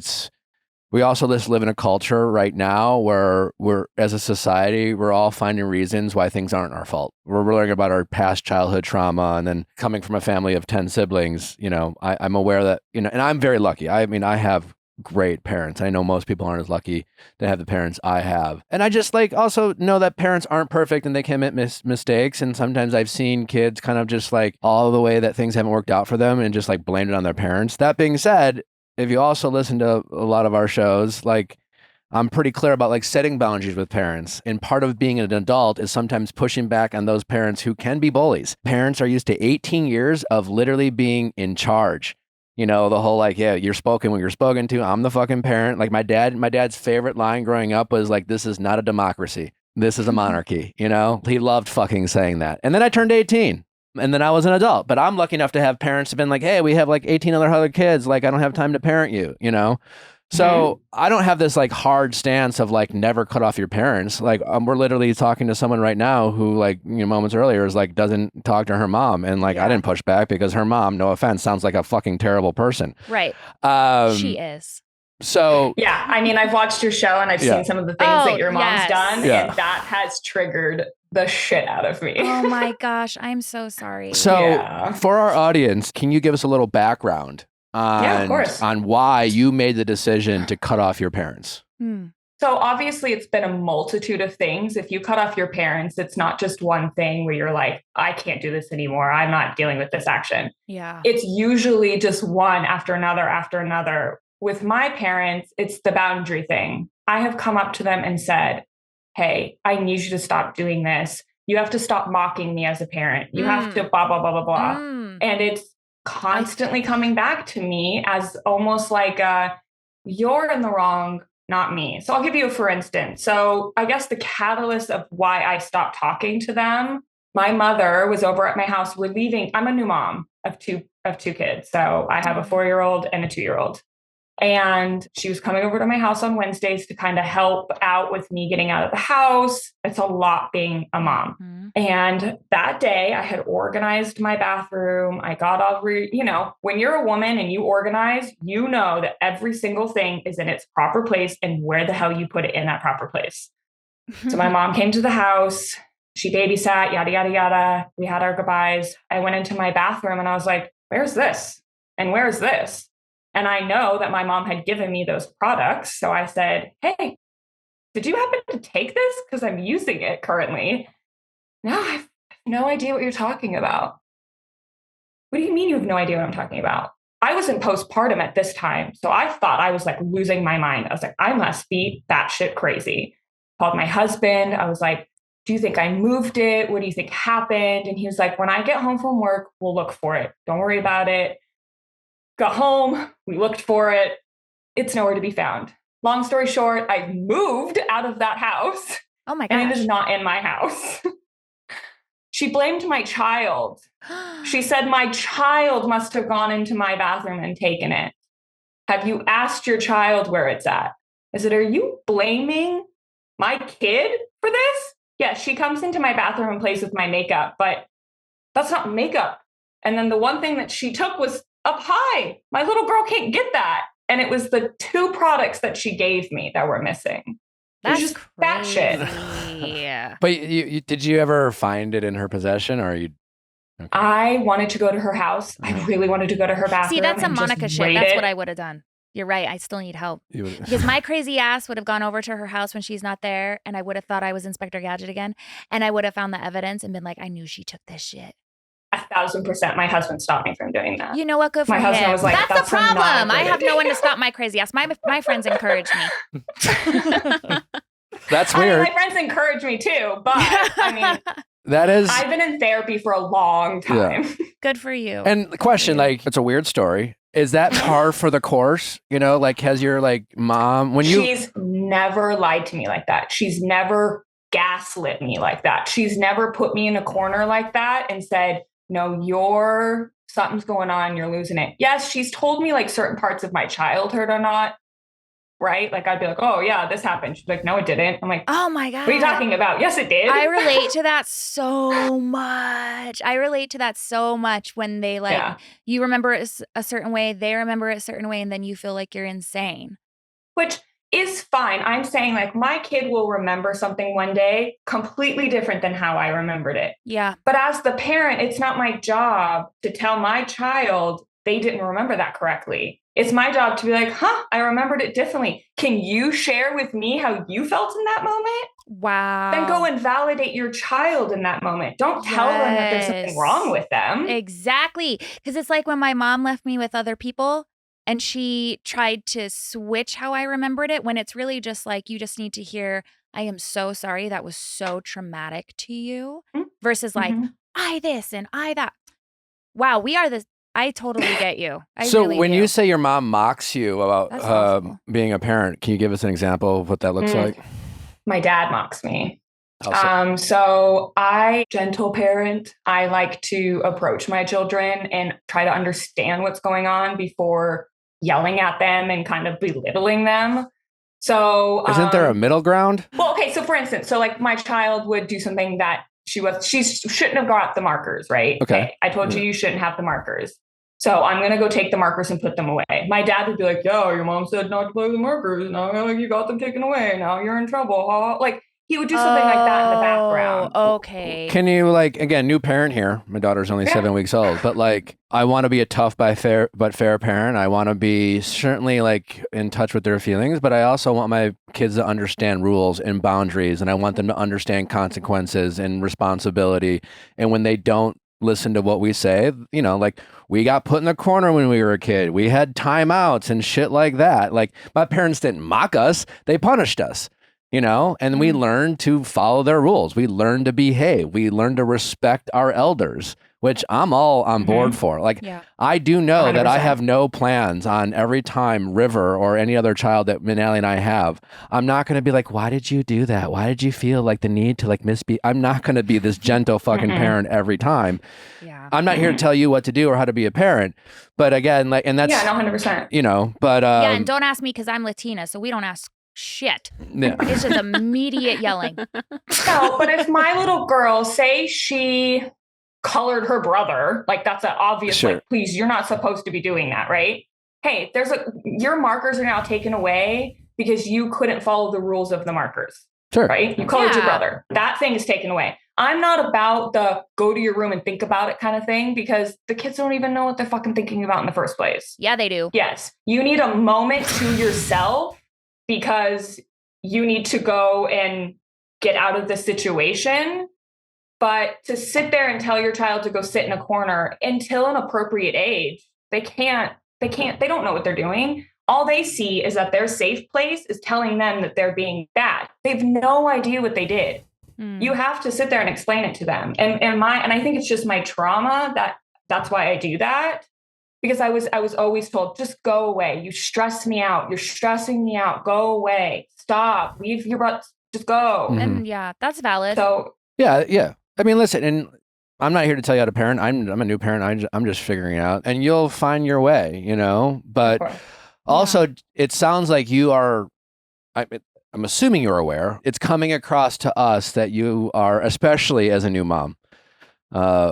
we also just live in a culture right now where we're as a society, we're all finding reasons why things aren't our fault. We're learning about our past childhood trauma, and then coming from a family of 10 siblings, I'm aware that, and I'm very lucky. I mean, I have great parents. I know most people aren't as lucky to have the parents I have. And I just like also know that parents aren't perfect and they can make mistakes. And sometimes I've seen kids kind of just like all the way that things haven't worked out for them and just like blamed it on their parents. That being said, if you also listen to a lot of our shows, like I'm pretty clear about like setting boundaries with parents. And part of being an adult is sometimes pushing back on those parents who can be bullies. Parents are used to 18 years of literally being in charge. The whole like, yeah, you're spoken when you're spoken to. I'm the fucking parent. Like my dad's favorite line growing up was like, this is not a democracy. This is a monarchy. He loved fucking saying that. And then I turned 18 and then I was an adult, but I'm lucky enough to have parents have been like, hey, we have like 18 other kids. Like, I don't have time to parent you, So I don't have this like hard stance of like never cut off your parents. Like we're literally talking to someone right now who like moments earlier is like doesn't talk to her mom, and like I didn't push back because her mom, no offense, sounds like a fucking terrible person. Right. She is. So yeah, I mean, I've watched your show and I've seen some of the things that your mom's done, and that has triggered the shit out of me. Oh my gosh, I'm so sorry. So for our audience, can you give us a little background of course, on why you made the decision to cut off your parents? So obviously it's been a multitude of things. If you cut off your parents, it's not just one thing where you're like, I can't do this anymore. I'm not dealing with this action. Yeah. It's usually just one after another after another. With my parents, it's the boundary thing. I have come up to them and said, hey, I need you to stop doing this. You have to stop mocking me as a parent. You have to blah, blah, blah, blah, blah. And it's constantly coming back to me as almost like you're in the wrong, not me. So I'll give you a for instance. So I guess the catalyst of why I stopped talking to them, my mother was over at my house. We're leaving. I'm a new mom of two kids. So I have a 4-year-old and a 2-year-old. And she was coming over to my house on Wednesdays to kind of help out with me getting out of the house. It's a lot being a mom. Mm-hmm. And that day I had organized my bathroom. I got all, when you're a woman and you organize, you know that every single thing is in its proper place and where the hell you put it in that proper place. So my mom came to the house. She babysat, yada, yada, yada. We had our goodbyes. I went into my bathroom and I was like, where's this? And where's this? And I know that my mom had given me those products. So I said, hey, did you happen to take this? Because I'm using it currently. No, I have no idea what you're talking about. What do you mean you have no idea what I'm talking about? I was in postpartum at this time. So I thought I was like losing my mind. I was like, I must be batshit crazy. Called my husband. I was like, do you think I moved it? What do you think happened? And he was like, when I get home from work, we'll look for it. Don't worry about it. Got home, we looked for it. It's nowhere to be found. Long story short, I moved out of that house. Oh my gosh. And it is not in my house. She blamed my child. She said my child must have gone into my bathroom and taken it. Have you asked your child where it's at? I said, are you blaming my kid for this? Yes, she comes into my bathroom and plays with my makeup, but that's not makeup. And then the one thing that she took was up high. My little girl can't get that. And it was the 2 products that she gave me that were missing. That's just crazy. batshit. But you did you ever find it in her possession, or are you? Okay. I wanted to go to her house. I really wanted to go to her bathroom. See, that's a and just Monica shit. raid That's it. what I would have done. You're right. I still need help. You would- Because my crazy ass would have gone over to her house when she's not there, and I would have thought I was Inspector Gadget again, and I would have found the evidence and been like, I knew she took this shit. 1,000%. My husband stopped me from doing that. You know what? Good for My husband him. was like, That's the "That's not a problem. I good have no one to idea." stop my crazy ass. My friends encourage me. That's I mean, weird. my friends encourage me too, but I mean, That is. I've been in therapy for a long time. Good for you. And the question, like, it's a weird story. Is that par for the course? You know, like, has your like mom when you? She's never lied to me like that. She's never gaslit me like that. She's never put me in a corner like that and said, no, something's going on. You're losing it. Yes, she's told me like certain parts of my childhood are not right. Like I'd be like, oh yeah, this happened. She's like, no, it didn't. I'm like, oh my God. what are you talking about? Yes, it did. I relate to that so much. When they like, Yeah. you remember it a certain way, they remember it a certain way, and then you feel like you're insane. Which is fine. I'm saying like my kid will remember something one day completely different than how I remembered it. Yeah. But as the parent, it's not my job to tell my child they didn't remember that correctly. It's my job to be like, I remembered it differently. Can you share with me how you felt in that moment? Wow. Then go and validate your child in that moment. Don't tell them that there's something wrong with them. Exactly. Because it's like when my mom left me with other people and she tried to switch how I remembered it, when it's really just like, you just need to hear, I am so sorry. That was so traumatic to you. Versus like, I this and I that. Wow. I totally get you. So really when do. you say your mom mocks you That's about awful. being a parent, can you give us an example of what that looks like? My dad mocks me. How so? So I gentle parent. I like to approach my children and try to understand what's going on before yelling at them and kind of belittling them. So Isn't there a middle ground? Well, okay. So for instance, like my child would do something that she shouldn't have got the markers, right? Okay. I told you shouldn't have the markers. So I'm going to go take the markers and put them away. My dad would be like, yo, your mom said not to play with the markers. Now you got them taken away. Now you're in trouble. Like he would do something like that in the background. Okay. Can you, like, again, new parent here. My daughter's only 7 weeks old, but like, I want to be a tough but fair parent. I want to be certainly like in touch with their feelings, but I also want my kids to understand rules and boundaries, and I want them to understand consequences and responsibility. And when they don't listen to what we say, you know, like we got put in the corner when we were a kid. We had timeouts and shit like that. Like my parents didn't mock us; they punished us. You know, and we learned to follow their rules. We learned to behave. We learned to respect our elders. which I'm all on board for. Like, Yeah. I do know that I 100%. have no plans on every time River or any other child that Manali and I have. I'm not going to be like, why did you do that? Why did you feel like the need to like misbehave? I'm not going to be this gentle fucking parent every time. Yeah. I'm not here to tell you what to do or how to be a parent. But again, like, and that's, Yeah, no, 100%. you know, but Yeah, and don't ask me because I'm Latina, so we don't ask shit. yeah. It's just immediate yelling. No, but if my little girl, say she colored her brother, like that's an obvious, Sure. like, please, you're not supposed to be doing that, right? Hey, your markers are now taken away because you couldn't follow the rules of the markers, Sure. right? You colored your Yeah. brother. That thing is taken away. I'm not about the go to your room and think about it kind of thing because the kids don't even know what they're fucking thinking about in the first place. Yeah, they do. Yes, you need a moment to yourself because you need to go and get out of the situation. But to sit there and tell your child to go sit in a corner until an appropriate age, they don't know what they're doing. All they see is that their safe place is telling them that they're being bad. They have no idea what they did. You have to sit there and explain it to them. And I think it's just my trauma that's why I do that. Because I was always told, just go away. You stress me out. You're stressing me out. Go away. Stop. Leave your butt. Just go. And yeah, that's valid. So Yeah. I mean, listen, and I'm not here to tell you how to parent. I'm a new parent. I'm just figuring it out, and you'll find your way, you know. But also, it sounds like you are. I'm assuming you're aware. It's coming across to us that you are, especially as a new mom,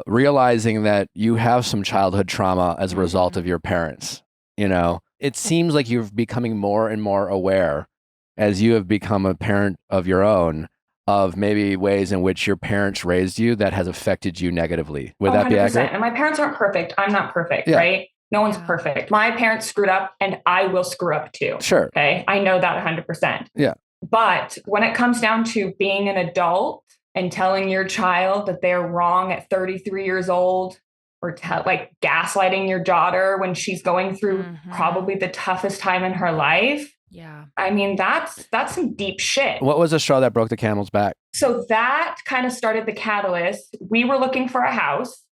realizing that you have some childhood trauma as a result of your parents. You know, it seems like you're becoming more and more aware as you have become a parent of your own of maybe ways in which your parents raised you that has affected you negatively. Would that be 100%. accurate? And my parents aren't perfect. I'm not perfect, Yeah. right? No one's perfect. My parents screwed up and I will screw up too. Sure. Okay. I know that 100%. Yeah. But when it comes down to being an adult and telling your child that they're wrong at 33 years old, or like gaslighting your daughter when she's going through probably the toughest time in her life. Yeah. I mean, that's some deep shit. What was the straw that broke the camel's back? So that kind of started the catalyst. We were looking for a house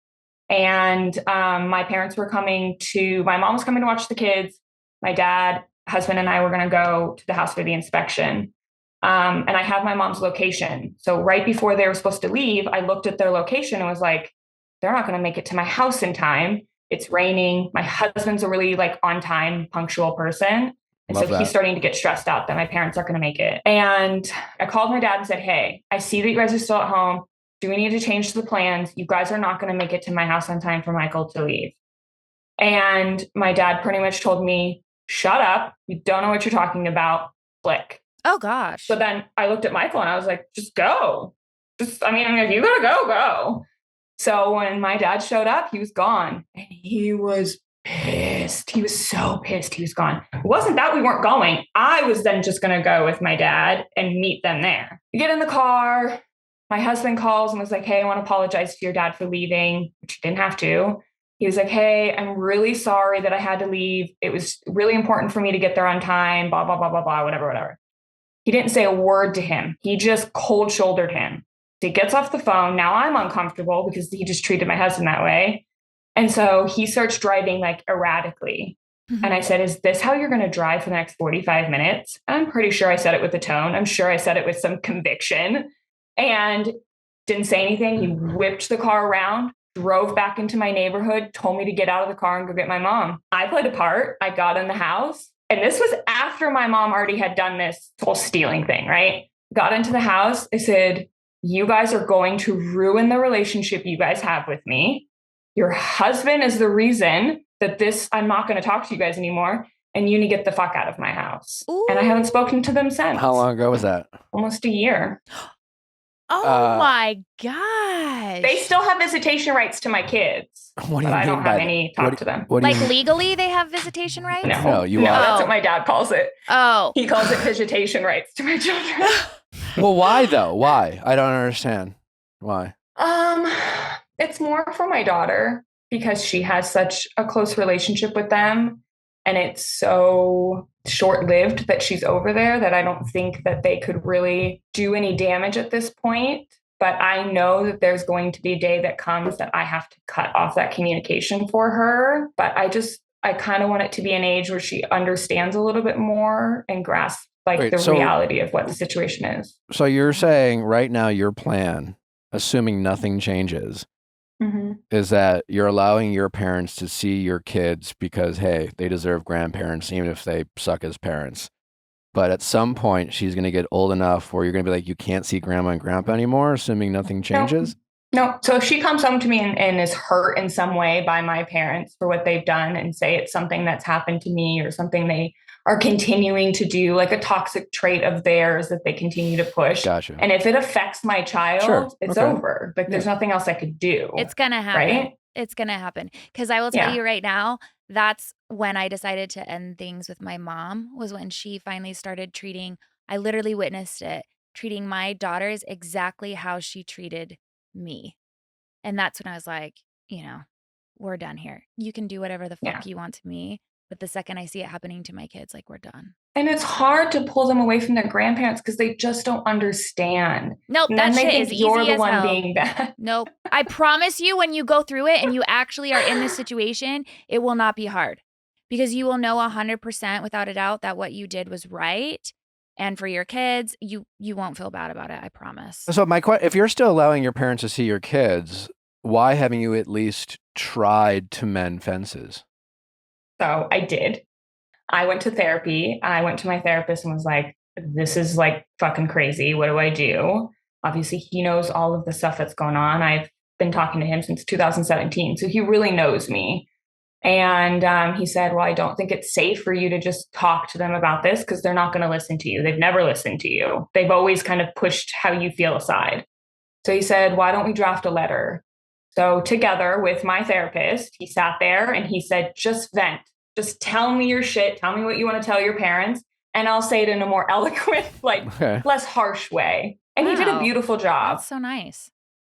and my parents were my mom was coming to watch the kids. My dad, husband, and I were going to go to the house for the inspection. And I have my mom's location. So right before they were supposed to leave, I looked at their location and was like, they're not going to make it to my house in time. It's raining. My husband's a really like on time, punctual person. And Love so that. he's starting to get stressed out that my parents aren't going to make it. And I called my dad and said, hey, I see that you guys are still at home. Do we need to change the plans? You guys are not going to make it to my house on time for Michael to leave. And my dad pretty much told me, shut up. You don't know what you're talking about. Click. Oh gosh. So then I looked at Michael and I was like, just go. If you gotta go, go. So when my dad showed up, he was gone and he was pissed. He was so pissed he was gone. It wasn't that we weren't going. I was then just going to go with my dad and meet them there. We get in the car. My husband calls and was like, hey, I want to apologize to your dad for leaving, which he didn't have to. He was like, hey, I'm really sorry that I had to leave. It was really important for me to get there on time, blah, blah, blah, blah, blah, whatever. He didn't say a word to him. He just cold shouldered him. He gets off the phone. Now I'm uncomfortable because he just treated my husband that way. And so he starts driving like erratically. And I said, is this how you're going to drive for the next 45 minutes? I'm pretty sure I said it with a tone. I'm sure I said it with some conviction and didn't say anything. He whipped the car around, drove back into my neighborhood, told me to get out of the car and go get my mom. I played a part. I got in the house. And this was after my mom already had done this whole stealing thing, right? Got into the house. I said, you guys are going to ruin the relationship you guys have with me. Your husband is the reason that I'm not going to talk to you guys anymore. And you need to get the fuck out of my house. Ooh. And I haven't spoken to them since. How long ago was that? Almost a year. Oh my gosh. They still have visitation rights to my kids. What do you but I mean don't by have that? any talk to them. What do you Like mean? legally they have visitation rights? No, you no, are. that's Oh. what my dad calls it. Oh. He calls it visitation rights to my children. Well, why though? Why? I don't understand. Why? It's more for my daughter because she has such a close relationship with them. And it's so short-lived that she's over there that I don't think that they could really do any damage at this point. but I know that there's going to be a day that comes that I have to cut off that communication for her. But I kind of want it to be an age where she understands a little bit more and grasps the reality of what the situation is. So you're saying right now your plan, assuming nothing changes, is that you're allowing your parents to see your kids because, hey, they deserve grandparents, even if they suck as parents. But at some point, she's going to get old enough where you're going to be like, you can't see grandma and grandpa anymore, assuming nothing changes? No. So if she comes home to me and is hurt in some way by my parents for what they've done and say it's something that's happened to me or something they are continuing to do, like a toxic trait of theirs that they continue to push. Gotcha. And if it affects my child, it's over. Like there's nothing else I could do. It's going to happen. Right? It's going to happen. Because I will tell you right now, that's when I decided to end things with my mom, was when she finally started treating, I literally witnessed it, treating my daughters exactly how she treated me. And that's when I was like, we're done here. You can do whatever the fuck you want to me. But the second I see it happening to my kids, like, we're done. And it's hard to pull them away from their grandparents because they just don't understand. Nope, and that then shit they is think you're easy the as one hell. being bad. Nope. I promise you, when you go through it and you actually are in this situation, it will not be hard. Because you will know 100% without a doubt that what you did was right. And for your kids, you won't feel bad about it, I promise. So if you're still allowing your parents to see your kids, why haven't you at least tried to mend fences? So I did. I went to therapy. I went to my therapist and was like, this is like fucking crazy. What do I do? Obviously, he knows all of the stuff that's going on. I've been talking to him since 2017. So he really knows me. And he said, well, I don't think it's safe for you to just talk to them about this because they're not going to listen to you. They've never listened to you. They've always kind of pushed how you feel aside. So he said, why don't we draft a letter? So together with my therapist, he sat there and he said, just vent. Just tell me your shit. Tell me what you want to tell your parents. And I'll say it in a more eloquent, less harsh way. And he did a beautiful job. That's so nice.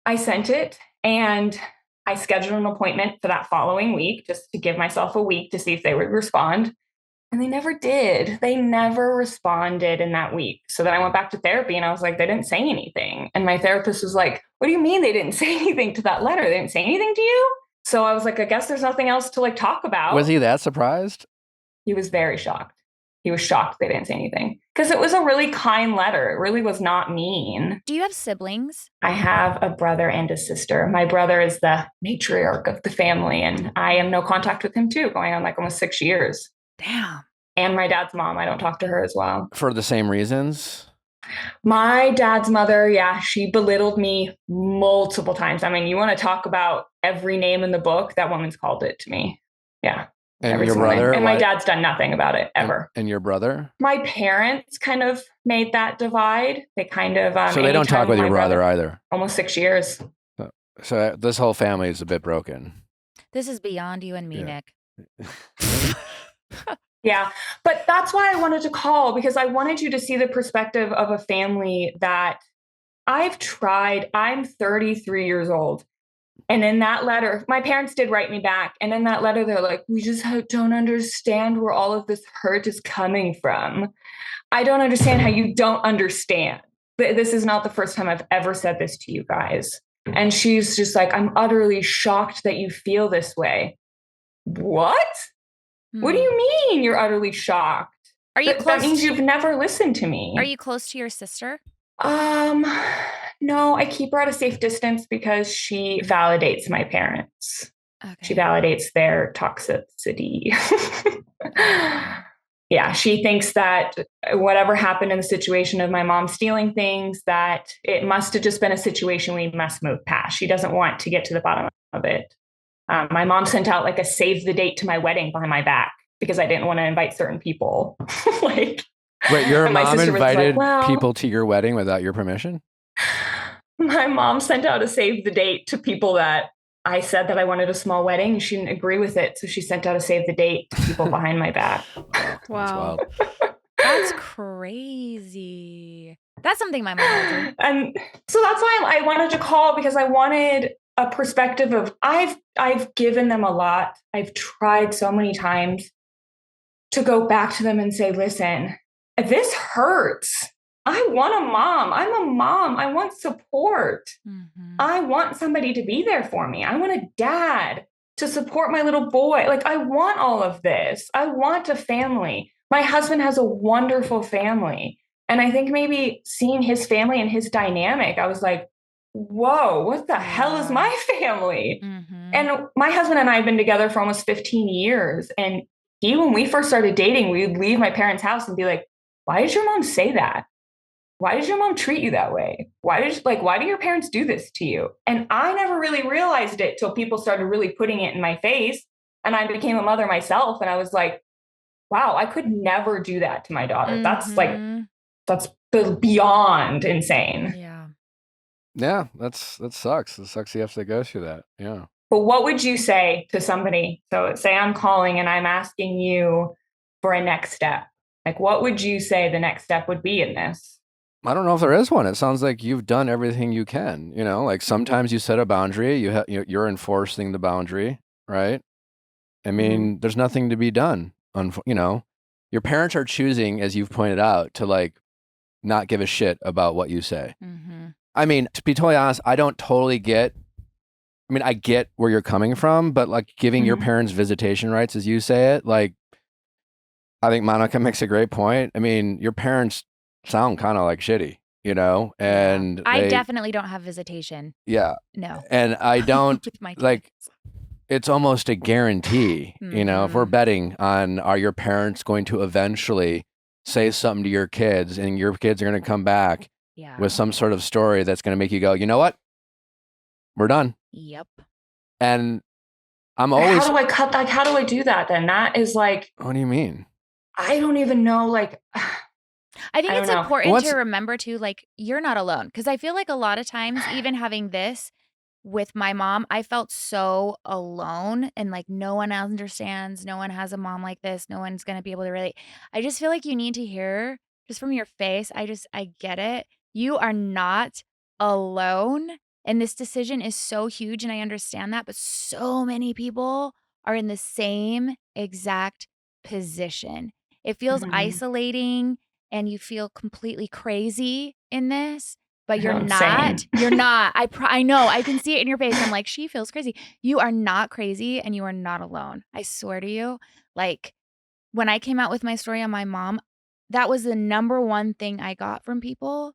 I sent it and I scheduled an appointment for that following week just to give myself a week to see if they would respond. And they never did. They never responded in that week. So then I went back to therapy and I was like, they didn't say anything. And my therapist was like, what do you mean they didn't say anything to that letter? They didn't say anything to you? So I was like, I guess there's nothing else to talk about. Was he that surprised? He was very shocked. He was shocked they didn't say anything because it was a really kind letter. It really was not mean. Do you have siblings? I have a brother and a sister. My brother is the matriarch of the family, and I am no contact with him too, going on almost 6 years. Damn. And my dad's mom, I don't talk to her as well. For the same reasons? My dad's mother, she belittled me multiple times. I mean, you want to talk about every name in the book, that woman's called it to me. Yeah. And your brother? And my dad's done nothing about it ever. And your brother? My parents kind of made that divide. They kind of... so they don't talk with your brother either? Almost 6 years. So this whole family is a bit broken. This is beyond you and me, Nick. Yeah, but that's why I wanted to call, because I wanted you to see the perspective of a family that I've tried. I'm 33 years old. And in that letter, my parents did write me back. And in that letter, they're like, we just don't understand where all of this hurt is coming from. I don't understand how you don't understand. This is not the first time I've ever said this to you guys. And she's just like, I'm utterly shocked that you feel this way. What? What do you mean you're utterly shocked? Are you close? That means you've never listened to me. Are you close to your sister? No, I keep her at a safe distance because she validates my parents. Okay. She validates their toxicity. Yeah, she thinks that whatever happened in the situation of my mom stealing things, that it must have just been a situation we must move past. She doesn't want to get to the bottom of it. My mom sent out a save the date to my wedding behind my back because I didn't want to invite certain people. Wait, your mom invited people to your wedding without your permission? My mom sent out a save the date to people that I said that I wanted a small wedding. She didn't agree with it. So she sent out a save the date to people behind my back. Wow. That's crazy. That's something my mom would do. And so that's why I wanted to call, because I wanted a perspective of I've given them a lot. I've tried so many times to go back to them and say, listen, this hurts. I want a mom. I'm a mom. I want support. Mhm. I want somebody to be there for me. I want a dad to support my little boy. Like, I want all of this. I want a family. My husband has a wonderful family. And I think maybe seeing his family and his dynamic, I was like, whoa, what the hell is my family? Mhm. And my husband and I have been together for almost 15 years. And when we first started dating, we would leave my parents' house and be like, why did your mom say that? Why did your mom treat you that way? Why do your parents do this to you? And I never really realized it till people started really putting it in my face. And I became a mother myself. And I was like, wow, I could never do that to my daughter. That's beyond insane. Yeah. Yeah, that sucks. It sucks you have to go through that. Yeah. But what would you say to somebody? So say I'm calling and I'm asking you for a next step. Like, what would you say the next step would be in this? I don't know if there is one. It sounds like you've done everything you can. Like sometimes you set a boundary. You're enforcing the boundary, right? I mean, there's nothing to be done. Your parents are choosing, as you've pointed out, to like not give a shit about what you say. Mhm. I mean, to be totally honest, I don't totally get. I mean, I get where you're coming from, but like giving your parents visitation rights, as you say it, like I think Monica makes a great point. I mean, your parents sound kind of like shitty, and I definitely don't have visitation. Yeah. No. And I don't With my like, kids. it's almost a guarantee, if we're betting on, are your parents going to eventually say something to your kids and your kids are going to come back with some sort of story that's going to make you go, you know what? We're done. Yep. And I'm always. How do I cut? Like, how do I do that then? That is like. What do you mean? I don't even know. Like. I think it's important to remember too, like, you're not alone. Because I feel like a lot of times, even having this with my mom, I felt so alone and like no one understands. No one has a mom like this. No one's going to be able to relate. I just feel like you need to hear just from your face. I get it. You are not alone. And this decision is so huge. And I understand that. But so many people are in the same exact position. It feels isolating. And you feel completely crazy in this, but you're not. You're not. I know. I can see it in your face. I'm like, she feels crazy. You are not crazy and you are not alone. I swear to you. Like, when I came out with my story on my mom, that was the number one thing I got from people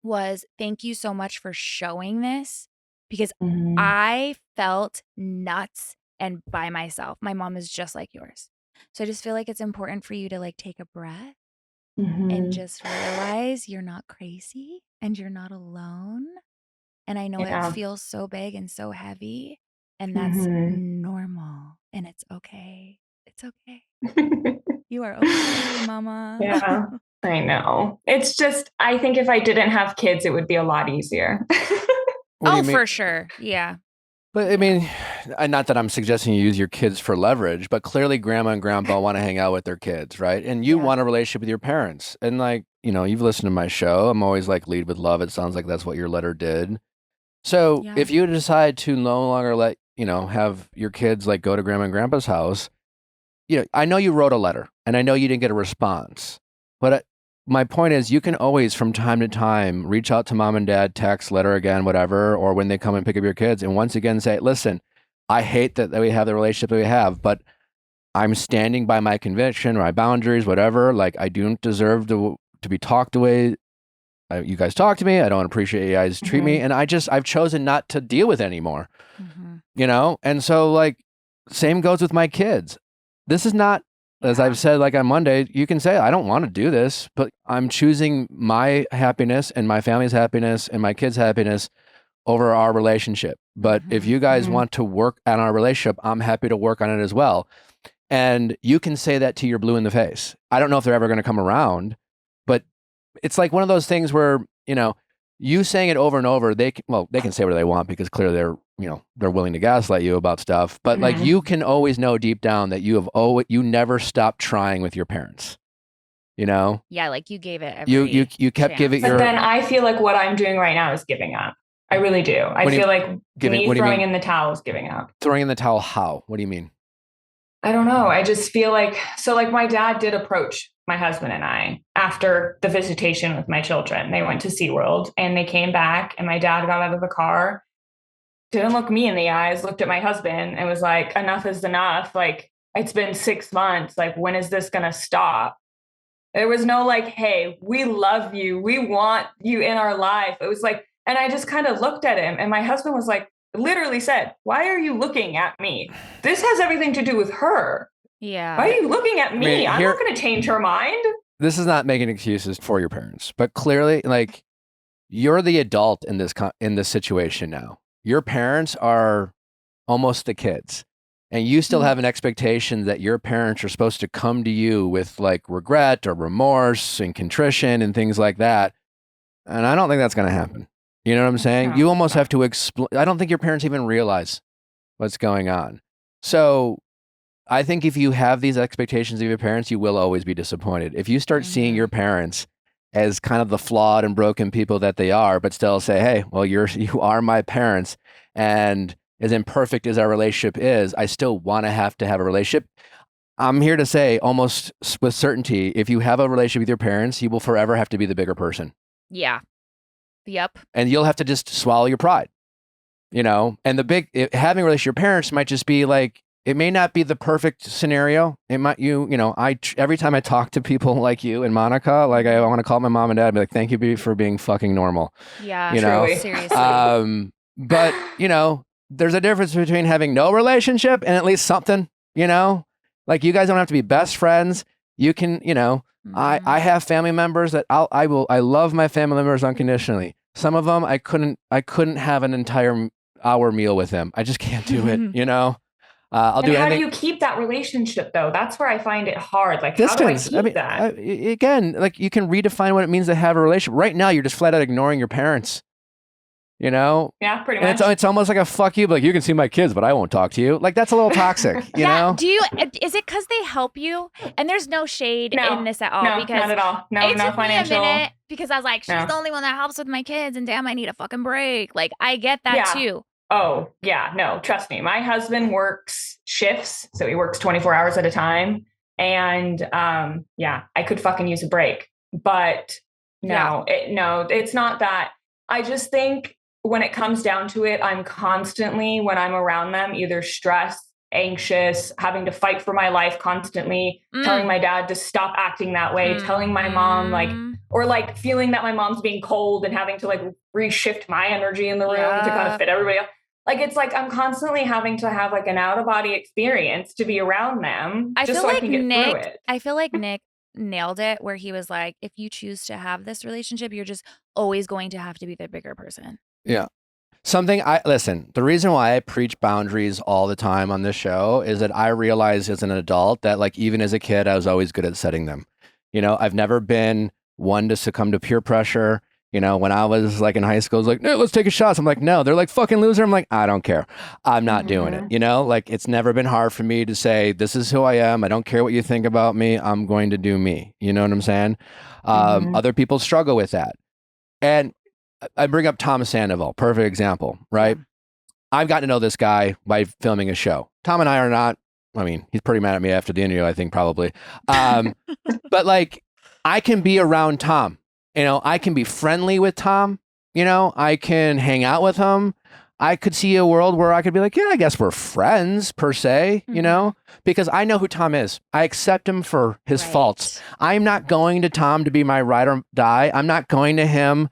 was thank you so much for showing this because I felt nuts and by myself. My mom is just like yours. So I just feel like it's important for you to like take a breath. And just realize you're not crazy and you're not alone. And I know it feels so big and so heavy. And that's normal. And it's okay. It's okay. You are okay, mama. Yeah, I know. It's just, I think if I didn't have kids, it would be a lot easier. Oh, for sure. Yeah. But I mean, not that I'm suggesting you use your kids for leverage, but clearly grandma and grandpa want to hang out with their kids, right? And you want a relationship with your parents. And like, you've listened to my show. I'm always like, lead with love. It sounds like that's what your letter did. So if you decide to no longer let, have your kids like go to grandma and grandpa's house, I know you wrote a letter and I know you didn't get a response, but my point is you can always from time to time reach out to mom and dad, text, letter again, whatever, or when they come and pick up your kids and once again say, listen, I hate that we have the relationship that we have, but I'm standing by my conviction, my boundaries, whatever. Like I don't deserve to be talked the way you guys talk to me. I don't appreciate you guys treat me. And I've chosen not to deal with it anymore, And so like, same goes with my kids. This is not, as I've said, like on Monday, you can say, I don't want to do this, but I'm choosing my happiness and my family's happiness and my kids' happiness over our relationship. But if you guys want to work on our relationship, I'm happy to work on it as well. And you can say that to your blue in the face. I don't know if they're ever going to come around, but it's like one of those things where, you saying it over and over, they can say what they want because clearly they're willing to gaslight you about stuff. But like you can always know deep down that you never stopped trying with your parents. Yeah, like you gave it every you kept giving. But then I feel like what I'm doing right now is giving up. I really do. I feel like me throwing in the towel is giving up. Throwing in the towel? How? What do you mean? I don't know. I just feel like, so like my dad did approach my husband and I, after the visitation with my children. They went to SeaWorld and they came back, and my dad got out of the car, didn't look me in the eyes, looked at my husband and was like, enough is enough. Like, it's been 6 months. Like, when is this going to stop? There was no like, hey, we love you. We want you in our life. It was like, and I just kind of looked at him, and my husband was like, literally said, why are you looking at me? This has everything to do with her. Yeah. Why are you looking at me? I'm not going to change her mind. This is not making excuses for your parents, but clearly, like, you're the adult in this situation now. Your parents are almost the kids, and you still have an expectation that your parents are supposed to come to you with like regret or remorse and contrition and things like that. And I don't think that's going to happen. You know what I'm saying? No. You almost have to explain. I don't think your parents even realize what's going on. So I think if you have these expectations of your parents, you will always be disappointed. If you start seeing your parents as kind of the flawed and broken people that they are, but still say, hey, well, you are my parents, and as imperfect as our relationship is, I still want to have a relationship. I'm here to say almost with certainty, if you have a relationship with your parents, you will forever have to be the bigger person. Yeah. Yep. And you'll have to just swallow your pride, you know? And having a relationship with your parents might just be like, it may not be the perfect scenario. It might, every time I talk to people like you and Monica, like I want to call my mom and dad and be like, thank you for being fucking normal. Yeah. You know? Seriously. But, there's a difference between having no relationship and at least something, like you guys don't have to be best friends. You can, I have family members that I love my family members unconditionally. Some of them I couldn't have an entire hour meal with them. I just can't do it, I'll do anything. How do you keep that relationship though? That's where I find it hard. Like, distance. How do I keep that? Again, like you can redefine what it means to have a relationship. Right now, you're just flat out ignoring your parents. Yeah, pretty much. It's almost like a fuck you, but like you can see my kids, but I won't talk to you. Like that's a little toxic, you know? Is it because they help you? And there's no shade in this at all. No, because not at all. No, it no took financial. me a minute because I was like, she's the only one that helps with my kids, and damn, I need a fucking break. Like I get that too. Oh, yeah. No, trust me. My husband works shifts. So he works 24 hours at a time. And I could fucking use a break. But it's not that. I just think when it comes down to it, I'm constantly, when I'm around them, either stressed, anxious, having to fight for my life constantly, telling my dad to stop acting that way, telling my mom or feeling that my mom's being cold and having to reshift my energy in the room to kind of fit everybody else. It's like I'm constantly having to have an out of body experience to be around them. I can get through it. I feel like Nick nailed it where he was like, if you choose to have this relationship, you're just always going to have to be the bigger person. Yeah. Listen, the reason why I preach boundaries all the time on this show is that I realize as an adult that even as a kid, I was always good at setting them. I've never been one to succumb to peer pressure. When I was in high school, it was like, no, let's take a shot. So I'm like, no, they're like fucking loser. I'm like, I don't care. I'm not doing it. It's never been hard for me to say, this is who I am. I don't care what you think about me. I'm going to do me. You know what I'm saying? Other people struggle with that. And I bring up Tom Sandoval, perfect example, right? I've gotten to know this guy by filming a show. Tom and I are not, he's pretty mad at me after the interview, I think probably. But I can be around Tom. I can be friendly with Tom. I can hang out with him. I could see a world where I could be like, yeah, I guess we're friends per se, because I know who Tom is. I accept him for his faults. I'm not going to Tom to be my ride or die. I'm not going to him,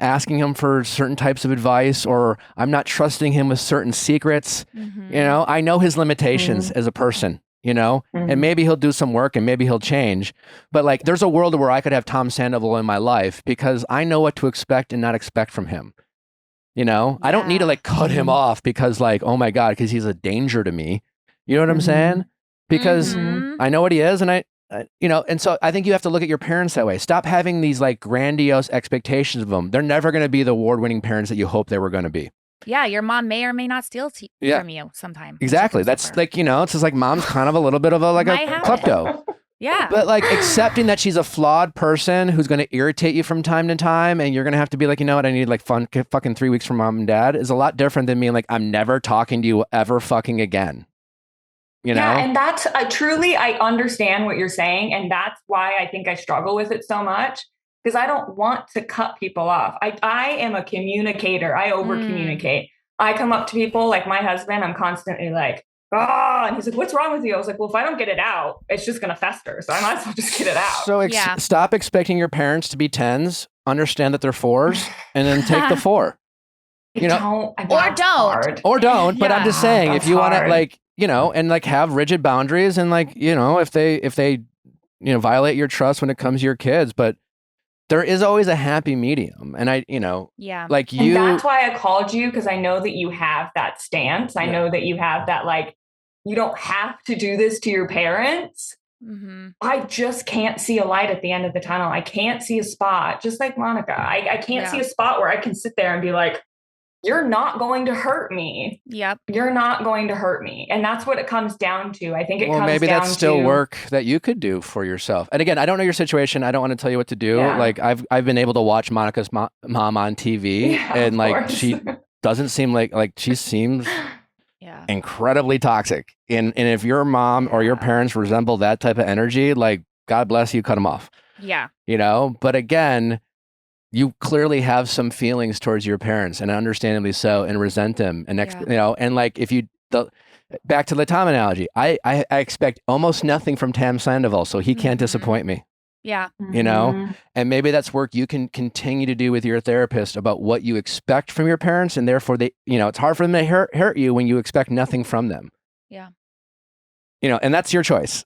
asking him for certain types of advice, or I'm not trusting him with certain secrets. I know his limitations as a person. And maybe he'll do some work and maybe he'll change. But there's a world where I could have Tom Sandoval in my life because I know what to expect and not expect from him. I don't need to cut him off because oh my God, because he's a danger to me. You know what I'm saying? Because I know what he is. And and so I think you have to look at your parents that way. Stop having these grandiose expectations of them. They're never going to be the award-winning parents that you hope they were going to be. Yeah, your mom may or may not steal from you sometime. Exactly. That's it's just mom's kind of a little bit of a klepto. Yeah. But accepting that she's a flawed person who's going to irritate you from time to time, and you're going to have to be you know what, I need fucking 3 weeks from mom and dad is a lot different than being I'm never talking to you ever fucking again. you know? Yeah, and that's truly, I understand what you're saying. And that's why I think I struggle with it so much, because I don't want to cut people off. I am a communicator. I over communicate. I come up to people like my husband, I'm constantly like, oh, and he's like, what's wrong with you? I was like, well, if I don't get it out, it's just going to fester. So I might as well just get it out. So stop expecting your parents to be 10s, understand that they're 4s, and then take the 4. You know, or don't. But I'm just saying, if you want to, like, you know, and like have rigid boundaries, and like, you know, if they you know, violate your trust when it comes to your kids, but there is always a happy medium. And I, you know, like you. And that's why I called you, because I know that you have that stance. I know that you have that, like, you don't have to do this to your parents. I just can't see a light at the end of the tunnel. I can't see a spot, just like Monica. I can't see a spot where I can sit there and be like, you're not going to hurt me. Yep. You're not going to hurt me. And that's what it comes down to. I think it comes down to... Well, maybe that's still work that you could do for yourself. And again, I don't know your situation. I don't want to tell you what to do. Like I've been able to watch Monica's mom on TV, and like she doesn't seem like she seems incredibly toxic. And if your mom or your parents resemble that type of energy, like God bless you, cut them off. Yeah. You know, but again, you clearly have some feelings towards your parents, and understandably so, and resent them. And you know, and like if you back to the Tom analogy, I expect almost nothing from Tam Sandoval, so he can't disappoint me. Yeah. You know, and maybe that's work you can continue to do with your therapist about what you expect from your parents, and therefore they, you know, it's hard for them to hurt you when you expect nothing from them. Yeah. You know, and that's your choice.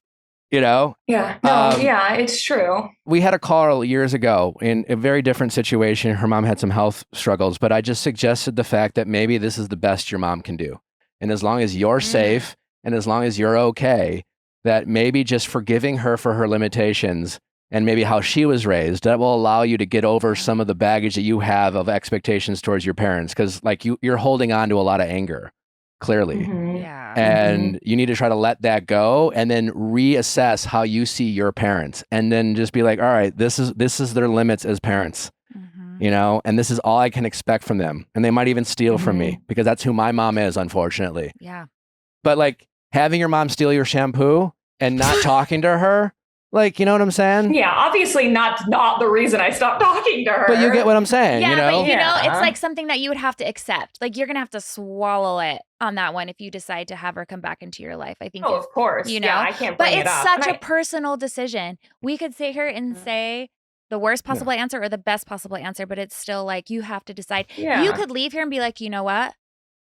You know? Yeah. No, yeah, it's true. We had a call years ago in a very different situation. Her mom had some health struggles, but I just suggested the fact that maybe this is the best your mom can do. And as long as you're safe, and as long as you're okay, that maybe just forgiving her for her limitations and maybe how she was raised, that will allow you to get over some of the baggage that you have of expectations towards your parents. Because like you're holding on to a lot of anger, clearly. Yeah. And you need to try to let that go, and then reassess how you see your parents, and then just be like, all right, this is their limits as parents, you know, and this is all I can expect from them. And they might even steal from me, because that's who my mom is, unfortunately. Yeah. But like having your mom steal your shampoo and not talking to her, like, you know what I'm saying? Yeah, obviously not the reason I stopped talking to her. But you get what I'm saying, yeah, you know? But you know, it's like something that you would have to accept. Like you're going to have to swallow it on that one if you decide to have her come back into your life. I think of course. You know, I can't bring but it up. It's such a personal decision. We could sit here and say the worst possible answer or the best possible answer, but it's still like you have to decide. Yeah. You could leave here and be like, you know what?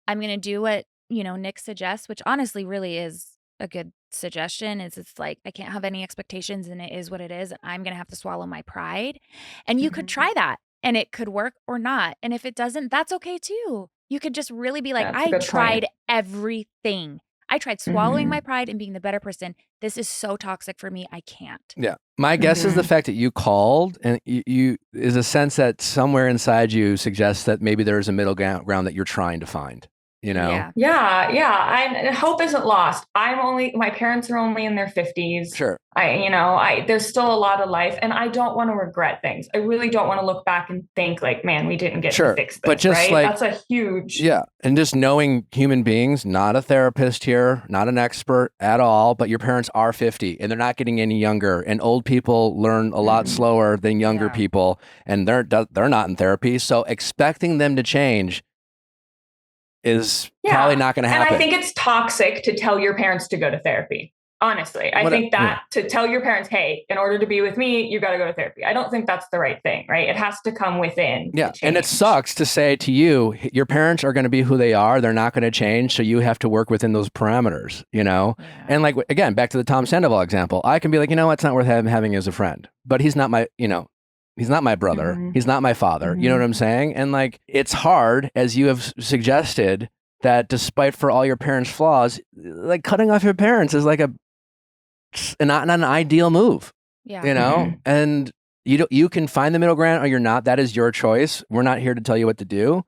I'm going to do what, you know, Nick suggests, which honestly really is a good suggestion. Is it's like I can't have any expectations, and it is what it is, and I'm gonna have to swallow my pride. And you could try that, and it could work or not. And if it doesn't, that's okay too. You could just really be like, I tried everything. I tried swallowing my pride and being the better person. This is so toxic for me. I can't. Yeah. My guess is the fact that you called, and you is a sense that somewhere inside you suggests that maybe there's a middle ground that you're trying to find. You know? Yeah. Hope isn't lost. My parents are only in their 50s. Sure. There's still a lot of life, and I don't want to regret things. I really don't want to look back and think like, man, we didn't get to fix this. But just right? like, that's a huge. Yeah. And just knowing human beings, not a therapist here, not an expert at all, but your parents are 50 and they're not getting any younger, and old people learn a lot slower than younger people, and they're not in therapy. So expecting them to change is probably not going to happen. And I think it's toxic to tell your parents to go to therapy. Honestly, I think that to tell your parents, hey, in order to be with me, you got to go to therapy. I don't think that's the right thing, right? It has to come within. Yeah. And it sucks to say to you, your parents are going to be who they are. They're not going to change. So you have to work within those parameters, you know? Yeah. And like, again, back to the Tom Sandoval example, I can be like, you know, it's not worth having as a friend, but he's not my, you know, he's not my brother. He's not my father. You know what I'm saying? And like, it's hard, as you have suggested, that despite for all your parents' flaws, like cutting off your parents is like not an ideal move. Yeah. You know? And you can find the middle ground or you're not. That is your choice. We're not here to tell you what to do.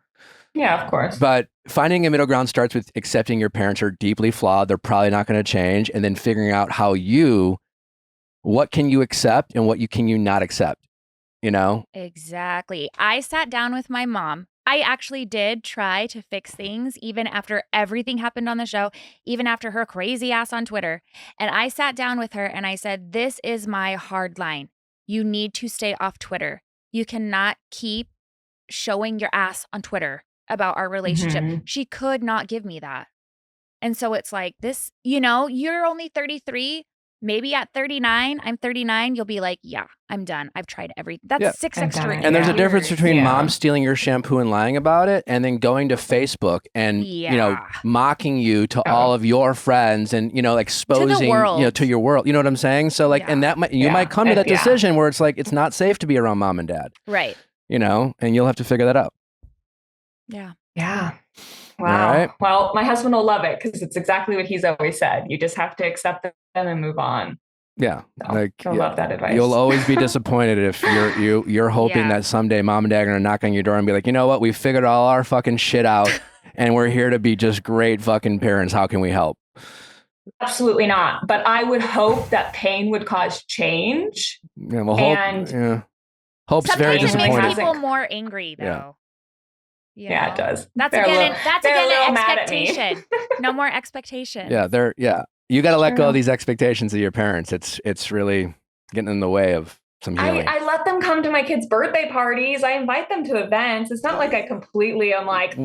Yeah, of course. But finding a middle ground starts with accepting your parents are deeply flawed. They're probably not going to change. And then figuring out what can you accept and what can you not accept. You know? Exactly. I sat down with my mom. I actually did try to fix things even after everything happened on the show, even after her crazy ass on Twitter. And I sat down with her and I said, this is my hard line. You need to stay off Twitter. You cannot keep showing your ass on Twitter about our relationship. Mhm. She could not give me that. And so it's like this, you know, you're only 33. Maybe at 39, I'm 39, you'll be like, yeah, I'm done. I've tried everything. That's Yeah. 6 I've extra done years. it. And there's a Yeah. difference between Yeah. mom stealing your shampoo and lying about it, and then going to Facebook and you know, Yeah. mocking you to all of your friends and you know, exposing you know, world. to your world. You know what I'm saying? So like, and Yeah. that might you Yeah. might come to that Yeah. decision where it's like it's not safe to be around mom and dad. Right. You know, and you'll have to figure that out. Yeah. Yeah. Wow. right. Well, my husband will love it because it's exactly what he's always said. You just have to accept them and move on. Yeah, So, like he'll love that advice. you'll always be disappointed if you're hoping Yeah. that someday mom and dad are gonna knock on your door and be like, you know what, we figured all our fucking shit out, and we're here to be just great fucking parents. How can we help? Absolutely not. But I would hope that pain would cause change. Yeah, well, hope. And Yeah, hope's very Sometimes it makes disappointing. people more angry, though. Yeah. You Yeah, know? it does. That's They're a again, little- that's they're a again little an mad at me. expectation. No more expectation. Yeah. You got to let go True. of these expectations of your parents. It's really getting in the way of some healing. I let them come to my kids' birthday parties. I invite them to events. It's not like I completely am like,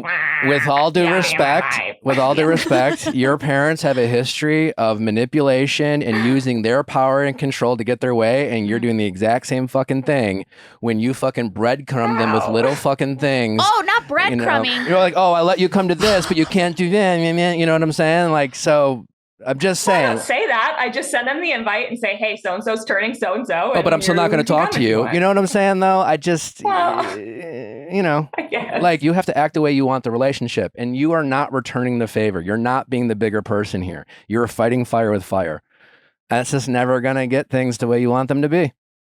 With all due "Get out of respect, my life." with all due respect, your parents have a history of manipulation and using their power and control to get their way, and you're doing the exact same fucking thing when you fucking breadcrumb them with Wow. little fucking things. Oh, not You know, breadcrumbing. you're like, oh, I let you come to this, but you can't do that. You know what I'm saying? Like, so I'm just I saying. don't say that. I just send them the invite and say, hey, so-and-so's turning so-and-so. Oh, but I'm still not going to talk to you. You know what I'm saying, though? I just, Well. you know, I guess. like you have to act the way you want the relationship, and you are not returning the favor. You're not being the bigger person here. You're fighting fire with fire. That's just never going to get things the way you want them to be.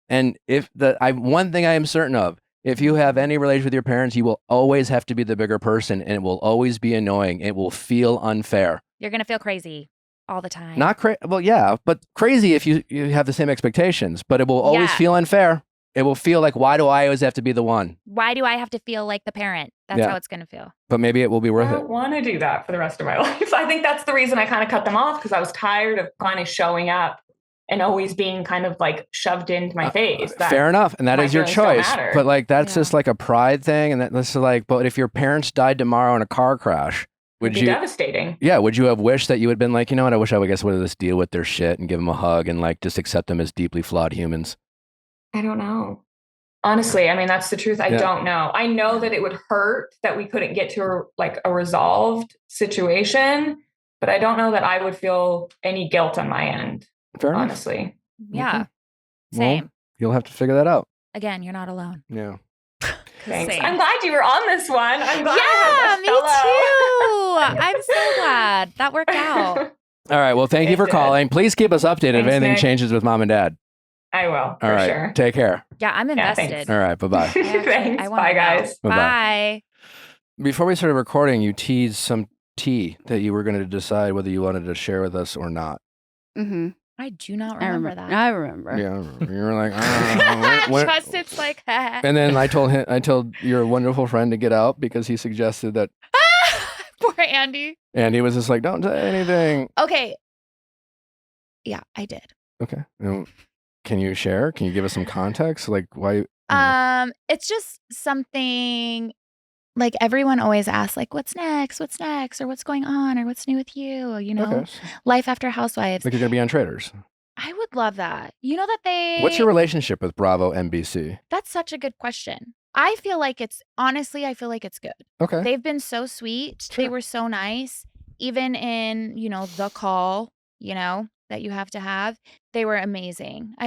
And one thing I am certain of, if you have any relation with your parents, you will always have to be the bigger person, and it will always be annoying. It will feel unfair. You're going to feel crazy all the time. Not crazy. Well, yeah, but crazy if you have the same expectations, but it will always Yeah. feel unfair. It will feel like, why do I always have to be the one? Why do I have to feel like the parent? That's Yeah. how it's going to feel. But maybe it will be I worth it. don't want to do that for the rest of my life. I think that's the reason I kind of cut them off, because I was tired of kind of showing up and always being kind of like shoved into my face. That Fair enough. And that my is your feelings don't choice. matter. But like, that's Yeah. just like a pride thing. And that's like, but if your parents died tomorrow in a car crash, would would be you, devastating. yeah, would you have wished that you had been like, you know what, I wish I would just deal with their shit and give them a hug and like just accept them as deeply flawed humans? I don't know. Honestly, I mean, that's the truth. I Yeah. don't know. I know that it would hurt that we couldn't get to a resolved situation, but I don't know that I would feel any guilt on my end, Fair enough. honestly. Yeah. Well, Same. You'll have to figure that out. Again, you're not alone. Yeah. Thanks. Same. I'm glad you were on this one. I'm glad Yeah, I me had too. I'm so glad that worked out. All right. Well, thank you It for did. calling. Please keep us updated if Thanks, anything Nick. changes with mom and dad. I will, All for right. sure. Take care. Yeah, I'm Yeah, invested. thanks. All right. Bye-bye. Thanks. I wanna Bye, know. guys. Bye-bye. Bye. Before we started recording, you teased some tea that you were going to decide whether you wanted to share with us or not. Mm-hmm. I do not I remember remember. that. I remember. Yeah. You were like, when- Trust it's like, and then I told your wonderful friend to get out because he suggested that, poor Andy. and he was just like, don't say anything. Okay. Yeah, I did. Okay. Can you share? Can you give us some context? Like why? It's just something like everyone always asks, like, what's next? What's next? Or what's going on? Or what's new with you? You know, Okay. life after Housewives. Like you're going to be on Traders. I would love that. You know that they. What's your relationship with Bravo NBC? That's such a good question. I feel like it's good. Okay. They've been so sweet. They Sure. were so nice. Even in, the call, that you have to have. They were amazing. I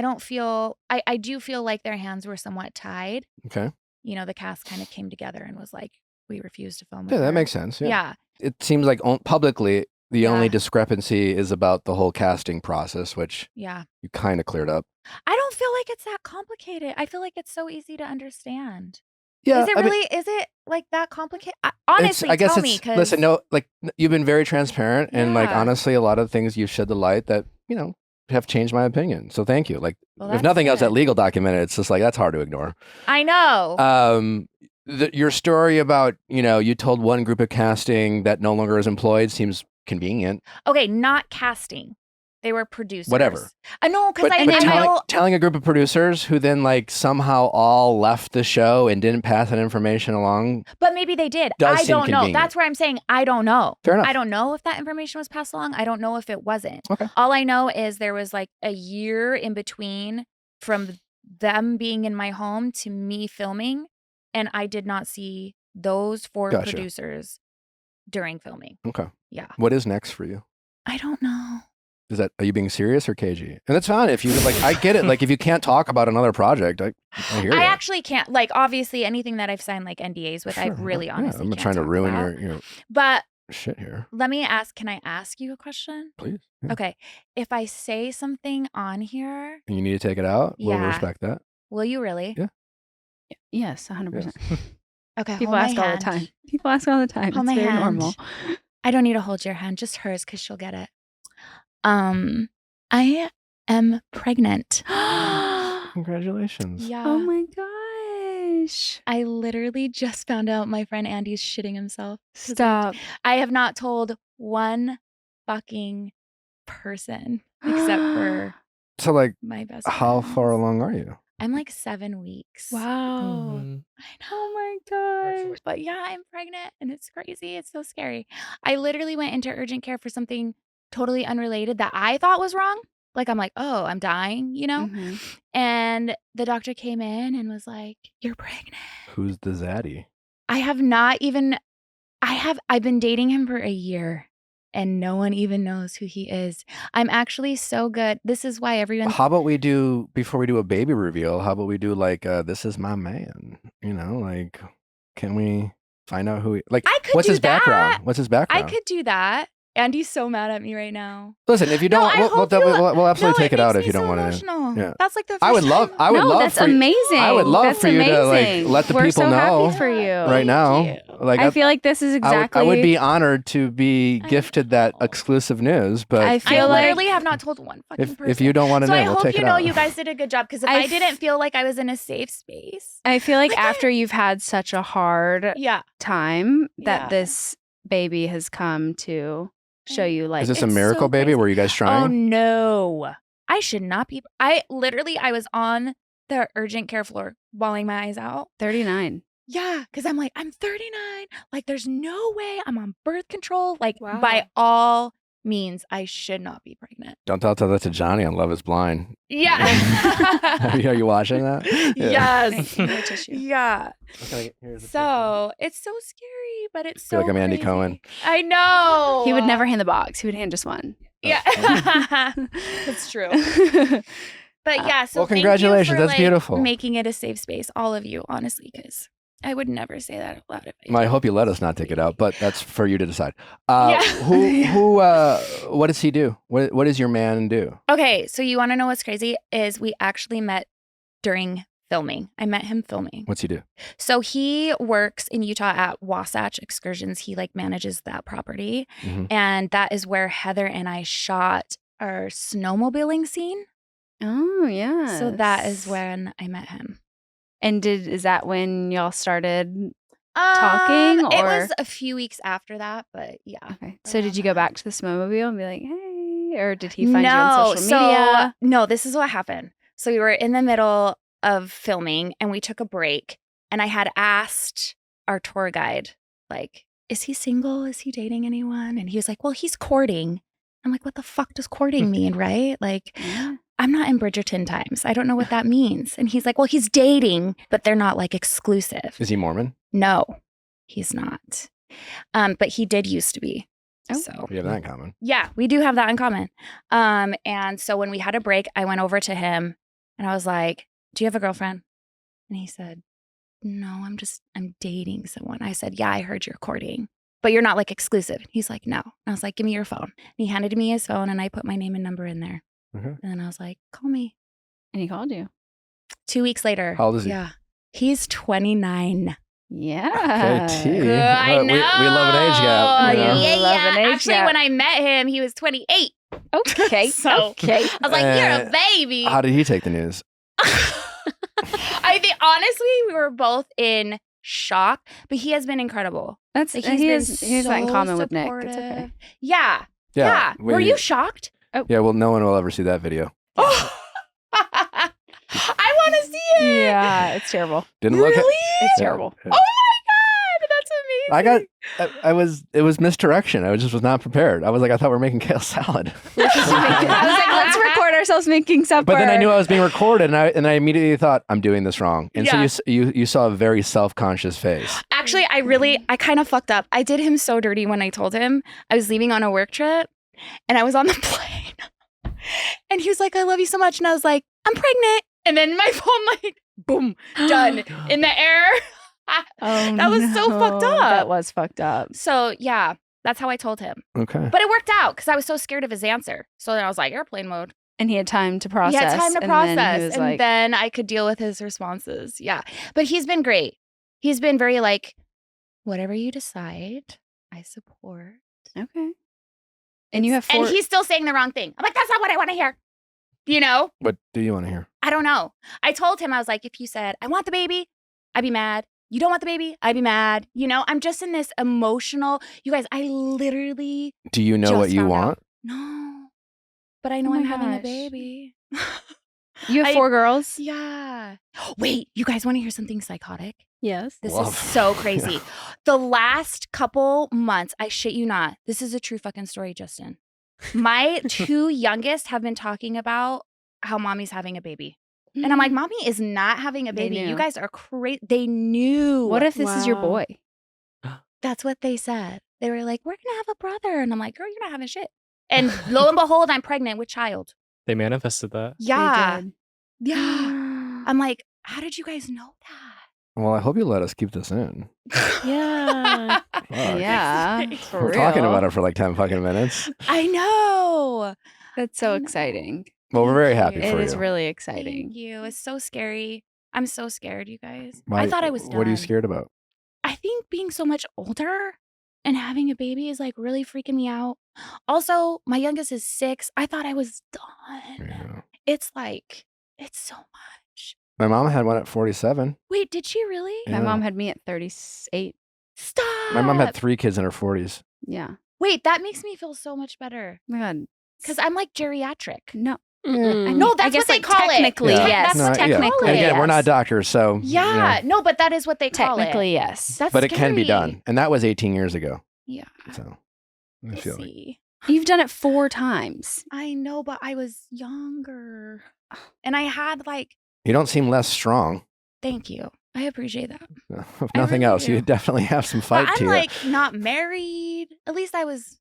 do feel like their hands were somewhat tied. Okay. The cast kind of came together and was like, we refuse to film with Yeah, that her. makes sense. Yeah. Yeah. It seems like publicly the only Yeah. discrepancy is about the whole casting process, which Yeah. you kind of cleared up. I don't feel like it's that complicated. I feel like it's so easy to understand. Yeah. Is it I mean, really, is it like that complicated? Honestly, I guess tell me. listen, no, like you've been very transparent and like Yeah. honestly, a lot of things you've shed the light that, have changed my opinion. So thank you. Like Well, if that's nothing else, that good. legal documented, it's just like, that's hard to ignore. I know. Your story about, you told one group of casting that no longer is employed seems convenient. Okay, not casting. They were producers. Whatever. No, because But I know. telling a group of producers who then like somehow all left the show and didn't pass that information along. But maybe they did. Does I seem don't know. convenient. That's where I'm saying I don't know. Fair enough. I don't know if that information was passed along. I don't know if it wasn't. Okay. All I know is there was like a year in between from them being in my home to me filming, and I did not see those 4 Gotcha. producers during filming. Okay. Yeah. What is next for you? I don't know. Are you being serious or cagey? And that's fine if you I get it. Like if you can't talk about another project, I hear you. I actually can't. Like obviously anything that I've signed like NDAs with, I Sure. really Yeah, honestly I'm not can't trying to talk ruin about. your But shit here. let me ask. Can I ask you a question? Please. Yeah. Okay. If I say something on here, And you need to take it out? We'll Yeah. respect that. will you really? Yeah. Yes, 100%. Okay. People hold my ask all the hand. time. People ask all the time. Hold It's my very hand. normal. I don't need to hold your hand, just hers, because she'll get it. I am pregnant. Congratulations. Yeah. Oh my gosh. I literally just found out my friend Andy's shitting himself. 'Cause Stop. I have not told one fucking person except for So like, my best how friends. far along are you? I'm like 7 weeks. Wow. Mhm. I know. Oh my gosh. But yeah, I'm pregnant and it's crazy. It's so scary. I literally went into urgent care for something totally unrelated that I thought was wrong. Like, I'm like, oh, I'm dying, Mhm. And the doctor came in and was like, you're pregnant. Who's the zaddy? I have not even, I've been dating him for a year and no one even knows who he is. I'm actually so good. This is why everyone, How about we do, before we do a baby reveal, how about we do like, this is my man? Like, can we find out who I could what's do his background? that. What's his background? I could do that. Andy's so mad at me right now. Listen, if you No, don't, I we'll hope you- we'll absolutely No, take it out if you don't so want to. emotional. Yeah. That's like the first I would love, time- I would No, love that's for you. amazing. I would love That's for you to like amazing. let the We're people so know happy for you. right now. you. Like I feel like this is exactly. I would be honored to be I gifted that know. exclusive news, but I I feel like literally have not told one fucking person. if you don't want to so I know, we'll hope take you it know out. you guys did a good job, because if I I didn't feel like I was in a safe space. I feel like Like, after you've had such a hard Yeah. time that Yeah. this baby has come to show you like Is this a it's miracle so baby? crazy. Were you guys Oh trying? no. I should not be. I was on the urgent care floor bawling my eyes out. 39. Yeah, because I'm like, I'm 39. Like, there's no way I'm on birth control. Like, Wow. by all means, I should not be pregnant. Don't tell that to Johnny on Love Is Blind. Yeah. Are you watching that? Yes. No tissue. Yeah. Okay, here's the picture. So it's so scary, but it's so feel like I'm Andy crazy. Cohen. I know. He would never hand the box. He would hand just one. Yeah. That's true. But yeah, so well, thank you congratulations. for, That's like, beautiful. making it a safe space, all of you, honestly, because I would never say that out loud if I Well, I did. hope you let us not take it out, but that's for you to decide. Yeah. What does he do? What does your man do? Okay, so you want to know what's crazy is we actually met during filming. I met him filming. What's he do? So he works in Utah at Wasatch Excursions. He like manages that property. Mhm. And that is where Heather and I shot our snowmobiling scene. Oh, yeah. So that is when I met him. And is that when y'all started talking? It Or was a few weeks after that, but yeah. okay. So did you go around back to the snowmobile and be like, hey, or did he find you on No, social so media? no, this is what happened. So we were in the middle of filming and we took a break, and I had asked our tour guide, like, is he single? Is he dating anyone? And he was like, well, he's courting. I'm like, what the fuck does courting mean, right? Like, Yeah. I'm not in Bridgerton times. I don't know what that means. And he's like, well, he's dating, but they're not like exclusive. Is he Mormon? No, he's not. But he did used to be. Oh. So We have that in common. yeah, we do have that in common. And so when we had a break, I went over to him and I was like, do you have a girlfriend? And he said, no, I'm dating someone. I said, yeah, I heard you're courting, but you're not like exclusive. He's like, no. And I was like, give me your phone. And he handed me his phone and I put my name and number in there. Okay. And then I was like, call me. And he called you. 2 weeks later. How old is he? Yeah. He's 29. Yeah. KT. I Well, know. we love an age gap. you Yeah, know? yeah. Love an age Actually, gap. when I met him, he was 28. Okay. So- okay. I was like, you're a baby. How did he take the news? I think honestly, we were both in shocked, but he has been incredible. That's Like, he been has that in so common with Nick. It's okay. supportive. Yeah. Yeah. Were you shocked? Yeah, well, no one will ever see that video. Oh. I want to see it. Yeah, it's terrible. Didn't look Really? It's Yeah. terrible. Oh my God. That's amazing. it was misdirection. I was not prepared. I was like, I thought we were making kale salad. I was like, let's record ourselves making supper. But then I knew I was being recorded, and I immediately thought, I'm doing this wrong. And Yeah. so you saw a very self-conscious face. Actually, I kind of fucked up. I did him so dirty when I told him I was leaving on a work trip and I was on the plane. And he was like, I love you so much. And I was like, I'm pregnant. And then my phone, like, boom, done in the air. Oh, that was so fucked up. That was fucked up. So, yeah, that's how I told him. Okay. But it worked out because I was so scared of his answer. So then I was like, airplane mode. And he had time to process. He had time to and process. Then he was and like, then I could deal with his responses. Yeah. But he's been great. He's been very like, whatever you decide, I support. okay. And you have 4. And he's still saying the wrong thing. I'm like, that's not what I want to hear. You know? What do you want to hear? I don't know. I told him, I was like, if you said, I want the baby, I'd be mad. You don't want the baby, I'd be mad. You know, I'm just in this emotional, you guys, I literally Do you know just what you found want? out. No. But I know Oh my I'm having a gosh. baby. You have 4 girls? Yeah. Wait, you guys want to hear something psychotic? Yes. This Love. is so crazy. The last couple months, I shit you not, this is a true fucking story, Justin. My 2 youngest have been talking about how mommy's having a baby. And I'm like, mommy is not having a They baby. You knew. guys are crazy. They knew. What if this is your Wow. boy? That's what they said. They were like, we're going to have a brother. And I'm like, girl, you're not having shit. And lo and behold, I'm pregnant with child. They manifested that. Yeah. They did. Yeah. I'm like, how did you guys know that? Well, I hope you let us keep this in. Yeah. Fuck. Yeah. For We're talking real. about it for like 10 fucking minutes. I know. That's so I know. exciting. Well, we're very happy Thank It for is you. really Thank exciting. you. It's so scary. I'm so scared, you guys. Why- I thought I was done. What are you scared about? I think being so much older and having a baby is like really freaking me out. Also, my youngest is 6. I thought I was done. Yeah. It's like, it's so much. My mom had one at 47. Wait, did she really? Yeah. My mom had me at 38. Stop. My mom had 3 kids in her 40s. Yeah. Wait, that makes me feel so much better. Oh my God. Because I'm like geriatric. No. Mm-mm. No, I that's guess what they like call technically, it. yes. That's what they technically, call And it. again, we're not yes. doctors, so. Yeah. No, but that is what they call Technically, it. yes. That's But it can be scary. done. And that was 18 years ago. Yeah. So I I feel like. see. You've done it 4 times. I know, but I was younger. And I had like, You don't seem less strong. thank you. I appreciate that. If I nothing really else, you do. definitely have some fight But to I'm you. like not married. At least I was,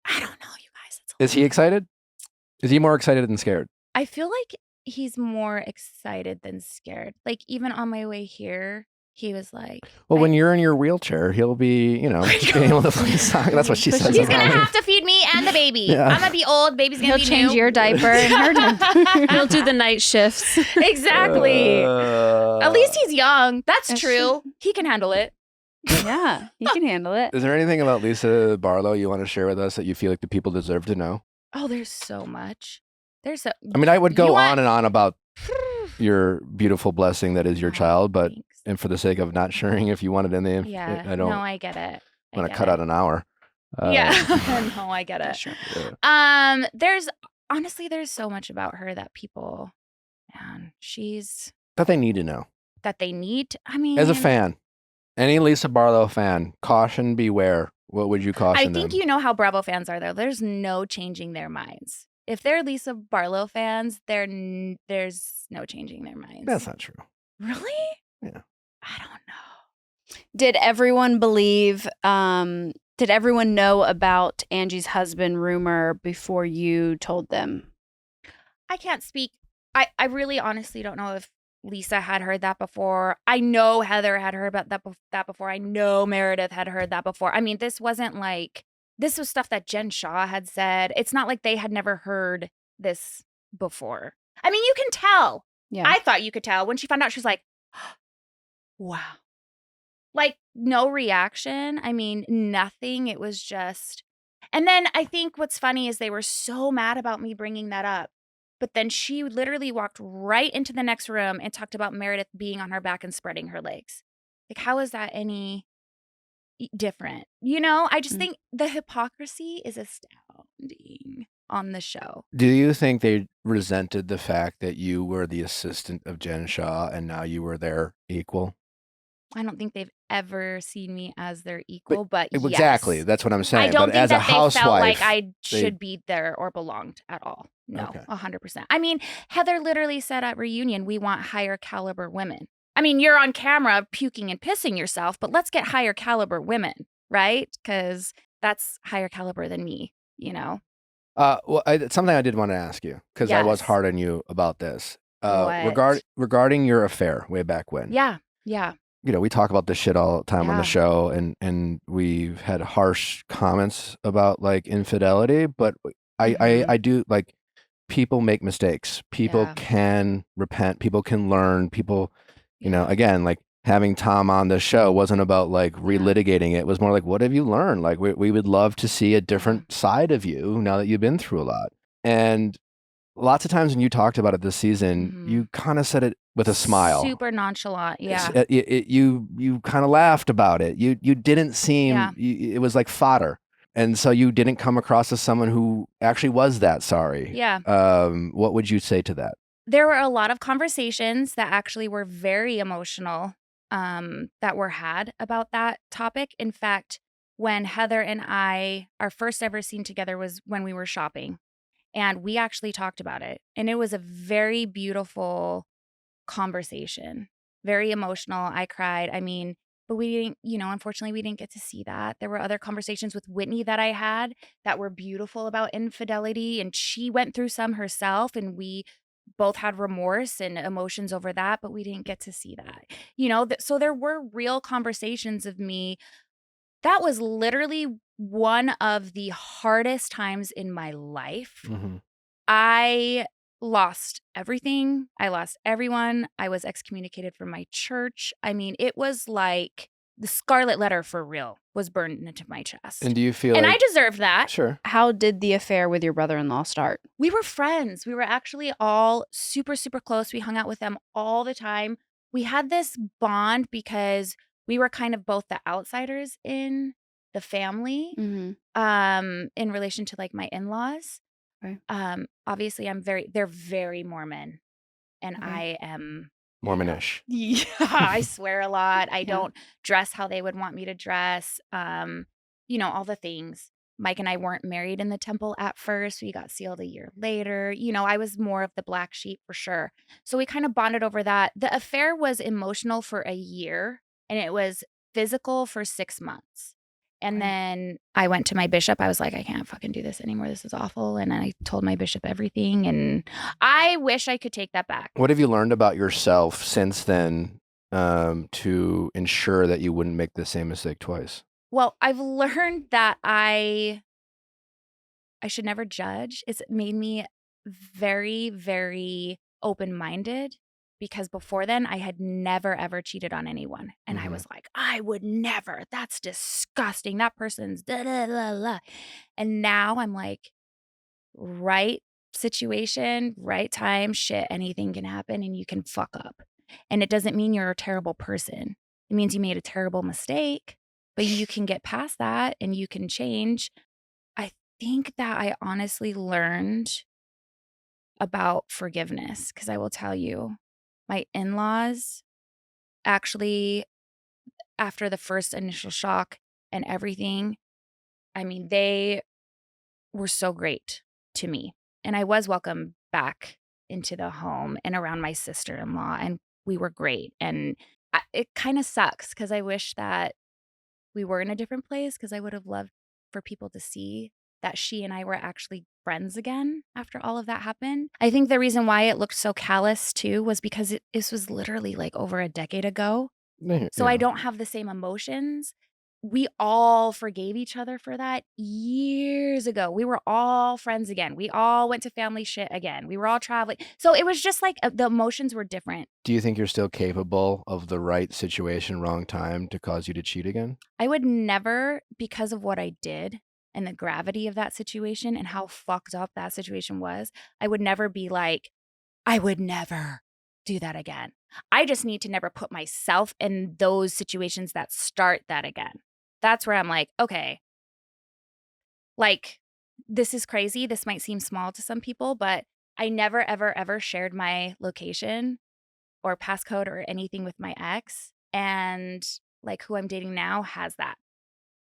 I don't know, you guys. It's a Is he lot. excited? Is he more excited than scared? I feel like he's more excited than scared. Like even on my way here, he was like, Well, when I- you're in your wheelchair, he'll be, being able to play soccer. That's what she says. he's gonna about me. have to feed me and the baby. Yeah. I'm gonna be old. Baby's gonna He'll be change new. your diaper and her diaper. He'll do the night shifts. Exactly. At least he's young. That's That's true. He can handle it. Yeah, he can handle it. Is there anything about Lisa Barlow you want to share with us that you feel like the people deserve to know? Oh, there's so much. There's so. I mean, I would go You want- on and on about your beautiful blessing that is your Oh, child, but thanks. and for the sake of not sharing, if you wanted in the, Yeah. I don't No, I get it. I want to get cut it. out an hour. Yeah. No, I get it. Sure. Yeah. There's honestly, there's so much about her that people, man, she's That they need to know. that they need. I mean, As a fan, any Lisa Barlow fan, caution, beware. What would you I caution think them? you know how Bravo fans are, though. There's no changing their minds. If they're Lisa Barlow fans, there's no changing their minds. That's not true. Really? Yeah. I don't know. Did everyone believe? Did everyone know about Angie's husband rumor before you told them? I can't speak. I really honestly don't know if Lisa had heard that before. I know Heather had heard about that before. I know Meredith had heard that before. I mean, this wasn't like, this was stuff that Jen Shah had said. It's not like they had never heard this before. I mean, you can tell. Yeah. I thought you could tell. When she found out, she was like, wow. Like, no reaction. I mean, nothing. It was just. And then I think what's funny is they were so mad about me bringing that up. But then she literally walked right into the next room and talked about Meredith being on her back and spreading her legs. Like, how is that any different? You know, I just Mm. think the hypocrisy is astounding on the show. Do you think they resented the fact that you were the assistant of Jen Shah and now you were their equal? I don't think they've ever seen me as their equal, but Exactly. yes. That's what I'm I saying. don't But think as a that they felt like housewife, I should be there or belonged at all. No, Okay. 100%. I mean, Heather literally said at reunion, we want higher caliber women. I mean, you're on camera puking and pissing yourself, but let's get higher caliber women, right? Because that's higher caliber than me, you know? well, it's something I did want to ask you because I was Yes. hard on you about this. What? Regarding your affair way back when. Yeah, yeah, You know, we talk about this shit all the time on the Yeah. show, and we've had harsh comments about like infidelity, but I do like people make mistakes. People Yeah. can repent. People can learn. People, you know, Yeah. again, like having Tom on the show wasn't about like relitigating it. It was more like, what have you learned? Like we would love to see a different side of you now that you've been through a lot. And lots of times when you talked about it this season, you kind of said it with a smile. Super nonchalant. Yeah. You kind of laughed about it. You didn't seem. Yeah. It was like fodder, and so you didn't come across as someone who actually was that sorry. Yeah. What would you say to that? There were a lot of conversations that actually were very emotional that were had about that topic. In fact, when Heather and I, our first ever scene together was when we were shopping, and we actually talked about it. And it was a very beautiful conversation, very emotional. I cried. I mean, but we didn't, you know, unfortunately, we didn't get to see that. There were other conversations with Whitney that I had that were beautiful about infidelity, and she went through some herself, and we both had remorse and emotions over that, but we didn't get to see that. You know, so there were real conversations of me. That was literally one of the hardest times in my life. I lost everything. I lost everyone. I was excommunicated from my church. I mean, it was like the scarlet letter for real was burned into my chest. And do you feel? And like, I deserved that. Sure. How did the affair with your brother-in-law start? We were friends. We were actually all super, super close. We hung out with them all the time. We had this bond because we were kind of both the outsiders in the family, in relation to like my in-laws. Okay. Obviously they're very Mormon, and Okay. I am Mormonish. Yeah, I swear a lot. I Yeah. don't dress how they would want me to dress. You know, all the things. Mike and I weren't married in the temple at first. We got sealed a year later. You know, I was more of the black sheep for sure. So we kind of bonded over that. The affair was emotional for a year, and it was physical for 6 months. And Okay. then I went to my bishop. I was like, I can't fucking do this anymore. This is awful. And I told my bishop everything. And I wish I could take that back. What have you learned about yourself since then to ensure that you wouldn't make the same mistake twice? Well, I've learned that I should never judge. It's made me very, very open-minded, because before then I had never ever cheated on anyone. And I was like, I would never. That's disgusting. That person's da da da da. And now I'm like, right situation, right time, shit, anything can happen and you can fuck up. And it doesn't mean you're a terrible person. It means you made a terrible mistake, but you can get past that and you can change. I think that I honestly learned about forgiveness, because I will tell you, my in-laws actually, after the first initial shock and everything, I mean, they were so great to me. And I was welcomed back into the home and around my sister-in-law, and we were great. And it kind of sucks because I wish that we were in a different place, because I would have loved for people to see that she and I were actually friends again after all of that happened. I think the reason why it looked so callous too was because this was literally like over a decade ago. So I don't have the same emotions. We all forgave each other for that years ago. We were all friends again. We all went to family shit again. We were all traveling. So it was just like the emotions were different. Do you think you're still capable of the right situation, wrong time to cause you to cheat again? I would never, because of what I did and the gravity of that situation and how fucked up that situation was, I would never be like, I would never. do that again. I just need to never put myself in those situations that start that again. That's where I'm like, okay, like, this is crazy. This might seem small to some people, but I never, ever, ever shared my location or passcode or anything with my ex. And like who I'm dating now has that.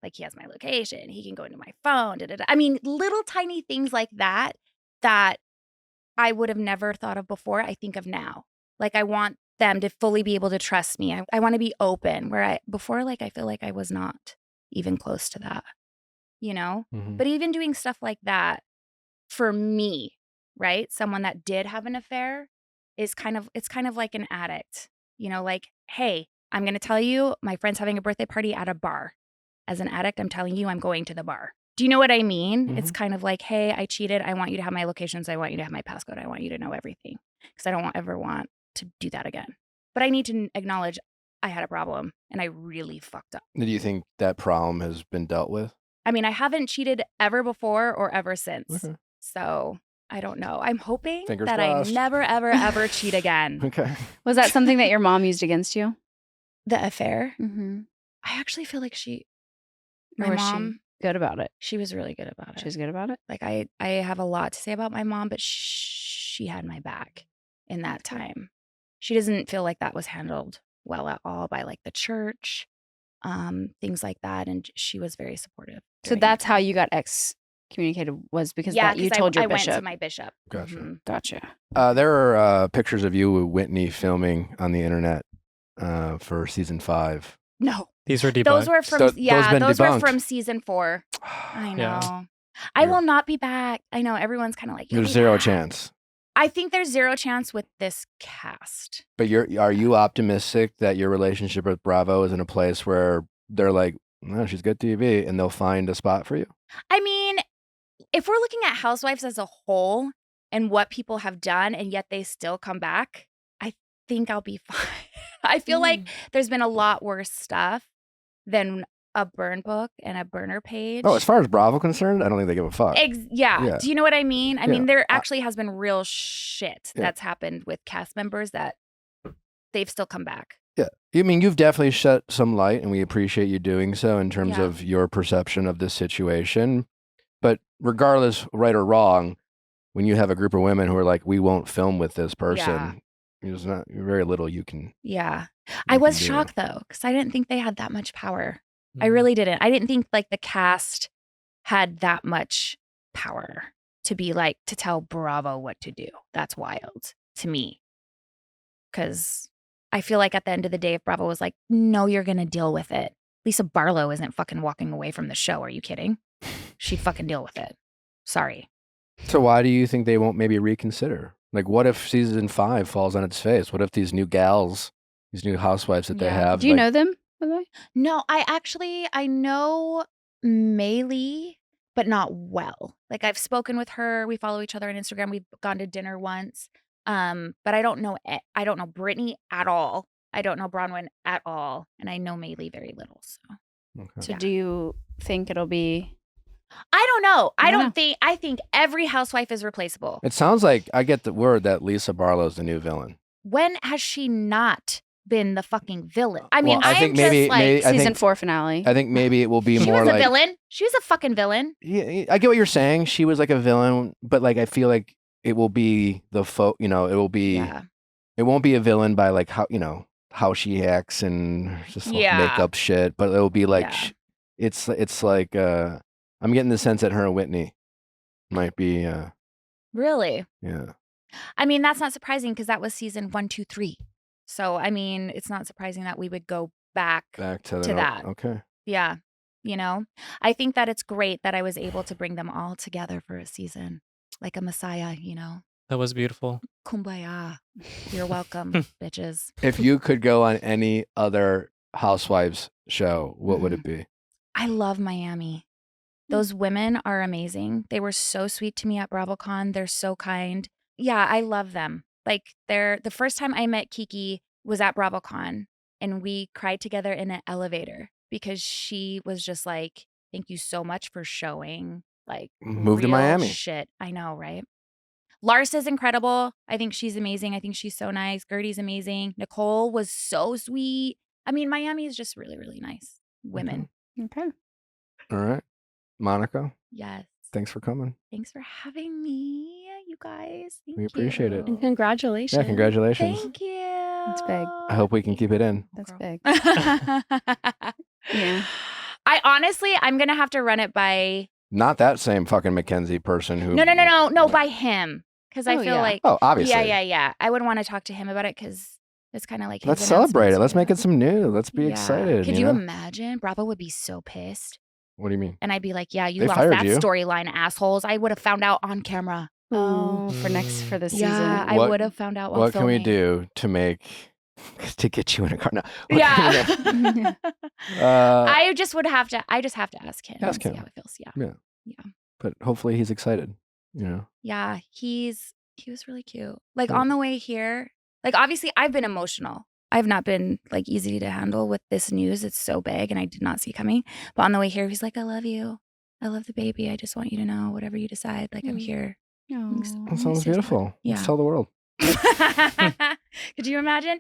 Like he has my location. He can go into my phone. Da, da, da. I mean, little tiny things like that that I would have never thought of before, I think of now. Like I want them to fully be able to trust me. I want to be open where before, like I feel like I was not even close to that, you know? Mhm. But even doing stuff like that for me, right? Someone that did have an affair it's kind of like an addict, you know, like, hey, I'm going to tell you my friend's having a birthday party at a bar. As an addict, I'm telling you I'm going to the bar. Do you know what I mean? It's kind of like, hey, I cheated. I want you to have my locations. I want you to have my passcode. I want you to know everything because I don't ever want to do that again. But I need to acknowledge I had a problem and I really fucked up. Do you think that problem has been dealt with? I mean, I haven't cheated ever before or ever since. Okay. So I don't know. I'm hoping Fingers that crossed. I never, ever, ever cheat again. Okay. Was that something that your mom used against you? The affair? Mm-hmm. I actually feel like Or my was mom, she good about it? she was really good about it. She's good about it? Like I have a lot to say about my mom, but she had my back in that time. She doesn't feel like that was handled well at all by like the church, things like that. And she was very supportive. So during that's that how time. you got excommunicated was because Yeah, that you 'cause told your I went bishop. to my bishop. Gotcha. Mhm. Gotcha. There are pictures of you with Whitney filming on the internet for season 5. No, These were debunked. those were from Those been those were debunked. from season 4. I know. Yeah. I You're- will not be back. I know everyone's kind of like, There's "You'll be zero back." chance. I think there's zero chance with this cast. But are you optimistic that your relationship with Bravo is in a place where they're like, no, she's good TV, and they'll find a spot for you? I mean, if we're looking at Housewives as a whole and what people have done and yet they still come back, I think I'll be fine. I feel like there's been a lot worse stuff than a burn book and a burner page. Oh, as far as Bravo concerned, I don't think they give a fuck. Yeah. Yeah. Do you know what I mean? I Yeah. mean, there actually has been real shit Yeah. that's happened with cast members that they've still come back. Yeah. I mean, you've definitely shed some light, and we appreciate you doing so in terms Yeah. of your perception of this situation. But regardless, right or wrong, when you have a group of women who are like, we won't film with this person, there's not very little you can. Yeah. you I was can do. shocked though, because I didn't think they had that much power. I Mhm. really didn't. I didn't think like the cast had that much power to be like, to tell Bravo what to do. That's wild to me. Because I feel like at the end of the day, if Bravo was like, no, you're going to deal with it. Lisa Barlow isn't fucking walking away from the show. Are you kidding? She'd fucking deal with it. Sorry. So why do you think they won't maybe reconsider? Like, what if season 5 falls on its face? What if these new gals, these new housewives that they Yeah. have? Do you like- know them, by the way? No, I know Maylee, but not well. Like I've spoken with her. We follow each other on Instagram. We've gone to dinner once. But I don't know Brittany at all. I don't know Bronwyn at all. And I know Maylee very little. So Okay. So Yeah. do you think it'll be? I don't know. I don't know. I think every housewife is replaceable. It sounds like I get the word that Lisa Barlow's the new villain. When has she not been the fucking villain? I mean, Well, I I think am just maybe- like, maybe- I Season think- 4 finale. I think maybe it will be she more was a like. villain. She was a fucking villain. Yeah, I get what you're saying. She was like a villain, but like I feel like it will be it will be. Yeah. It won't be a villain by like how she acts and just like Yeah. makeup shit, but it'll be like Yeah. it's like I'm getting the sense that her and Whitney might be Really? yeah. I mean, that's not surprising because that was season 1, 2, 3. So, I mean, it's not surprising that we would go back. Back to that. Okay. Yeah. You know, I think that it's great that I was able to bring them all together for a season like a messiah, you know. That was beautiful. Kumbaya. You're welcome, bitches. If you could go on any other Housewives show, what would it be? I love Miami. Those women are amazing. They were so sweet to me at BravoCon. They're so kind. Yeah, I love them. Like the first time I met Kiki was at BravoCon and we cried together in an elevator because she was just like, thank you so much for showing like Move to real Miami. shit. I know, right? Larsa's incredible. I think she's amazing. I think she's so nice. Gertie's amazing. Nicole was so sweet. I mean, Miami is just really, really nice women. Okay. All right. Monica, Yes. thanks for coming. Thanks for having me, you guys. Thank We appreciate it. And congratulations. Yeah, congratulations. Thank you. That's big. I hope we can keep it in. That's big. Yeah. I'm going to have to run it by. Not that same fucking Mackenzie person who. No, by him. Because I feel like. Oh, obviously. Yeah. I would want to talk to him about it because it's kind of like. Let's celebrate it. Let's make it some new. Let's be excited. Could you know? imagine? Bravo would be so pissed. What do you mean? And I'd be like, yeah, you They lost fired that you. storyline, assholes. I would have found out on camera. Oh, for the season. Yeah, I What- would have found out while What can we filming. do to get you in a car? No. What Yeah. can we do? I just have to ask him. Ask and him. See how it feels. Yeah. But hopefully he's excited. You know. Yeah. He was really cute. Like on the way here, like obviously I've been emotional. I've not been like easy to handle with this news. It's so big and I did not see coming. But on the way here, he's like, I love you. I love the baby. I just want you to know whatever you decide. Like I'm here. That sounds beautiful. Yeah. Let's tell the world. Could you imagine?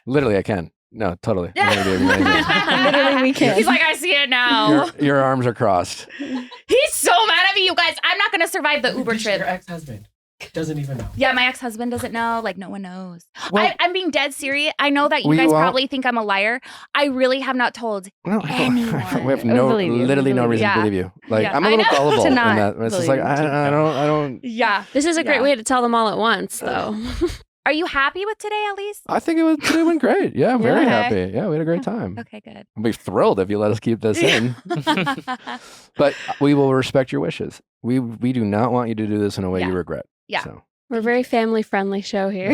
Literally, I can. No, totally. I'm gonna be amazing. Literally, we can. He's like, I see it now. Your arms are crossed. He's so mad at me, you guys. I'm not gonna survive the Uber trip. Your ex-husband doesn't even know. Yeah, my ex-husband doesn't know. Like, no one knows. Well- I'm being dead serious. I know that you We guys won't- probably think I'm a liar. I really have not told No, anyone. we have I believe you. literally no reason Yeah. to believe you. Like Yeah. I'm a I little know. gullible To in not that. It's just like believe you. I don't. Yeah. This is a great Yeah. way to tell them all at once, though. Are you happy with today at least? I think it went great. Yeah, I'm very Okay. happy. Yeah, we had a great time. Okay, good. I'll be thrilled if you let us keep this in. But we will respect your wishes. We do not want you to do this in a way Yeah. you regret. Yeah. So. We're a very family-friendly show here.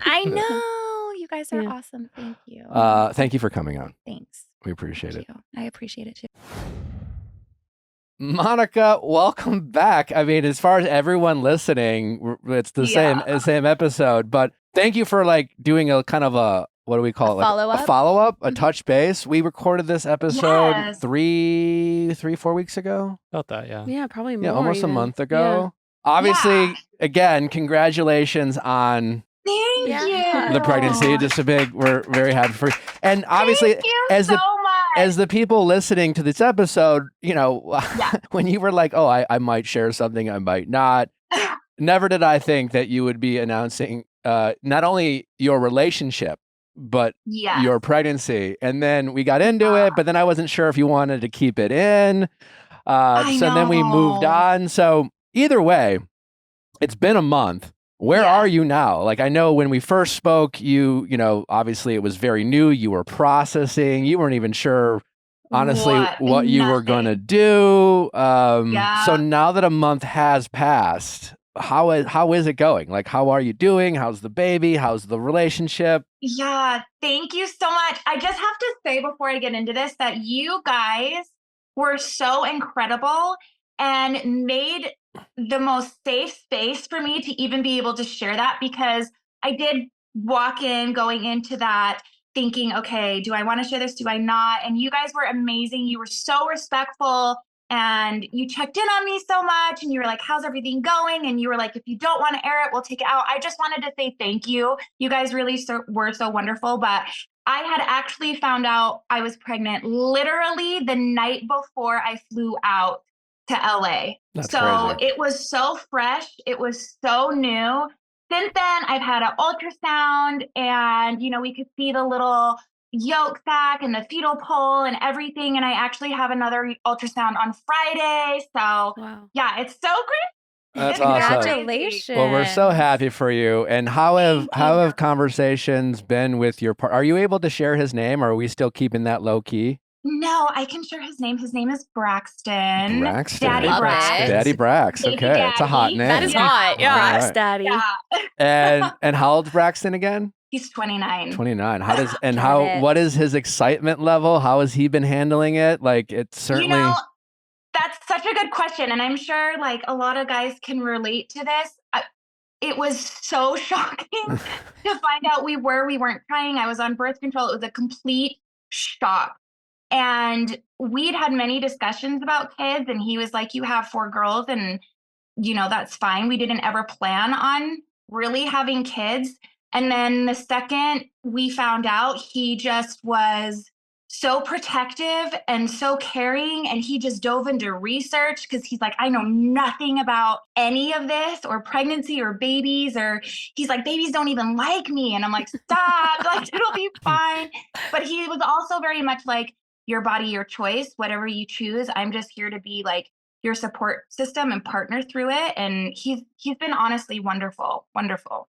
I know. You guys are Yeah. awesome. Thank you. Thank you for coming on. Thanks. We appreciate Thank it. you. I appreciate it too. Monica, welcome back. I mean, as far as everyone listening, it's the same episode. But thank you for like doing a kind of a what do we call it? Like follow-up? a follow-up, a touch base. We recorded this episode Yes. 4 weeks ago. About that, yeah. Yeah, probably more. Yeah, almost even. a month ago. Obviously, Yeah. again, congratulations on Thank Yeah. you. the pregnancy. We're very happy for you. And obviously, Thank you as so the much. as the people listening to this episode, you know, when you were like, oh, I might share something, I might not. Never did I think that you would be announcing not only your relationship, but Yeah. your pregnancy. And then we got into it, but then I wasn't sure if you wanted to keep it in. I So then we moved know. on. So either way, it's been a month. Where Yeah. are you now? Like, I know when we first spoke, you know, obviously it was very new. You were processing. You weren't even sure, honestly, what you were going to do. Yeah. So now that a month has passed, how is it going? Like, how are you doing? How's the baby? How's the relationship? Yeah, thank you so much. I just have to say before I get into this that you guys were so incredible and made the most safe space for me to even be able to share that, because I did walk in going into that thinking, okay, do I want to share this? Do I not? And you guys were amazing. You were so respectful and you checked in on me so much and you were like, how's everything going? And you were like, if you don't want to air it, we'll take it out. I just wanted to say thank you. You guys really were so wonderful. But I had actually found out I was pregnant literally the night before I flew out to LA. That's so crazy. it was so fresh. It was so new. Since then, I've had an ultrasound and, you know, we could see the little yolk sac and the fetal pole and everything. And I actually have another ultrasound on Friday. So Wow. yeah, it's so great. That's It's awesome. crazy. Congratulations. Well, we're so happy for you. And how Thank have you. conversations been with your partner? Are you able to share his name, or are we still keeping that low key? No, I can share his name. His name is Braxton. Braxton. Daddy Love Brax. it. Daddy Brax. Baby Okay, it's a hot daddy. name. That is Yeah. hot. Yeah. All Brax right. Daddy. Yeah, And how old's Braxton again? he's 29. 29. How does and Got how it. what is his excitement level? How has he been handling it? Like, it's certainly You know, that's such a good question. And I'm sure like a lot of guys can relate to this. It was so shocking to find out we weren't trying. I was on birth control. It was a complete shock. And we'd had many discussions about kids. And he was like, you have 4 girls. And that's fine. We didn't ever plan on really having kids. And then the second we found out, he just was so protective and so caring. And he just dove into research because he's like, I know nothing about any of this or pregnancy or babies, or he's like, babies don't even like me. And I'm like, stop, like, it'll be fine. But he was also very much like, your body, your choice, whatever you choose. I'm just here to be like your support system and partner through it. And he's been honestly wonderful.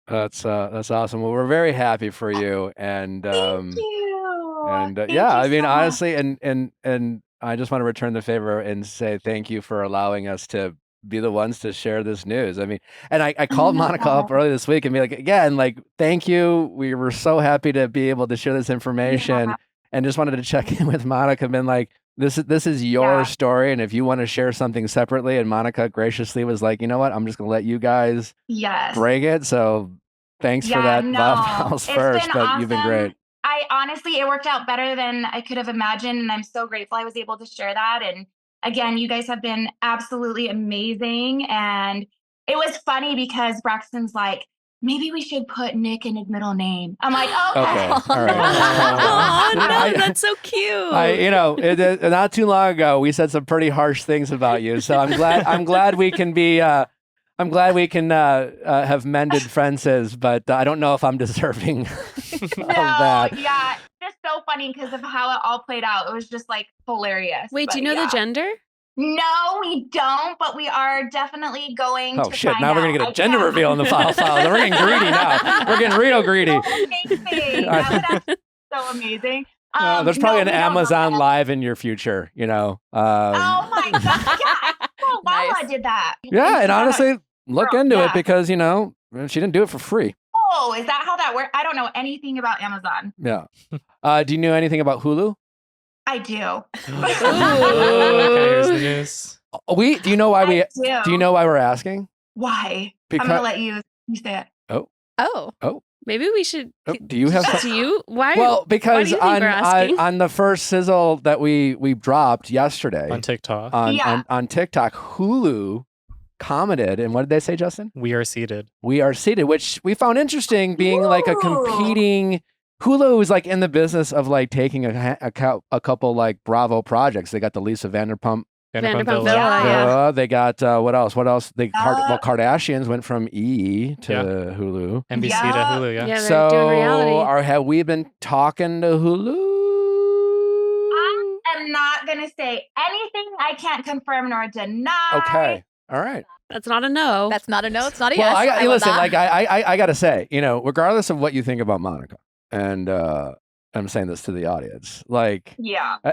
That's awesome. Well, we're very happy for you. And Thank you. And Thank yeah, you I mean, so much. honestly, and I just want to return the favor and say thank you for allowing us to be the ones to share this news. I mean, and I called Monica up early this week and be like, again, like, thank you. We were so happy to be able to share this information, and just wanted to check in with Monica and been like, this is your story, and if you want to share something separately, and Monica graciously was like, you know what, I'm just gonna let you guys bring it. So thanks for that, Viall Files first, but awesome. you've been great. I honestly, it worked out better than I could have imagined, and I'm so grateful I was able to share that. And again, you guys have been absolutely amazing. And it was funny because Braxton's like, maybe we should put Nick in his middle name. I'm like, okay. All right. Oh, no, that's so cute. Not too long ago, we said some pretty harsh things about you. So I'm glad we can be. I'm glad we can have mended fences, but I don't know if I'm deserving of that. Yeah, just so funny because of how it all played out. It was just like hilarious. Wait, do you know the gender? No, we don't, but we are definitely going Oh to shit! find Now we're gonna out. get a gender reveal in the Viall Files. We're getting greedy now. We're getting real greedy. Amazing. That would actually be so amazing. There's probably an we don't know Amazon that. Live in your future. Oh my god! Yeah, well, Lala did that. Yeah, and honestly, look into it yeah. because she didn't do it for free. Oh, is that how that works? I don't know anything about Amazon. Yeah. Do you know anything about Hulu? I do. Okay, here's the news. Do you know why we? do. Do you know why we're asking? Why? Because, I'm gonna let you say it. Oh. Maybe we should. Do you have? Do you? Why? Well, because why do you think we're asking? on the first sizzle that we dropped yesterday On TikTok. on TikTok, Hulu commented, and what did they say, Justin? We are seated. We are seated, which we found interesting, being like a competing. Hulu is like in the business of like taking a couple like Bravo projects. They got the Lisa Vanderpump Vanderpump Villa, yeah. They got what else? Kardashians went from E to Hulu. NBC to Hulu, yeah. Yeah, they're doing reality. Have we been talking to Hulu? I am not gonna say anything I can't confirm nor deny. Okay. All right. That's not a no. That's not a no. It's not a Well, yes. listen, like I gotta say, regardless of what you think about Monica, and I'm saying this to the audience, like,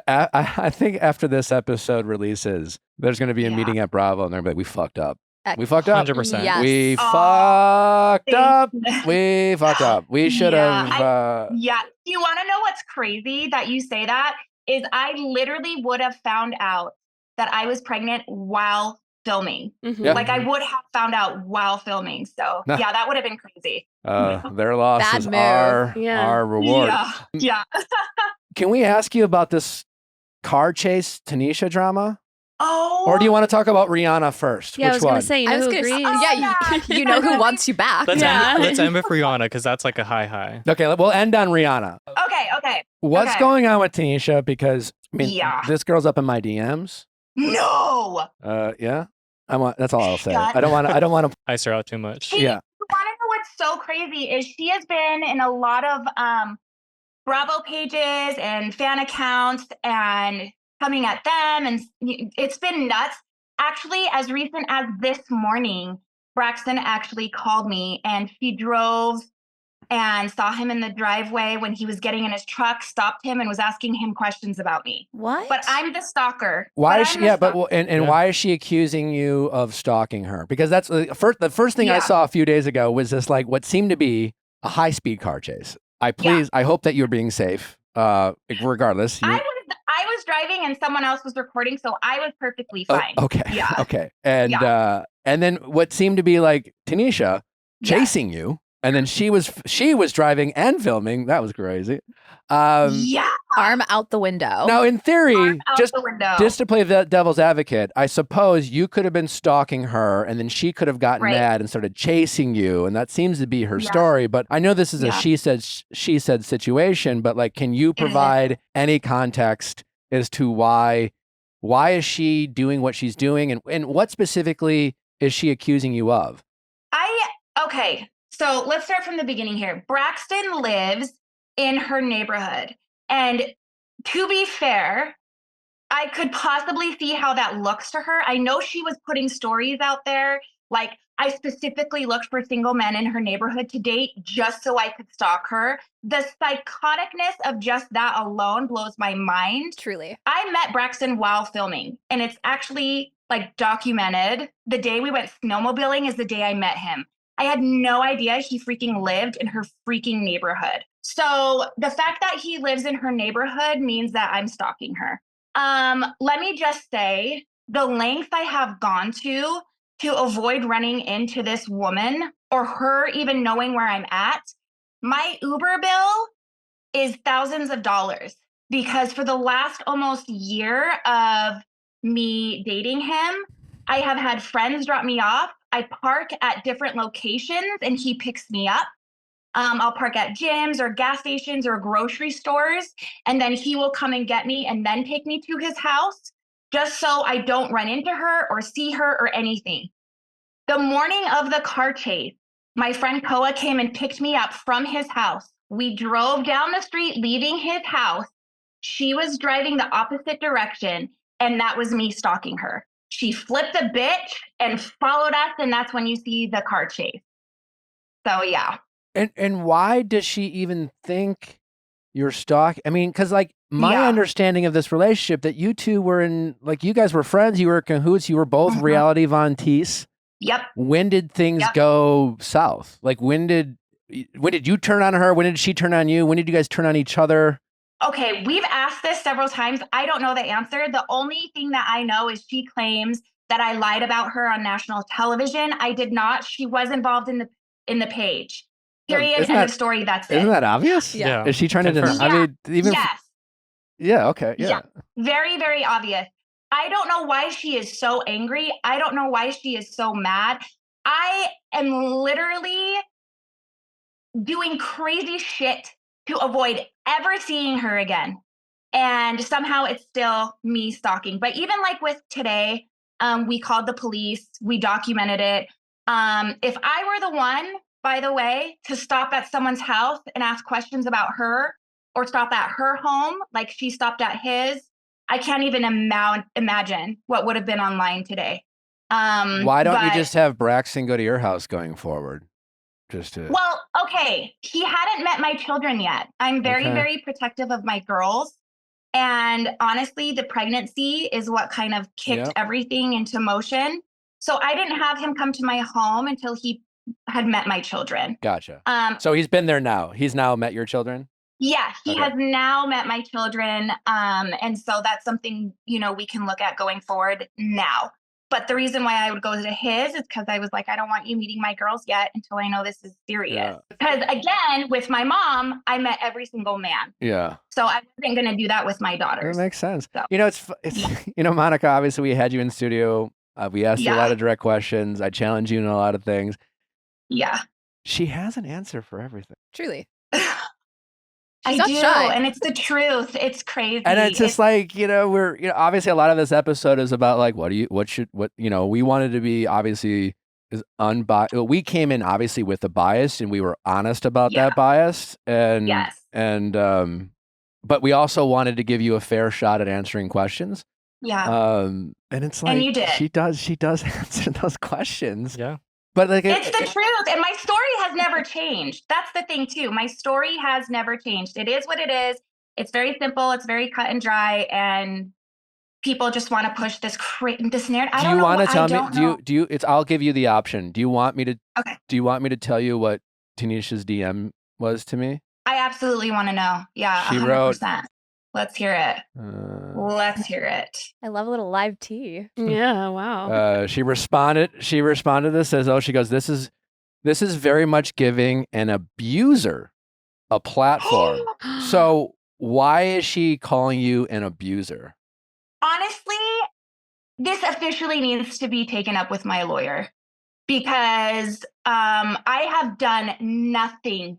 I think after this episode releases, there's going to be a meeting at Bravo, and they're going to be like, we fucked up. We fucked up. 100%. Yes. We fucked up. We fucked up. We should have. Do you want to know what's crazy that you say that? Is I literally would have found out that I was pregnant while filming. Yeah. Like I would have found out while filming. So yeah, that would have been crazy. Their loss Bad is move. our reward. Yeah. Can we ask you about this car chase Tanisha drama? Oh. Or do you want to talk about Rihanna first? Yeah, Which I was going one? to say, you I know was who gonna agrees? say, you know who wants you back. Let's end with Rihanna because that's like a high. Okay, we'll end on Rihanna. Okay. What's going on with Tanisha? Because this girl's up in my DMs. No. Yeah. That's all I'll say. Shut I don't want to ice her out too much. Hey, Yeah. You want to know what's so crazy is she has been in a lot of Bravo pages and fan accounts and coming at them, and it's been nuts. Actually, as recent as this morning, Braxton actually called me, and she drove and saw him in the driveway when he was getting in his truck, stopped him, and was asking him questions about me. What? But I'm the stalker. Why is she? Yeah, but why is she accusing you of stalking her? Because that's the first thing I saw a few days ago was this like what seemed to be a high speed car chase. I hope that you're being safe. Regardless, I was driving and someone else was recording, so I was perfectly fine. Okay. Yeah. Okay. And then what seemed to be like Tanisha chasing you. And then she was driving and filming. That was crazy. Yeah. Arm out the window. Now, in theory, Arm out just the window. to play the devil's advocate, I suppose you could have been stalking her, and then she could have gotten Right. mad and started chasing you, and that seems to be her Yeah. story. But I know this is a Yeah. she said situation. But like, can you It is. provide any context as to why is she doing what she's doing, and what specifically is she accusing you of? Okay, so let's start from the beginning here. Braxton lives in her neighborhood. And to be fair, I could possibly see how that looks to her. I know she was putting stories out there. Like, I specifically looked for single men in her neighborhood to date just so I could stalk her. The psychoticness of just that alone blows my mind. Truly. I met Braxton while filming, and it's actually like documented. The day we went snowmobiling is the day I met him. I had no idea he freaking lived in her freaking neighborhood. So the fact that he lives in her neighborhood means that I'm stalking her. Let me just say the lengths I have gone to avoid running into this woman or her even knowing where I'm at. My Uber bill is thousands of dollars because for the last almost year of me dating him, I have had friends drop me off. I park at different locations and he picks me up. I'll park at gyms or gas stations or grocery stores, and then he will come and get me and then take me to his house just so I don't run into her or see her or anything. The morning of the car chase, my friend Koa came and picked me up from his house. We drove down the street leaving his house. She was driving the opposite direction, and that was me stalking her. She flipped the bitch and followed us, and that's when you see the car chase. So, yeah. And why does she even think you're stalking? I mean, because like my understanding of this relationship that you two were in, like you guys were friends, you were cahoots, you were both Reality VonTease. Yep. When did things go south? Like when did you turn on her? When did she turn on you? When did you guys turn on each other? Okay, we've asked this several times. I don't know the answer. The only thing that I know is she claims that I lied about her on national television. I did not. She was involved in the page. Period. End of story. That's it. Isn't that obvious? Yeah. Is she trying to deny? I mean, even yes. Yeah. Okay. Yeah. Very, very obvious. I don't know why she is so angry. I don't know why she is so mad. I am literally doing crazy shit to avoid ever seeing her again. And somehow it's still me stalking. But even like with today, we called the police, we documented it. If I were the one, by the way, to stop at someone's house and ask questions about her or stop at her home, like she stopped at his, I can't even imagine what would have been online today. Why don't you just have Braxton go to your house going forward? Well, okay. He hadn't met my children yet. I'm very, very protective of my girls. And honestly, the pregnancy is what kind of kicked everything into motion. So I didn't have him come to my home until he had met my children. Gotcha. So he's been there now. He's now met your children? Yeah, he has now met my children. And so that's something, we can look at going forward now. But the reason why I would go to his is because I was like, I don't want you meeting my girls yet until I know this is serious. Yeah. Because again, with my mom, I met every single man. Yeah. So I wasn't going to do that with my daughters. That makes sense. So. It's Monica, obviously we had you in studio. We asked you a lot of direct questions. I challenged you in a lot of things. Yeah. She has an answer for everything. Truly. I do, shy. and it's the truth. It's crazy. And it's just like, we're, obviously a lot of this episode is about like, we wanted to be obviously is unbiased. We came in obviously with a bias and we were honest about that bias. And, but we also wanted to give you a fair shot at answering questions. Yeah. And it's like, and you did. She does answer those questions. Yeah. But like it's the truth, and my story has never changed. That's the thing too. My story has never changed. It is what it is. It's very simple. It's very cut and dry, and people just want to push this narrative. Do you want to tell me? Do you? I'll give you the option. Do you want me to? Okay. Do you want me to tell you what Tanisha's DM was to me? I absolutely want to know. Yeah, she 100%. wrote. Let's hear it. Let's hear it. I love a little live tea. Yeah, wow. She responded to this, says, she goes, this is This is very much giving an abuser a platform. So why is she calling you an abuser? Honestly, this officially needs to be taken up with my lawyer because I have done nothing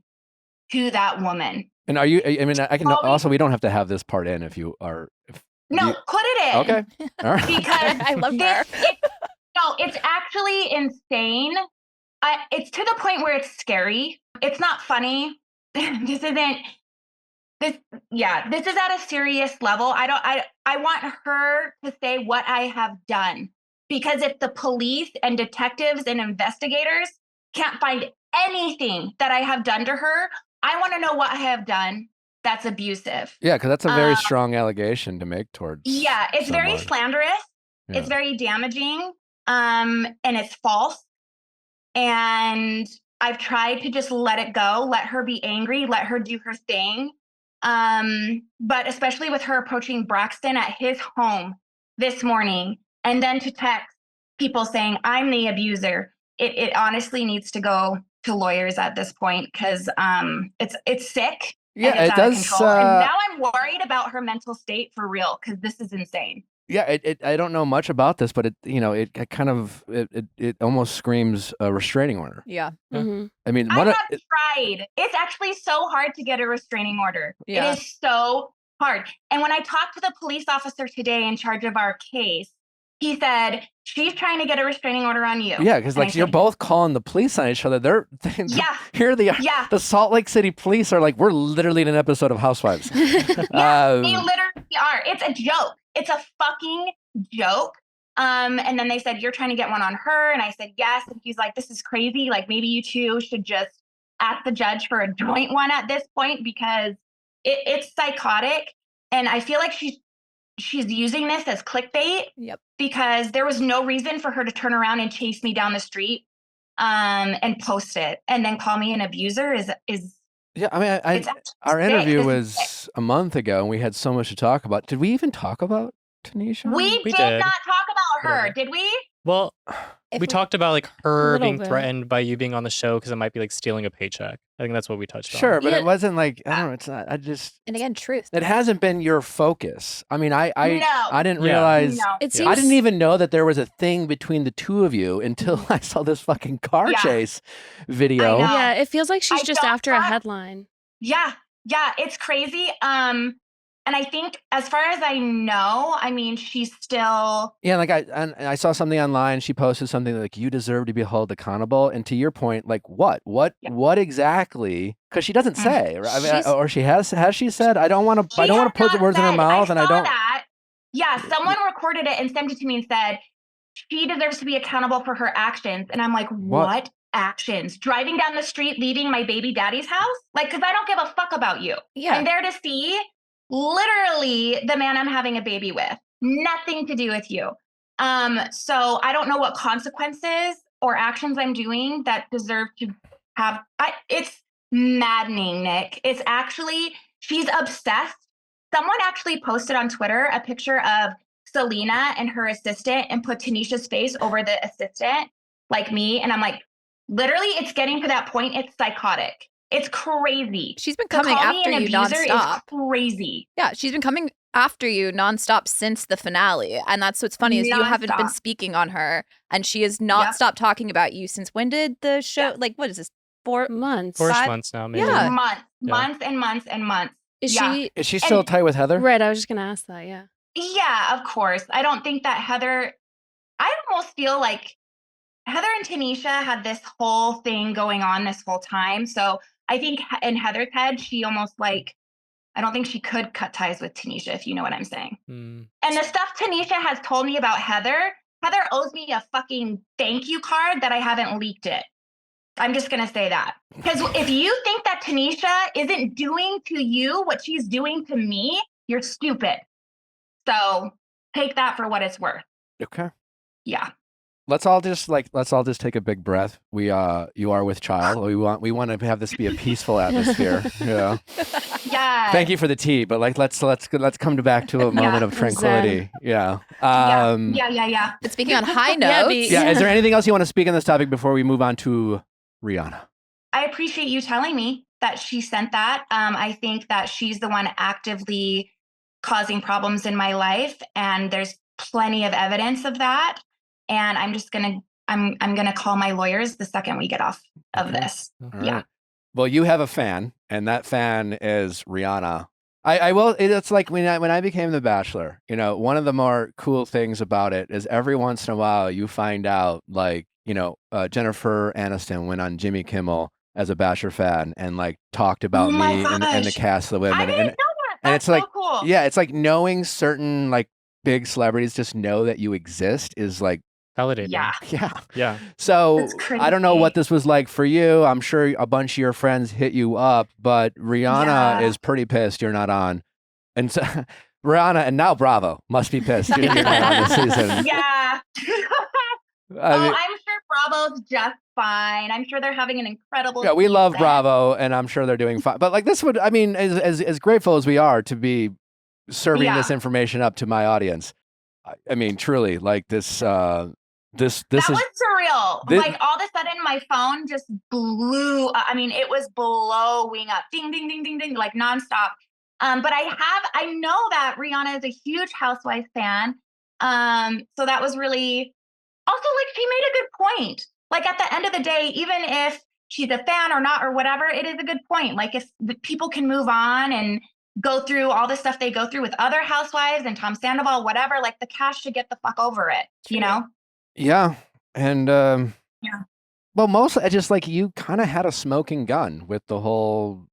to that woman. And are you, I mean, I can also, we don't have to have this part in if you are. No, put it in. Okay. All right. Because I love her. No, it's actually insane. It's to the point where it's scary. It's not funny. This is at a serious level. I want her to say what I have done. Because if the police and detectives and investigators can't find anything that I have done to her, I want to know what I have done that's abusive. Yeah, because that's a very strong allegation to make towards. Yeah, it's someone. very slanderous. Yeah. It's very damaging. And it's false. And I've tried to just let it go, let her be angry, let her do her thing. But especially with her approaching Braxton at his home this morning, and then to text people saying, I'm the abuser. It honestly needs to go to lawyers at this point because it's sick. Yeah, and it's it out of does. control. And now I'm worried about her mental state for real because this is insane. Yeah, I don't know much about this, but it kind of it almost screams a restraining order. Yeah. Mm-hmm. I mean, I have tried. It's actually so hard to get a restraining order. Yeah. It is so hard. And when I talked to the police officer today in charge of our case, he said, she's trying to get a restraining order on you. Yeah, because like you're both calling the police on each other. Here they are. Yeah. The Salt Lake City police are like, we're literally in an episode of Housewives. They literally are. It's a joke. It's a fucking joke. And then they said, you're trying to get one on her. And I said, yes. And he's like, this is crazy. Like maybe you two should just ask the judge for a joint one at this point because it's psychotic. And I feel like she's using this as clickbait. Yep. Because there was no reason for her to turn around and chase me down the street and post it and then call me an abuser is yeah, I mean, our interview was a month ago and we had so much to talk about. Did we even talk about Tanisha? We did not talk about her, did we? Well, we talked about like her being bit. threatened by you being on the show because it might be like stealing a paycheck. I think that's what we touched on. Sure, but it wasn't like, I don't know, it's not, and again, truth. It hasn't been your focus. I mean, I didn't Yeah. realize, It seems I didn't even know that there was a thing between the two of you until I saw this fucking car chase video. Yeah, it feels like she's just after a headline. Yeah, it's crazy. And I think as far as I know, I mean, she's still. Yeah, like I saw something online. She posted something like, "You deserve to be held accountable." And to your point, like what exactly? Because she doesn't say, right? I mean, or she has she said? I don't want to put words in her mouth, and I don't. That. Yeah, someone recorded it and sent it to me and said she deserves to be accountable for her actions. And I'm like, what actions? Driving down the street, leaving my baby daddy's house? Like, because I don't give a fuck about you. Yeah. I'm there to see literally the man I'm having a baby with. Nothing to do with you. So I don't know what consequences or actions I'm doing that deserve to have. It's maddening, Nick. It's actually, she's obsessed. Someone actually posted on Twitter a picture of Selena and her assistant and put Tanisha's face over the assistant, like me. And I'm like, literally, it's getting to that point. It's psychotic. It's crazy. She's been coming after you nonstop. Is crazy. Yeah, she's been coming after you nonstop since the finale. And that's what's funny is you haven't been speaking on her. And she has not stopped talking about you since when did the show, like, what is this, 4 months? 4 months now, maybe. Yeah. Months and months and months. Is she still tight with Heather? Right, I was just going to ask that, yeah. Yeah, of course. I don't think that Heather, I almost feel like Heather and Tanisha had this whole thing going on this whole time. So I think in Heather's head, she almost like, I don't think she could cut ties with Tanisha, if you know what I'm saying. And the stuff Tanisha has told me about Heather owes me a fucking thank you card that I haven't leaked it. I'm just going to say that. Because if you think that Tanisha isn't doing to you what she's doing to me, you're stupid. So take that for what it's worth. Okay. Yeah. Let's all just take a big breath. You are with child. We want to have this be a peaceful atmosphere. Yeah. Yeah. Thank you for the tea, but like let's come back to a moment of tranquility. Yeah. Yeah. But speaking on high notes. Is there anything else you want to speak on this topic before we move on to Rihanna? I appreciate you telling me that she sent that. I think that she's the one actively causing problems in my life, and there's plenty of evidence of that. And I'm just gonna call my lawyers the second we get off of this. All Yeah. right. Well, you have a fan, and that fan is Rihanna. I will. It's like when I became The Bachelor. You know, one of the more cool things about it is every once in a while you find out, like, you know, Jennifer Aniston went on Jimmy Kimmel as a Bachelor fan and like talked about Oh my me and the gosh. cast of the I women. didn't know that. And That's it's so like, cool. yeah, it's like knowing certain like big celebrities just know that you exist is like, Validating. Yeah. yeah. Yeah. So That's I don't know what crazy. this was like for you. I'm sure a bunch of your friends hit you up, but Rihanna Yeah. is pretty pissed you're not on. And so Rihanna and now Bravo must be pissed you're not on this season. Yeah. I mean, I'm sure Bravo's just fine. I'm sure they're having an incredible yeah, we love season. Bravo, and I'm sure they're doing fine. But like this would, I mean, as grateful as we are to be serving this Yeah. information up to my audience, I mean, truly, like this That is was surreal. Thi- Like all of a sudden my phone just blew. I mean, it was blowing up. Ding, ding, ding, ding, ding, like nonstop. But I know that Rihanna is a huge Housewives fan. So that was really, also like she made a good point. Like at the end of the day, even if she's a fan or not or whatever, it is a good point. Like if people can move on and go through all the stuff they go through with other housewives and Tom Sandoval, whatever, like the cast should get the fuck over it, you know? yeah, and Yeah. well, mostly I just like you kind of had a smoking gun with the whole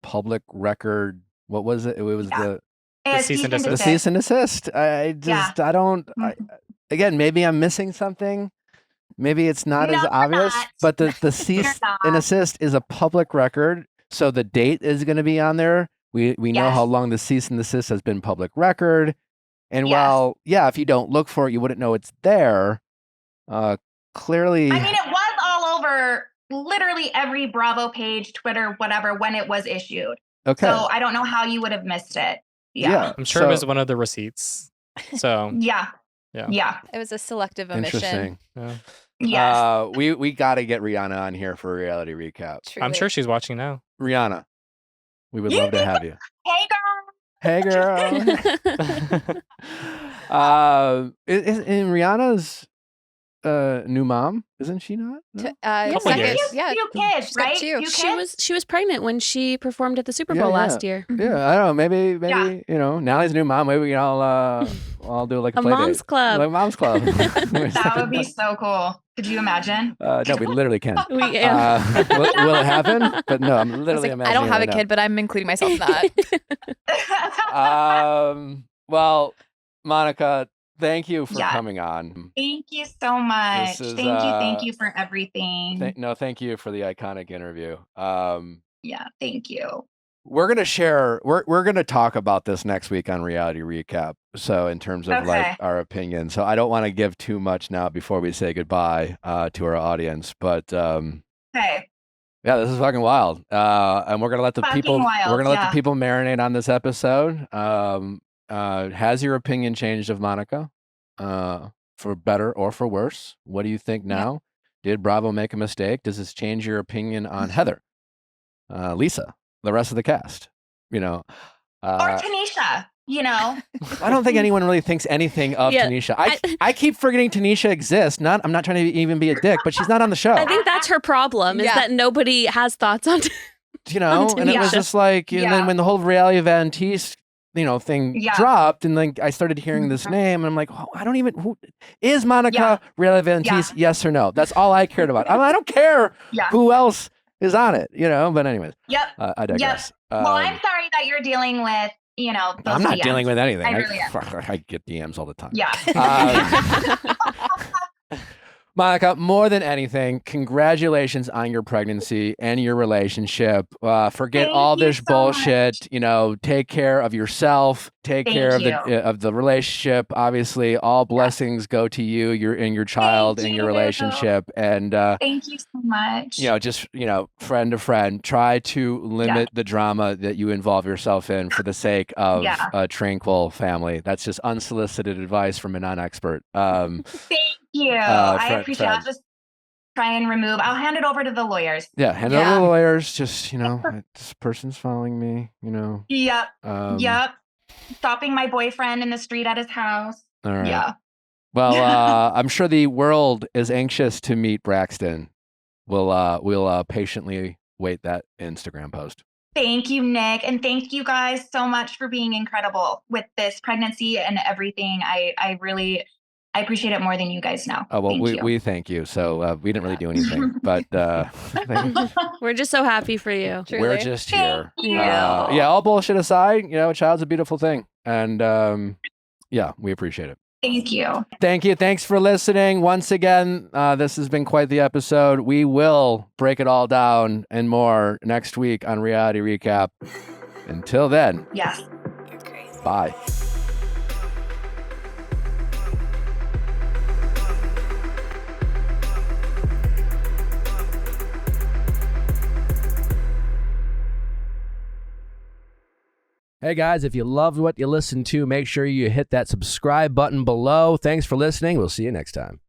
public record. What was it? It was Yeah. The cease and the desist. cease and desist. I just I don't. Again, maybe I'm missing something. Maybe it's not No, as you're obvious, not. but the cease and not. desist is a public record, so the date is going to be on there. We know how Yes. long the cease and desist has been public record, and Yes. while yeah, if you don't look for it, you wouldn't know it's there. Clearly, I mean, it was all over literally every Bravo page, Twitter, whatever, when it was issued. okay, So I don't know how you would have missed it. yeah. Yeah. I'm sure it was one of the receipts. So Yeah. Yeah. Yeah. It was a selective omission. Interesting. yeah. Yes. We got to get Rihanna on here for a reality recap. Truly. I'm sure she's watching now. Rihanna, we would love to have you. Hey, girl. Hey, girl. Is Rihanna's new mom? Isn't she not? No? Couple second, years. yeah. Few kids, She's got right? two. Few kids? She was pregnant when she performed at the Super Yeah, Bowl yeah. last year. Yeah, I don't know. Maybe Yeah. you know, Nally's new mom. Maybe we can all do like a A play mom's date. club. Like mom's club. That would be so cool. Could you imagine? No, we literally can. Yeah. Will it happen? But no, I'm I was literally like, imagining. I don't have it a right kid, but I'm including myself in that. now. Well, Monica, thank you for Yeah. coming on. Thank you so much. This is, Thank you for everything. Thank you for the iconic interview. Yeah, thank you. We're gonna share. We're gonna talk about this next week on Reality Recap. So in terms of like Okay. our opinion, so I don't want to give too much now before we say goodbye to our audience. But Hey, yeah, this is fucking wild. And we're gonna let the Fucking people. wild, We're gonna let yeah. the people marinate on this episode. Has your opinion changed of Monica, for better or for worse? What do you think now? Did Bravo make a mistake? Does this change your opinion on Heather, Lisa, the rest of the cast? You know, or Tanisha, you know? I don't think anyone really thinks anything of Yeah, Tanisha. I keep forgetting Tanisha exists. I'm not trying to even be a dick, but she's not on the show. I think that's her problem is Yeah. that nobody has thoughts on. You know, and it was Tanisha. just like, and Yeah. then when the whole Reality VonTease, you know, thing Yeah. dropped, and then I started hearing this name, and I'm like, oh, I don't even. Who is Monica Yeah. Reality VonTease? Yes or no? That's all I cared about. I don't care Yeah. who else is on it, you know. But anyways, Yep. I digress. Well, I'm sorry that you're dealing with, you know, those I'm not DMs. dealing with anything. I really am. I get DMs all the time. Yeah. Monica, more than anything, congratulations on your pregnancy and your relationship. Forget Thank all you this so bullshit. much. You know, take care of yourself. Take Thank care you. of the relationship. Obviously, all blessings go to you, your child, and your you. relationship. And Thank you so much. you know, just friend to friend, try to limit the drama that you involve yourself in for the sake of Yeah. a tranquil family. That's just unsolicited advice from a non-expert. Thank you. Fred- I appreciate Fred. it. Just try and remove. I'll hand it over to the lawyers. Yeah, hand it over to the lawyers. Just, this person's following me, Yep. Yep. Stopping my boyfriend in the street at his house. All right. Yeah. Well, I'm sure the world is anxious to meet Braxton. We'll patiently wait that Instagram post. Thank you, Nick. And thank you guys so much for being incredible with this pregnancy and everything. I appreciate it more than you guys know. Oh, well, Thank you. we thank you. So we didn't really do anything, but We're just so happy for you. we're just here. Thank you. Yeah, all bullshit aside, a child's a beautiful thing. And yeah, we appreciate it. Thank you. Thank you. Thanks for listening. Once again, this has been quite the episode. We will break it all down and more next week on Reality Recap. Until then. Yes. Bye. Hey guys, if you loved what you listened to, make sure you hit that subscribe button below. Thanks for listening. We'll see you next time.